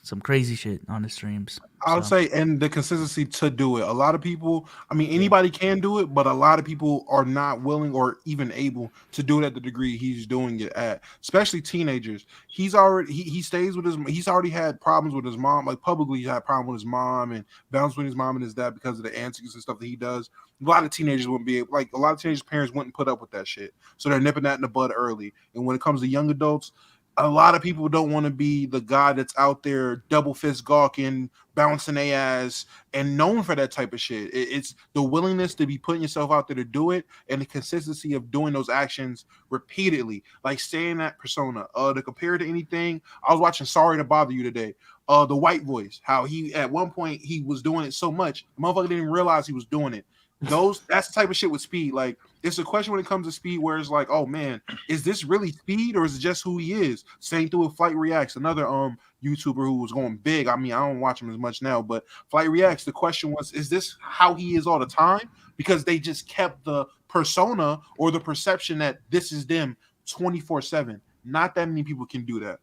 some crazy shit on the streams. I would say, and the consistency to do it. A lot of people, I mean, anybody can do it, but a lot of people are not willing or even able to do it at the degree he's doing it at. Especially teenagers. He's already he stays with his. He's already had problems with his mom. Like publicly, he had problems with his mom and bounced with his mom and his dad because of the antics and stuff that he does. A lot of teenagers wouldn't be able, like a lot of teenagers' parents wouldn't put up with that shit. So they're nipping that in the bud early. And when it comes to young adults, a lot of people don't want to be the guy that's out there double fist gawking, bouncing their ass, and known for that type of shit. It's the willingness to be putting yourself out there to do it, and the consistency of doing those actions repeatedly, like staying that persona. To compare it to anything, I was watching Sorry to Bother You today. The white voice, how he at one point he was doing it so much, the motherfucker didn't realize he was doing it. That's the type of shit with Speed. Like, it's a question when it comes to Speed where it's like, oh man, is this really Speed or is it just who he is? Same thing with Flight Reacts, another YouTuber who was going big. I mean, I don't watch him as much now, but Flight Reacts, the question was, is this how he is all the time? Because they just kept the persona or the perception that this is them 24/7. Not that many people can do that.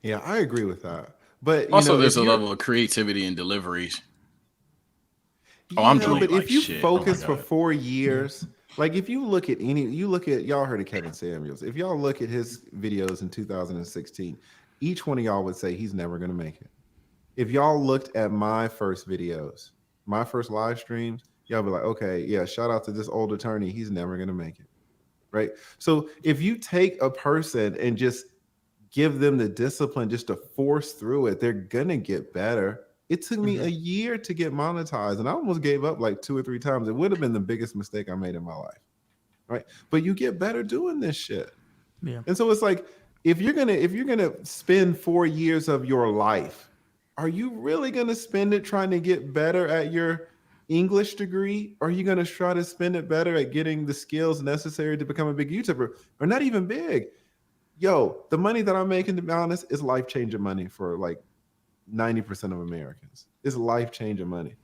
Yeah, I agree with that. But also, there's a level of creativity in deliveries. Oh, I'm doing but like if you shit. Focus for 4 years, like if you look at y'all heard of Kevin Samuels. If y'all look at his videos in 2016, each one of y'all would say he's never going to make it. If y'all looked at my first videos, my first live streams, y'all be like, okay, yeah, shout out to this old attorney. He's never going to make it. Right. So if you take a person and just give them the discipline just to force through it, they're going to get better. It took me a year to get monetized, and I almost gave up like 2 or 3 times. It would have been the biggest mistake I made in my life, right? But you get better doing this shit. Yeah. And so it's like, if you're gonna spend 4 years of your life, are you really gonna spend it trying to get better at your English degree? Or are you gonna try to spend it better at getting the skills necessary to become a big YouTuber, or not even big? Yo, the money that I'm making, to be honest, is life-changing money for like 90% of Americans. It's life-changing money,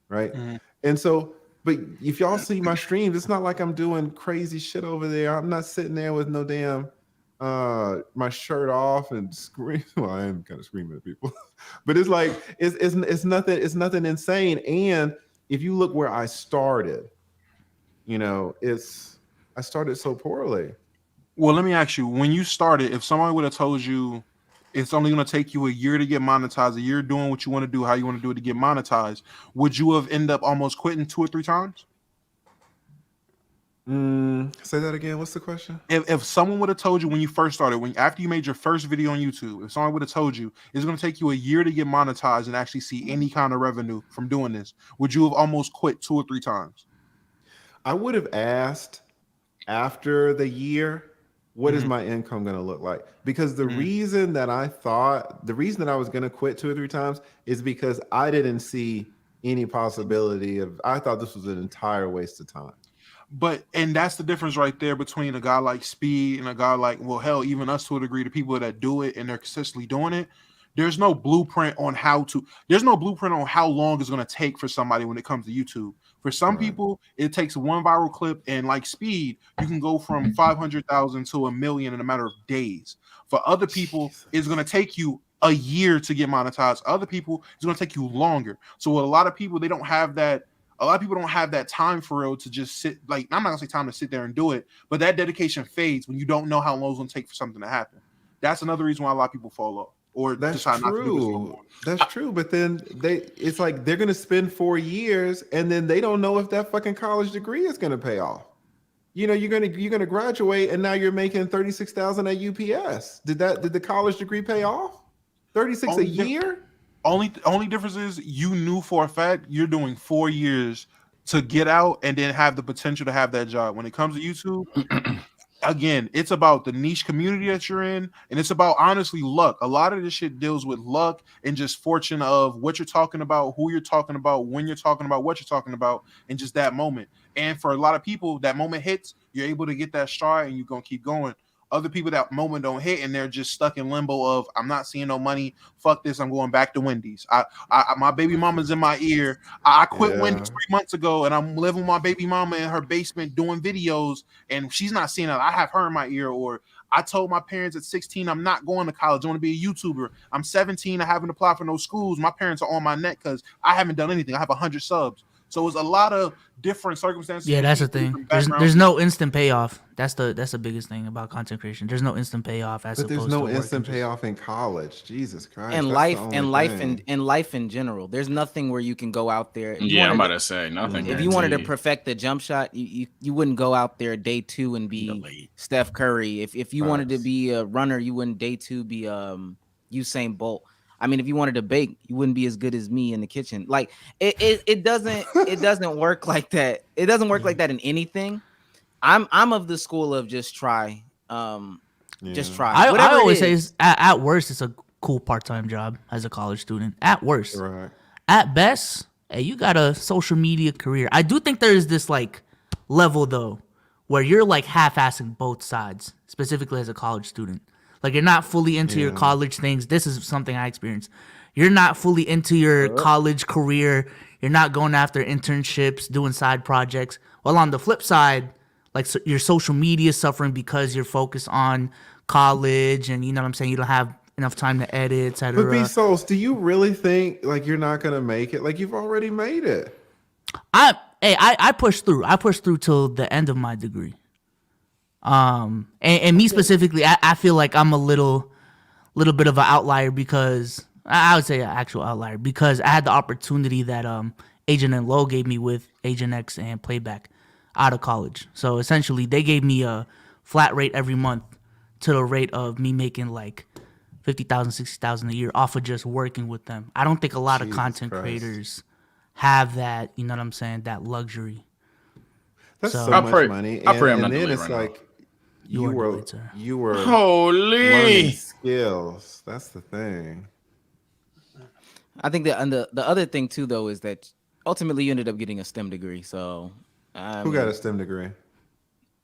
right? Mm-hmm. And so, but if y'all see my streams, it's not like I'm doing crazy shit over there. I'm not sitting there with no damn my shirt off and scream. Well, I am kind of screaming at people, but it's like it's nothing insane. And if you look where I started, I started so poorly. Well, let me ask you, when you started, if somebody would have told you it's only going to take you a year to get monetized, a year doing what you want to do, how you want to do it to get monetized, would you have ended up almost quitting 2 or 3 times? Say that again. What's the question? If someone would have told you when you first started, after you made your first video on YouTube, if someone would have told you it's going to take you a year to get monetized and actually see any kind of revenue from doing this, would you have almost quit 2 or 3 times? I would have asked after the year, what is my income going to look like? Because the reason that I was going to quit 2 or 3 times is because I didn't see any possibility of, I thought this was an entire waste of time. And that's the difference right there between a guy like Speed and a guy like, well, hell, even us to a degree, the people that do it and they're consistently doing it. There's no blueprint on how long it's going to take for somebody when it comes to YouTube. For some people, it takes one viral clip, and like Speed, you can go from 500,000 to 1 million in a matter of days. For other people, it's going to take you a year to get monetized. Other people, it's going to take you longer. So a lot of people, they don't have that. A lot of people don't have that time for real to just sit. Like, I'm not going to say time to sit there and do it, but that dedication fades when you don't know how long it's going to take for something to happen. That's another reason why a lot of people fall off. Or that's decide true. Not to do this no more. That's true, but then it's like they're gonna spend 4 years and then they don't know if that fucking college degree is gonna pay off. You're gonna graduate and now you're making 36,000 at UPS. Did the college degree pay off? 36 a year? Only difference is you knew for a fact you're doing 4 years to get out and then have the potential to have that job. When it comes to YouTube, again, it's about the niche community that you're in, and it's about honestly luck. A lot of this shit deals with luck and just fortune of what you're talking about, who you're talking about, when you're talking about, what you're talking about, and just that moment. And for a lot of people, that moment hits, you're able to get that stride and you're gonna keep going. Other people, that moment don't hit and they're just stuck in limbo of, I'm not seeing no money. Fuck this. I'm going back to Wendy's. My baby mama's in my ear. I quit Wendy's 3 months ago and I'm living with my baby mama in her basement doing videos and she's not seeing it. I have her in my ear. Or I told my parents at 16, I'm not going to college. I want to be a YouTuber. I'm 17. I haven't applied for no schools. My parents are on my neck because I haven't done anything. I have 100 subs. So it's a lot of different circumstances. Yeah, that's the thing. There's no instant payoff. That's the biggest thing about content creation. There's no instant payoff. But there's no instant payoff in college. Jesus Christ. And life in general. There's nothing where you can go out there. Yeah, I'm about to say nothing. If you wanted to perfect the jump shot, you wouldn't go out there day 2 and be Steph Curry. If you wanted to be a runner, you wouldn't day 2 be Usain Bolt. I mean, if you wanted to bake, you wouldn't be as good as me in the kitchen. Like it doesn't work like that. It doesn't work like that in anything. I'm of the school of just try. Just try. I always say at worst, it's a cool part-time job as a college student. At worst, right. At best, hey, you got a social media career. I do think there is this like level though, where you're like half-assing both sides, specifically as a college student. Like you're not fully into your college things. This is something I experienced. You're not fully into your college career. You're not going after internships, doing side projects. Well, on the flip side, like your social media suffering because you're focused on college and you know what I'm saying? You don't have enough time to edit, etc. But B-Souls, do you really think like you're not gonna make it? Like you've already made it. I pushed through. I pushed through till the end of my degree. And me specifically, I feel like I'm a little bit of an outlier because I would say an actual outlier because I had the opportunity that Agent and Low gave me with Agent X and Playback out of college. So essentially, they gave me a flat rate every month to the rate of me making like $50,000, $60,000 a year off of just working with them. I don't think a lot of content creators have that. You know what I'm saying? That luxury. That's so much money. And then it's like. You were learning skills. That's the thing. I think that the other thing too, though, is that ultimately you ended up getting a STEM degree. So who got a STEM degree?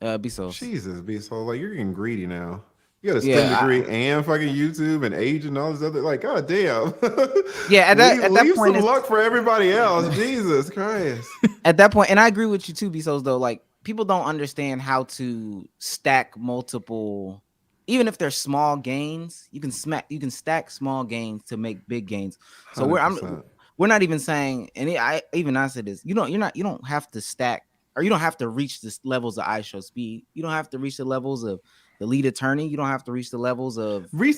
B-Souls. Jesus, B-Souls. Like you're getting greedy now. You got a STEM degree and fucking YouTube and age and all this other. Like, god damn. Yeah, at that leave point, some luck for everybody else. Jesus Christ. At that point, and I agree with you too, B-Souls. Though, like. People don't understand how to stack multiple, even if they're small gains. You can stack small gains to make big gains. So 100%. we're not even saying, and I said this. You don't have to stack, or you don't have to reach the levels of iShow Speed. You don't have to reach the levels of the lead attorney. You don't have to reach the levels of me.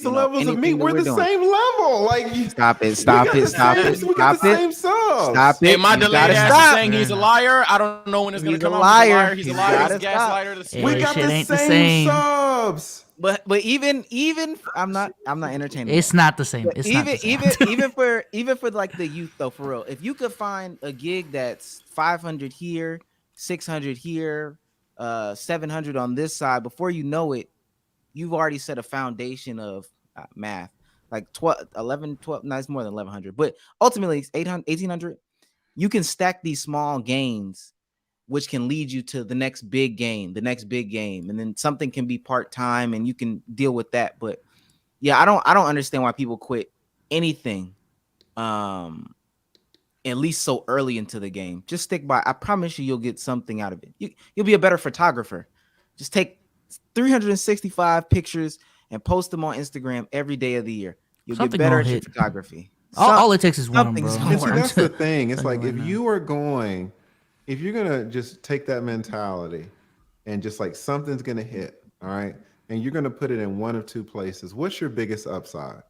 We're the same level. Like stop it. Hey, my delayed ass saying he's a liar. I don't know when it's gonna come out. He's a liar. He's a gaslighter. We got the same subs. But even I'm not entertaining. It's not the same. It's even for like the youth though, for real. If you could find a gig that's 500 here, 600 here, 700 on this side, before you know it, you've already set a foundation of math. Like 12, no, it's more than 1100, but ultimately it's 800, 1800. You can stack these small gains, which can lead you to the next big game, and then something can be part-time and you can deal with that. But yeah, I don't understand why people quit anything at least so early into the game. Just stick by. I promise you'll get something out of it. You'll be a better photographer. Just take 365 pictures and post them on Instagram every day of the year. You'll get better at your photography. All it takes is one, bro. See, that's the thing. It's like if you're gonna just take that mentality and just like something's gonna hit, all right, and you're gonna put it in one of two places. What's your biggest upside?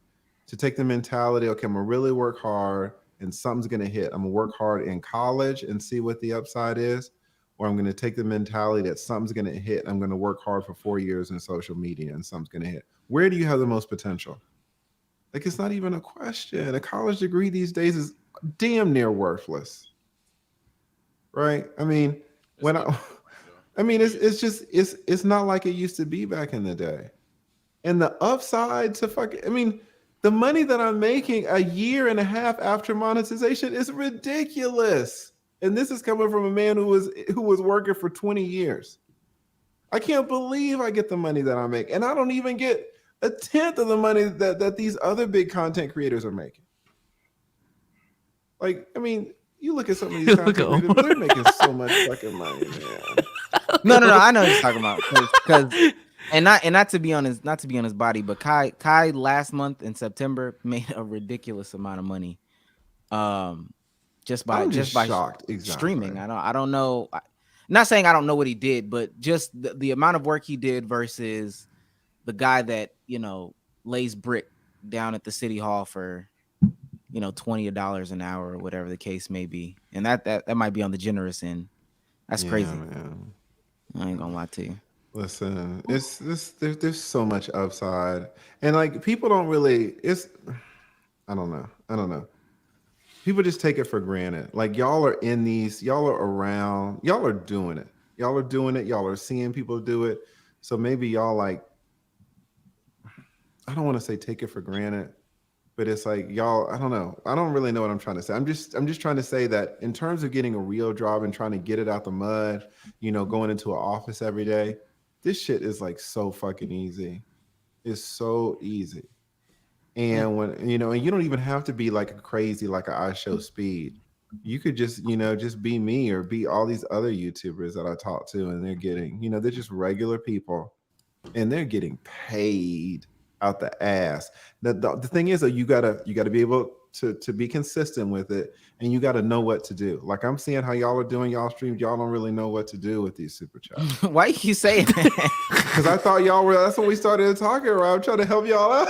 To take the mentality, okay, I'm gonna really work hard and something's gonna hit. I'm gonna work hard in college and see what the upside is, or I'm gonna take the mentality that something's gonna hit. I'm gonna work hard for 4 years in social media and something's gonna hit. Where do you have the most potential? Like, it's not even a question. A college degree these days is damn near worthless, right? I mean, when I mean, it's not like it used to be back in the day. And the upside to the money that I'm making a year and a half after monetization is ridiculous. And this is coming from a man who was working for 20 years. I can't believe I get the money that I make. And I don't even get a tenth of the money that these other big content creators are making. Like, I mean, you look at some of these content creators, they're making so much fucking money, man. No, I know what you're talking about. Because and not to be on his body, but Kai last month in September made a ridiculous amount of money. Just by shocked. Exactly. Streaming. I don't know. Not saying I don't know what he did, but just the amount of work he did versus the guy that, lays brick down at the city hall for, $20 an hour or whatever the case may be. And that might be on the generous end. That's crazy. Man. I ain't gonna lie to you. Listen, there's so much upside. And like people don't really I don't know. People just take it for granted. Like y'all are around, y'all are doing it. Y'all are seeing people do it. So maybe y'all like, I don't want to say take it for granted, but it's like y'all, I don't know. I don't really know what I'm trying to say. I'm just trying to say that in terms of getting a real job and trying to get it out the mud, going into an office every day, this shit is like so fucking easy. It's so easy. And when and you don't even have to be like a crazy like a I Show Speed. You could just just be me or be all these other YouTubers that I talk to, and they're getting they're just regular people, and they're getting paid out the ass. The thing is that you gotta be able to be consistent with it, and you gotta know what to do. Like I'm seeing how y'all are doing y'all streams. Y'all don't really know what to do with these super chats. Why you saying that? Because I thought y'all were. That's when we started talking. Right? I'm trying to help y'all out.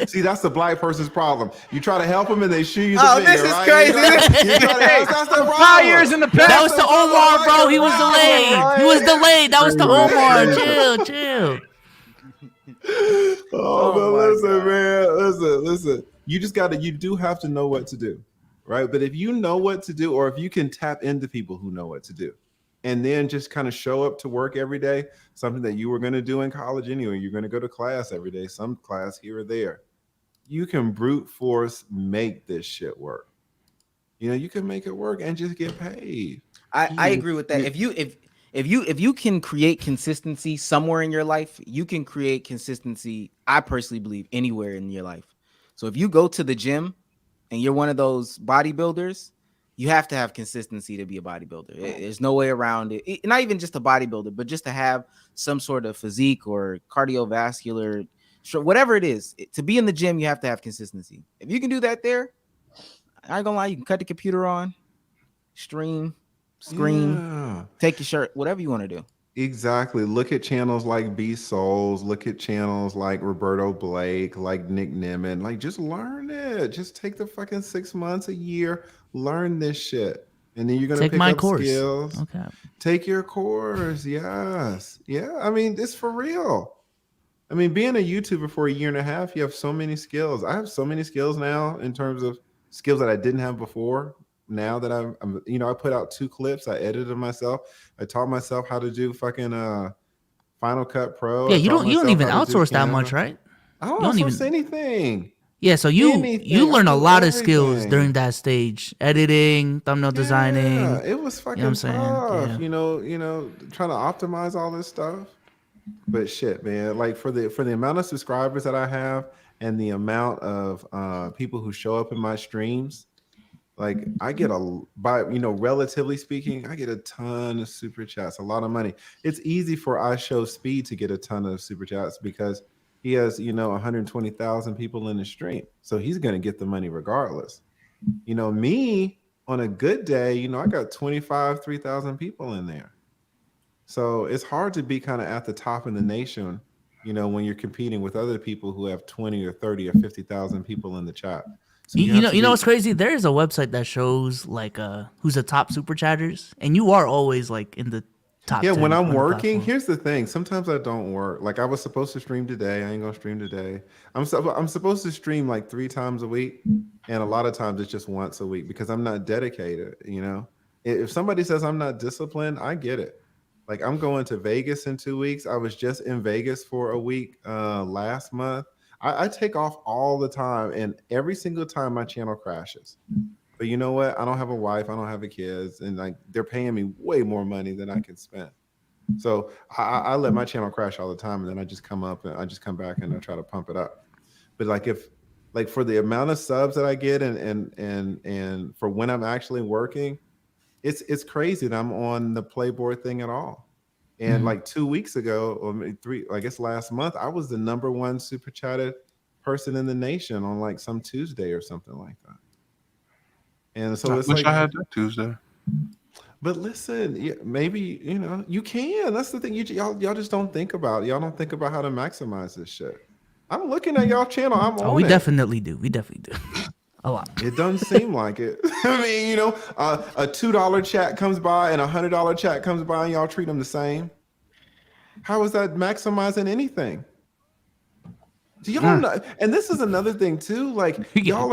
See, that's the black person's problem. You try to help them and they shoot you the finger. This is right? crazy. That's the problem. 5 years in the past. That was the Omar, bro. He was delayed. Right? He was delayed. That was the Omar. Chill. Listen, man. Listen. You do have to know what to do, right? But if you know what to do, or if you can tap into people who know what to do, and then just kind of show up to work every day, something that you were going to do in college anyway, you're going to go to class every day, some class here or there, you can brute force make this shit work. You can make it work and just get paid. I agree with that. If you can create consistency somewhere in your life, you can create consistency, I personally believe, anywhere in your life. So if you go to the gym and you're one of those bodybuilders, you have to have consistency to be a bodybuilder. There's no way around it. Not even just a bodybuilder, but just to have some sort of physique or cardiovascular, whatever it is. To be in the gym, you have to have consistency. If you can do that there, I ain't gonna lie, you can cut the computer on, scream, take your shirt, whatever you want to do. Exactly. Look at channels like B Souls. Look at channels like Roberto Blake, like Nick Nimmin. Like, just learn it. Just take the fucking 6 months, a year, learn this shit, and then you're gonna take pick my up course. Skills. Okay. Take your course. Yes. Yeah. I mean, it's for real. I mean, being a YouTuber for a year and a half, you have so many skills. I have so many skills now in terms of skills that I didn't have before. Now that I'm I put out 2 clips, I edited them myself. I taught myself how to do fucking Final Cut Pro. Yeah, you don't even outsource that much, right? I don't outsource anything. Yeah, so you learn a lot of skills during that stage: editing, thumbnail designing. Yeah, it was fucking tough. Yeah. Trying to optimize all this stuff. But shit, man, like for the amount of subscribers that I have and the amount of people who show up in my streams. Like I get relatively speaking, I get a ton of super chats, a lot of money. It's easy for I Show Speed to get a ton of super chats because he has, 120,000 people in the stream. So he's going to get the money regardless. Me on a good day, I got 3,000 people in there. So it's hard to be kind of at the top in the nation, when you're competing with other people who have 20 or 30 or 50,000 people in the chat. So you know what's crazy? There is a website that shows like who's the top super chatters, and you are always like in the top. Yeah, 10 when I'm working, here's the thing. Sometimes I don't work. Like I was supposed to stream today. I ain't gonna stream today. I'm supposed to stream like 3 times a week, and a lot of times it's just once a week because I'm not dedicated. If somebody says I'm not disciplined, I get it. Like I'm going to Vegas in 2 weeks. I was just in Vegas for a week last month. I take off all the time, and every single time my channel crashes. But you know what? I don't have a wife. I don't have a kids, and like they're paying me way more money than I can spend. So I let my channel crash all the time, and then I just come up and I just come back and I try to pump it up. But like for the amount of subs that I get and for when I'm actually working, it's crazy that I'm on the Playboard thing at all. And like 2 weeks ago, or maybe I guess last month, I was the #1 super chatted person in the nation on like some Tuesday or something like that. And so it's like I had that Tuesday. But listen, maybe you can. That's the thing. Y'all just don't think about. Y'all don't think about how to maximize this shit. I'm looking at y'all channel. I'm on we it. definitely do. We definitely do. A lot. It doesn't seem like it. I mean, a $2 chat comes by and a $100 chat comes by, and y'all treat them the same. How is that maximizing anything? Do y'all know? And this is another thing too. Like y'all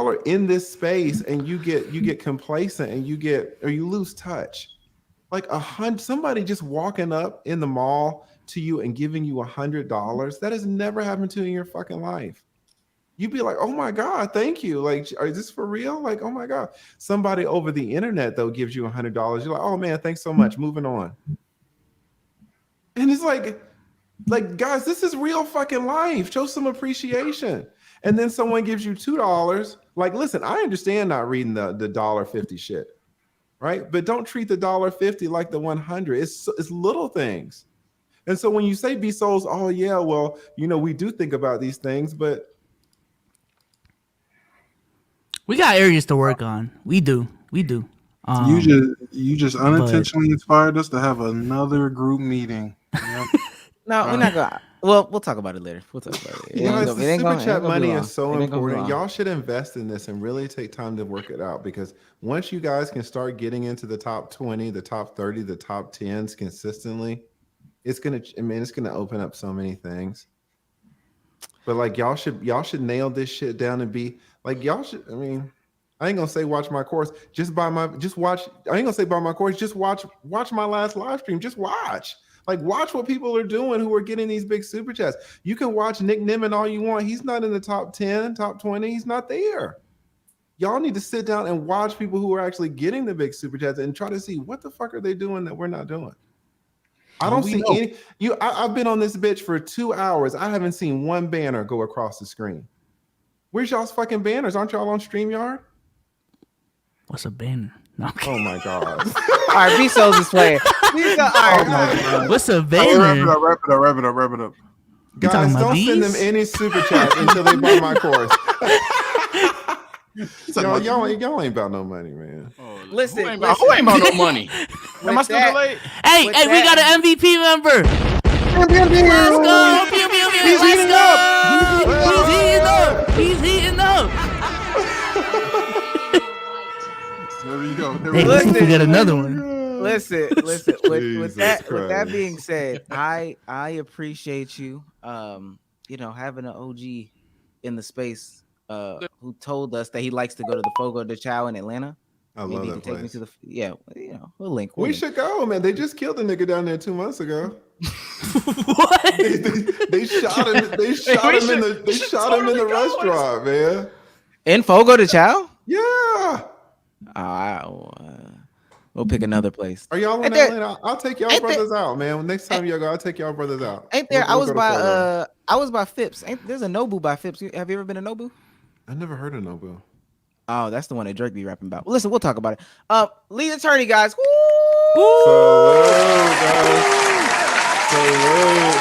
are in this space, and you get complacent, and you lose touch. Like somebody just walking up in the mall to you and giving you $100, that has never happened to you in your fucking life. You'd be like, oh my God, thank you. Like, is this for real? Like, oh my God. Somebody over the internet though gives you $100. You're like, oh man, thanks so much. Moving on. And it's like guys, this is real fucking life. Show some appreciation. And then someone gives you $2. Like, listen, I understand not reading the $1.50 shit, right? But don't treat the $1.50 like the 100. It's little things. And so when you say be souls, oh yeah, well, we do think about these things, but we got areas to work on. We do. You just unintentionally inspired us to have another group meeting. Yep. No, we're not gonna. Well, we'll talk about it later. The super chat money is so important. Y'all should invest in this and really take time to work it out, because once you guys can start getting into the top 20, the top 30, the top 10s consistently, it's gonna open up so many things. But like y'all should nail this shit down and be like y'all should. I mean, I ain't gonna say watch my course. Just watch. I ain't gonna say buy my course. Just watch my last live stream. Just watch. Like, watch what people are doing who are getting these big super chats. You can watch Nick Nimmin all you want. He's not in the top 10, top 20. He's not there. Y'all need to sit down and watch people who are actually getting the big super chats and try to see what the fuck are they doing that we're not doing. I don't see any. I've been on this bitch for 2 hours. I haven't seen one banner go across the screen. Where's y'all's fucking banners? Aren't y'all on StreamYard? What's a banner? No. Oh my God. All right, B-Souls is playing. What's a banner? Wrap it up. Guys, don't send them any super chats until they buy my course. Y'all ain't about no money, man. Listen, who ain't about no money? Am I still delayed? Hey, we got an MVP member. Let's go. Pew, pew, pew. Let's go. He's heating up. There you go. Hey, listen, we got another one. Listen. With that being said, I appreciate you. Having an OG in the space who told us that he likes to go to the Fogo de Chao in Atlanta. I love that place. Take me to we'll link. We should go, man. They just killed a nigga down there 2 months ago. What? They shot him. They shot him in the restaurant, man. In Fogo de Chao? Yeah. We'll pick another place. Are y'all in Atlanta? I'll take y'all brothers out, man. Next time y'all go, I'll take y'all brothers out. Ain't there? I was by Phipps. There's a Nobu by Phipps. Have you ever been to Nobu? I never heard of Nobu. Oh, that's the one that Drake be rapping about. Well, listen, we'll talk about it. Lead attorney, guys. Woo! Salute,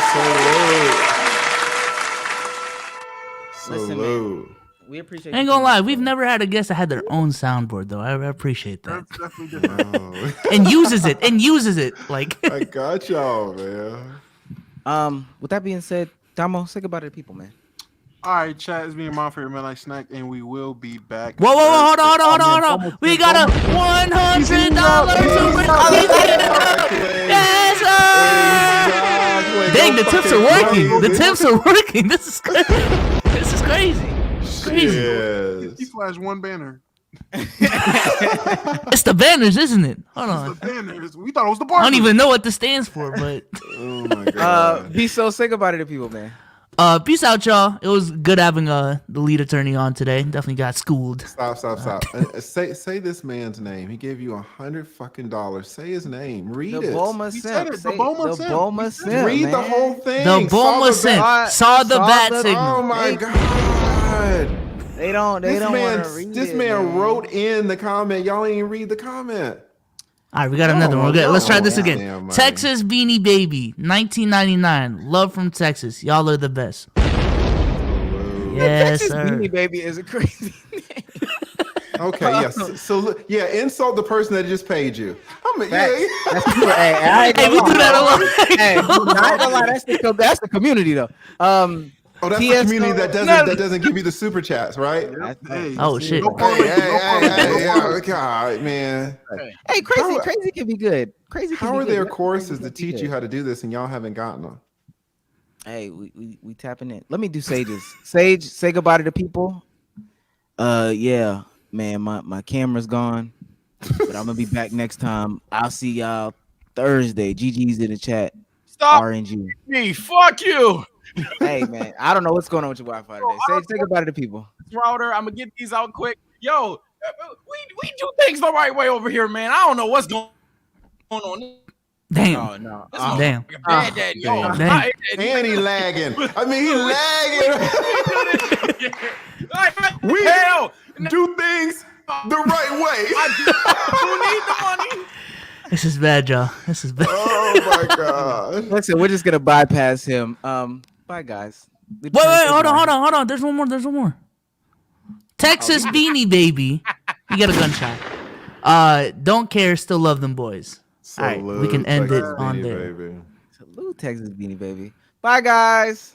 guys. Salute. We appreciate. Ain't gonna lie, we've never had a guest that had their own soundboard though. I appreciate that. That's definitely different. and uses it like. I got y'all, man. With that being said, Damo, say goodbye to the people, man. All right, chat, it's me and Mom for your Midnight Snack, and we will be back. Whoa, hold on. We got a $100 super chat. Yes, sir. Dang, the tips are working. The tips are working. This is crazy. This is crazy. Yes. He flashed one banner. It's the banners, isn't it? Hold on. The banners. We thought it was the I barbers. don't even know what this stands for, but Oh my god. Be so sick about it to people, man. peace out, y'all. It was good having the lead attorney on today. Definitely got schooled. Stop. Say this man's name. He gave you $100. Say his name. Read The it. Boma He said Simp. it, the Boma Simp. Boma Simp. Read the man. whole thing. The Boma Simp saw the bat the- signal. Oh my god. They don't want to read This it, man wrote in the comment. Y'all ain't even read the comment. All right, we got another one. We're good. Let's try this again. Damn, man. Texas Beanie Baby, 1999. Love from Texas. Y'all are the best. Yes, Texas sir. Beanie Baby is a crazy name. Okay, yes. So yeah, insult the person that just paid you. That's true. I ain't Hey, gonna we lie. do that a lot. Hey, I ain't gonna lie. That's the community though. Oh, that's the TSO community that doesn't give you the super chats, right? Hey, Oh, shit. No correlation, no correlation. Yeah, God, man. Hey, crazy can be good. Crazy. Can How be are good. there Crazy courses can to be teach good. you how to do this and y'all haven't gotten them? Hey, we tapping in. Let me do Sage's. Sage, say goodbye to the people. Yeah, man, my camera's gone, but I'm gonna be back next time. I'll see y'all Thursday. GG's in the chat. Stop RNG. me. Fuck you. Hey, man, I don't know what's going on with your Wi-Fi today. Sage, say goodbye to the people. Router. I'm gonna get these out quick. Yo, we do things the right way over here, man. I don't know what's going on. Damn. No. This Damn. motherfucker bad daddy. Yo, Damn. And he lagging. I mean, he lagging. We Hell, do things the right way. who need the money? This is bad, y'all. This is bad. Oh my god. Listen, we're just gonna bypass him. Bye, guys. Wait, hold on. There's one more. Texas Beanie Baby. You got a gunshot. Don't care, still love them boys. All right, we can end it on there. Baby. Salute, Texas Beanie Baby. Bye, guys.